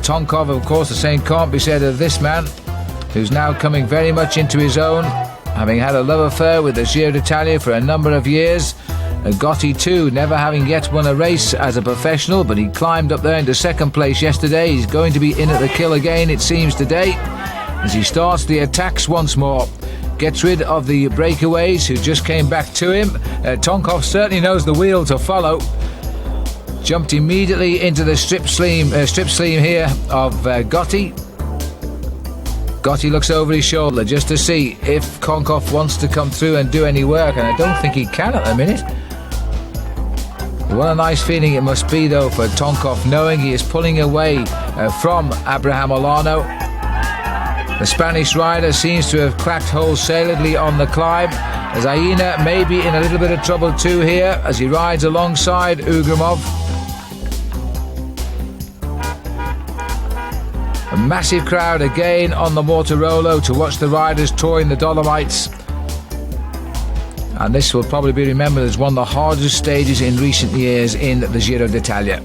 Tonkov, of course, the same can't be said of this man, who's now coming very much into his own, having had a love affair with the Giro d'Italia for a number of years. Gotti too, never having yet won a race as a professional, but he climbed up there into second place yesterday. He's going to be in at the kill again, it seems, today, as he starts the attacks once more. Gets rid of the breakaways who just came back to him. Tonkov certainly knows the wheel to follow. Jumped immediately into the strip sleeve here of Gotti. Gotti looks over his shoulder just to see if Tonkov wants to come through and do any work, and I don't think he can at the minute. What a nice feeling it must be, though, for Tonkov, knowing he is pulling away from Abraham Olano. The Spanish rider seems to have cracked wholesalely on the climb. Zaina may be in a little bit of trouble too here as he rides alongside Ugrimov. A massive crowd again on the Mortirolo to watch the riders touring the Dolomites. And this will probably be remembered as one of the hardest stages in recent years in the Giro d'Italia.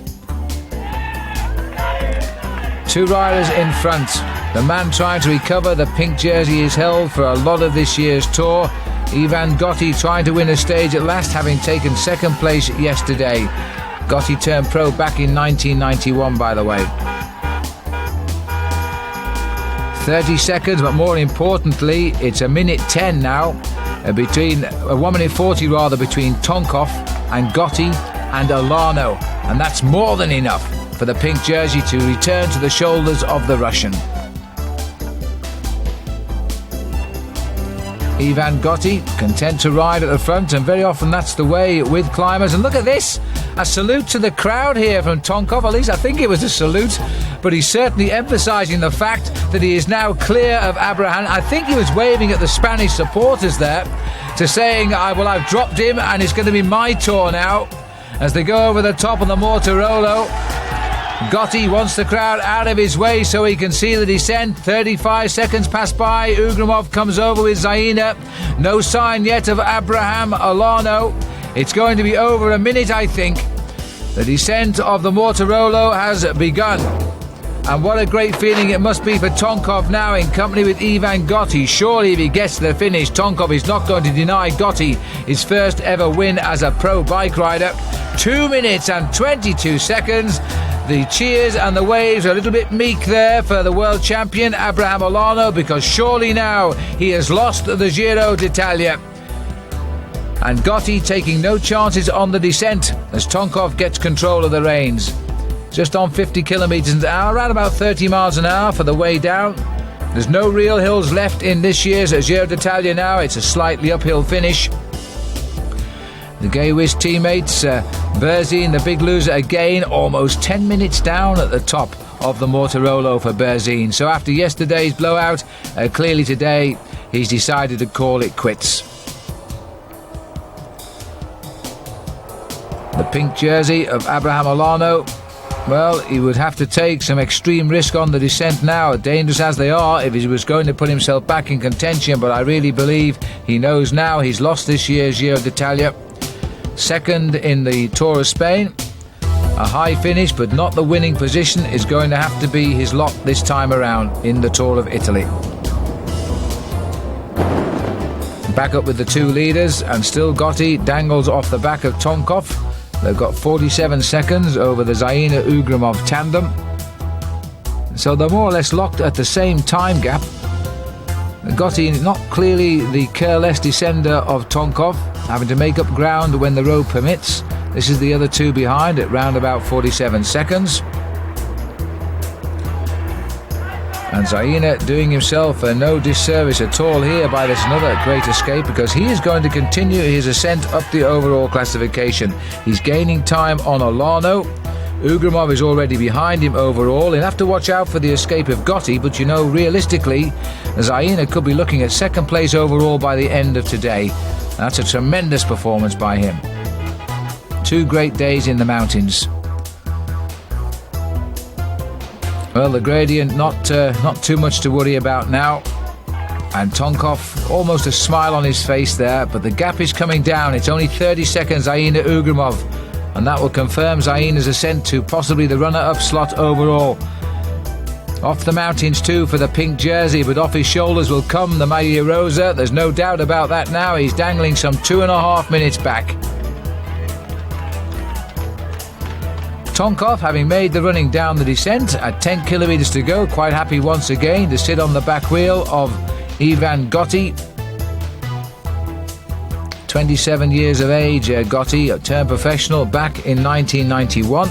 Two riders in front. The man trying to recover the pink jersey he's held for a lot of this year's tour. Ivan Gotti trying to win a stage at last, having taken second place yesterday. Gotti turned pro back in 1991, by the way. 30 seconds, but more importantly, it's a minute 10 now. Between 1 minute 40 rather, between Tonkov and Gotti and Olano, and that's more than enough for the pink jersey to return to the shoulders of the Russian. Ivan Gotti content to ride at the front, and very often that's the way with climbers. And look at this, a salute to the crowd here from Tonkov. At least I think it was a salute, but he's certainly emphasising the fact that he is now clear of Abraham. I think he was waving at the Spanish supporters there to saying, I've dropped him and it's going to be my tour now, as they go over the top of the Mortirolo. Gotti wants the crowd out of his way so he can see the descent. 35 seconds pass by. Ugrimov comes over with Zaina. No sign yet of Abraham Olano. It's going to be over a minute, I think. The descent of the Mortirolo has begun. And what a great feeling it must be for Tonkov now in company with Ivan Gotti. Surely if he gets to the finish, Tonkov is not going to deny Gotti his first ever win as a pro bike rider. 2 minutes and 22 seconds. The cheers and the waves are a little bit meek there for the world champion Abraham Olano, because surely now he has lost the Giro d'Italia. And Gotti taking no chances on the descent as Tonkov gets control of the reins. Just on 50 kilometres an hour, around about 30 miles an hour for the way down. There's no real hills left in this year's Giro d'Italia now. It's a slightly uphill finish. The Gay-Wiz teammates, Berzin, the big loser again, almost 10 minutes down at the top of the Mortirolo for Berzin. So after yesterday's blowout, clearly today he's decided to call it quits. The pink jersey of Abraham Olano, well, he would have to take some extreme risk on the descent now, dangerous as they are, if he was going to put himself back in contention. But I really believe he knows now he's lost this year's Giro d'Italia. Second in the Tour of Spain. A high finish, but not the winning position, is going to have to be his lot this time around in the Tour of Italy. Back up with the two leaders, and still Gotti dangles off the back of Tonkov. They've got 47 seconds over the Zaina-Ugrimov tandem. So they're more or less locked at the same time gap. Gotti not clearly the careless descender of Tonkov, having to make up ground when the road permits. This is the other two behind at round about 47 seconds. And Zaina doing himself no disservice at all here by this another great escape, because he is going to continue his ascent up the overall classification. He's gaining time on Olano. Ugrimov is already behind him overall. He'll have to watch out for the escape of Gotti, but you know, realistically, Zaina could be looking at second place overall by the end of today. That's a tremendous performance by him. 2 great days in the mountains. Well, the gradient not too much to worry about now. And Tonkov, almost a smile on his face there, but the gap is coming down. It's only 30 seconds, Zaina Ugrimov, and that will confirm Zaina's ascent to possibly the runner-up slot overall. Off the mountains too for the pink jersey, but off his shoulders will come the Maglia Rosa. There's no doubt about that now. He's dangling some 2.5 minutes back. Tonkov, having made the running down the descent at 10 kilometres to go, quite happy once again to sit on the back wheel of Ivan Gotti. 27 years of age, Gotti, turned professional back in 1991.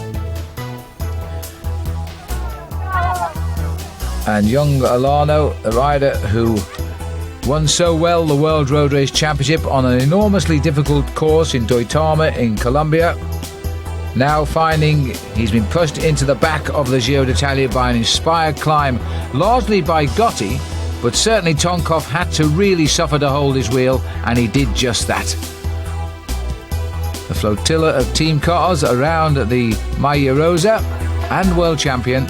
And young Olano, the rider who won so well the World Road Race Championship on an enormously difficult course in Duitama in Colombia, now finding he's been pushed into the back of the Giro d'Italia by an inspired climb, largely by Gotti, but certainly Tonkov had to really suffer to hold his wheel, and he did just that. The flotilla of team cars around the Maglia Rosa and world champion.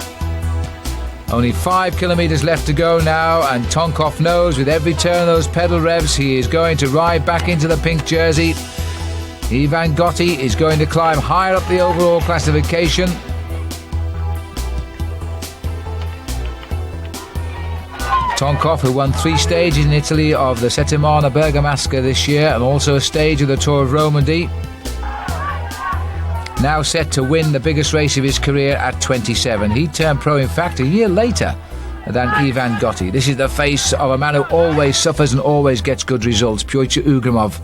Only 5 kilometres left to go now, and Tonkov knows with every turn of those pedal revs he is going to ride back into the pink jersey. Ivan Gotti is going to climb higher up the overall classification. Tonkov, who won 3 stages in Italy of the Settimana Bergamasca this year and also a stage of the Tour of Romandy, now set to win the biggest race of his career at 27. He turned pro, in fact, a year later than Ivan Gotti. This is the face of a man who always suffers and always gets good results, Pyotr Ugrimov.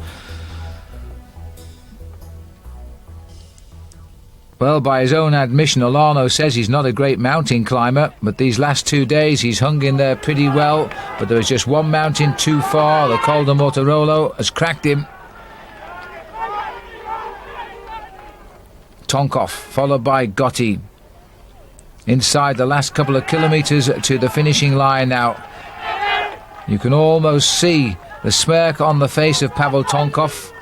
Well, by his own admission, Olano says he's not a great mountain climber, but these last 2 days he's hung in there pretty well. But there was just one mountain too far. The Col de Mortirolo has cracked him. Tonkov, followed by Gotti. Inside the last couple of kilometres to the finishing line now. You can almost see the smirk on the face of Pavel Tonkov.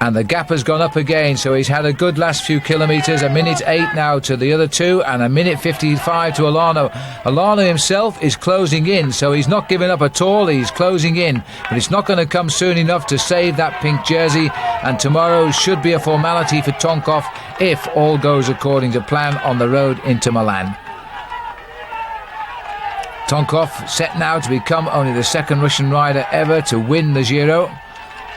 And the gap has gone up again, so he's had a good last few kilometres. 1:08 now to the other two, and 1:55 to Olano. Olano himself is closing in, so he's not giving up at all. He's closing in, but it's not going to come soon enough to save that pink jersey. And tomorrow should be a formality for Tonkov if all goes according to plan on the road into Milan. Tonkov set now to become only the second Russian rider ever to win the Giro.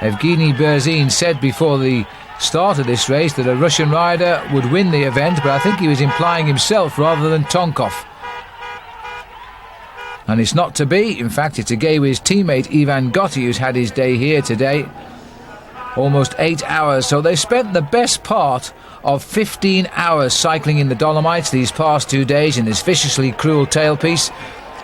Evgeny Berzin said before the start of this race that a Russian rider would win the event, but I think he was implying himself rather than Tonkov. And it's not to be. In fact, it's again with his teammate Ivan Gotti, who's had his day here today. Almost 8 hours. So they spent the best part of 15 hours cycling in the Dolomites these past 2 days in this viciously cruel tailpiece.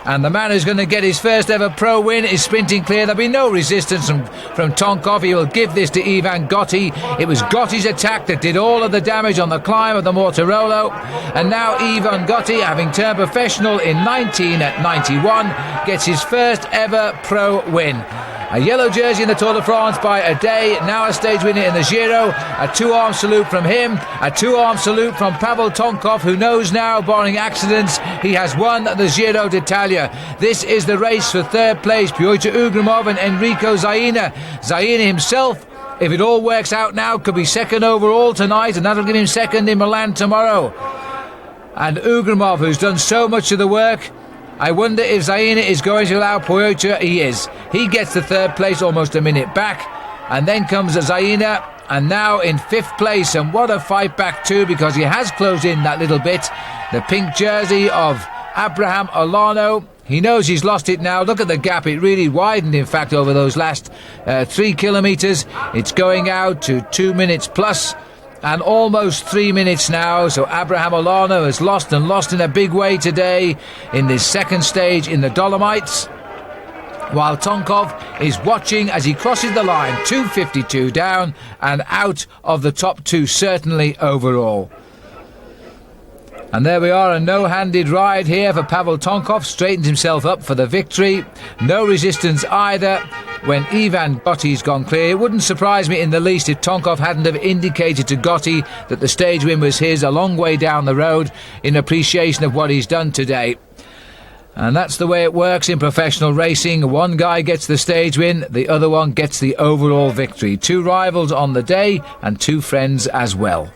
And the man who's going to get his first ever pro win is sprinting clear. There'll be no resistance from Tonkov. He will give this to Ivan Gotti. It was Gotti's attack that did all of the damage on the climb of the Mortirolo. And now Ivan Gotti, having turned professional in 1991, gets his first ever pro win. A yellow jersey in the Tour de France by a day, now a stage winner in the Giro. A 2-arm salute from him, a 2-arm salute from Pavel Tonkov, who knows now, barring accidents, he has won the Giro d'Italia. This is the race for third place. Pyotr Ugrimov and Enrico Zaina. Zaina himself, if it all works out now, could be second overall tonight, and that'll give him second in Milan tomorrow. And Ugrimov, who's done so much of the work, I wonder if Zaina is going to allow Pyotr. He is. He gets the third place, almost a minute back. And then comes Zaina, and now in fifth place. And what a fight back too, because he has closed in that little bit. The pink jersey of Abraham Olano. He knows he's lost it now. Look at the gap. It really widened, in fact, over those last 3 kilometres. It's going out to 2 minutes plus. And almost 3 minutes now, so Abraham Olano has lost in a big way today in this second stage in the Dolomites, while Tonkov is watching as he crosses the line, 2:52 down and out of the top 2 certainly overall. And there we are, a no-handed ride here for Pavel Tonkov, straightens himself up for the victory. No resistance either when Ivan Gotti's gone clear. It wouldn't surprise me in the least if Tonkov hadn't have indicated to Gotti that the stage win was his a long way down the road in appreciation of what he's done today. And that's the way it works in professional racing. One guy gets the stage win, the other one gets the overall victory. 2 rivals on the day and 2 friends as well.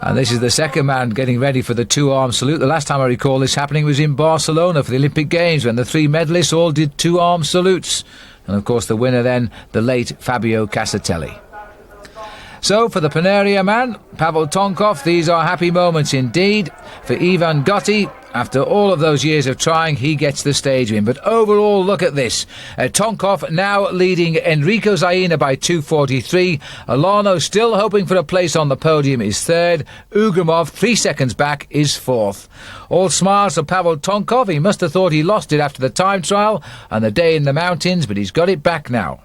And this is the second man getting ready for the 2-arm salute. The last time I recall this happening was in Barcelona for the Olympic Games, when the 3 medalists all did 2-arm salutes. And of course the winner then, the late Fabio Casatelli. So, for the Paneria man, Pavel Tonkov, these are happy moments indeed. For Ivan Gotti, after all of those years of trying, he gets the stage win. But overall, look at this. Tonkov now leading Enrico Zaina by 2:43. Alano still hoping for a place on the podium is third. Ugrimov, 3 seconds back, is fourth. All smiles for Pavel Tonkov. He must have thought he lost it after the time trial and the day in the mountains, but he's got it back now.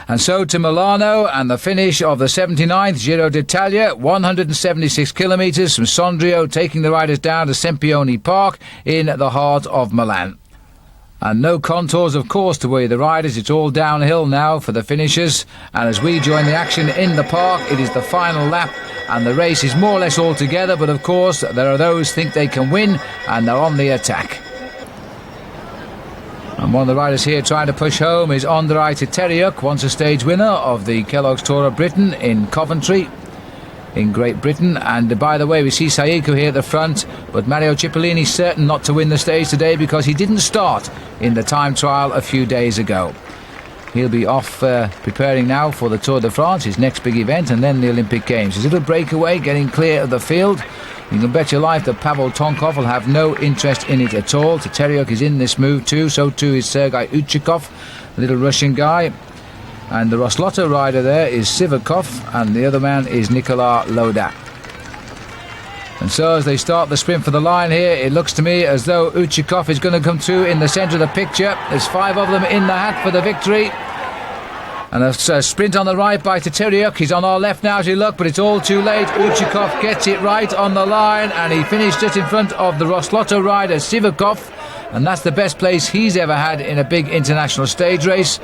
And so to Milano and the finish of the 79th Giro d'Italia, 176 kilometres from Sondrio, taking the riders down to Sempione Park in the heart of Milan. And no contours, of course, to worry the riders. It's all downhill now for the finishers. And as we join the action in the park, it is the final lap, and the race is more or less all together. But of course, there are those who think they can win, and they're on the attack. And one of the riders here trying to push home is Andrei Teteriuk, once a stage winner of the Kellogg's Tour of Britain in Coventry, in Great Britain. And by the way, we see Saiko here at the front, but Mario Cipollini certain not to win the stage today because he didn't start in the time trial a few days ago. He'll be off preparing now for the Tour de France, his next big event, and then the Olympic Games. His little breakaway, getting clear of the field. You can bet your life that Pavel Tonkov will have no interest in it at all. Teteriuk is in this move too, so too is Sergei Uchikov, the little Russian guy. And the Roslotto rider there is Sivakov, and the other man is Nicolas Loda. And so as they start the sprint for the line here, it looks to me as though Uchikov is going to come through in the centre of the picture. There's 5 of them in the hat for the victory. And a sprint on the right by Teteriuk. He's on our left now as you look, but it's all too late. Uchikov gets it right on the line, and he finished just in front of the Roslotto rider Sivakov, and that's the best place he's ever had in a big international stage race.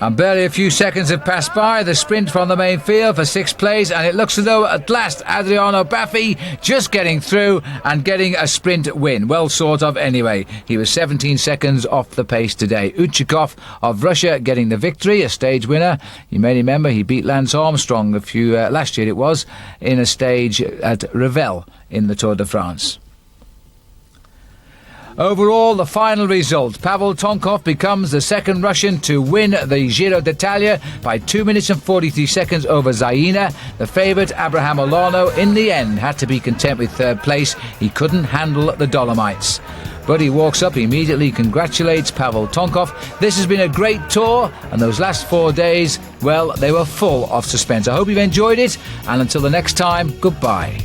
And barely a few seconds have passed by, the sprint from the main field for 6th place, and it looks as though at last Adriano Baffi just getting through and getting a sprint win. Well, sort of anyway. He was 17 seconds off the pace today. Uchikov of Russia getting the victory, a stage winner. You may remember he beat Lance Armstrong last year it was, in a stage at Revel in the Tour de France. Overall, the final result, Pavel Tonkov becomes the second Russian to win the Giro d'Italia by 2 minutes and 43 seconds over Zaina. The favourite, Abraham Olano, in the end had to be content with third place. He couldn't handle the Dolomites. But he walks up, immediately congratulates Pavel Tonkov. This has been a great tour, and those last 4 days, well, they were full of suspense. I hope you've enjoyed it, and until the next time, goodbye.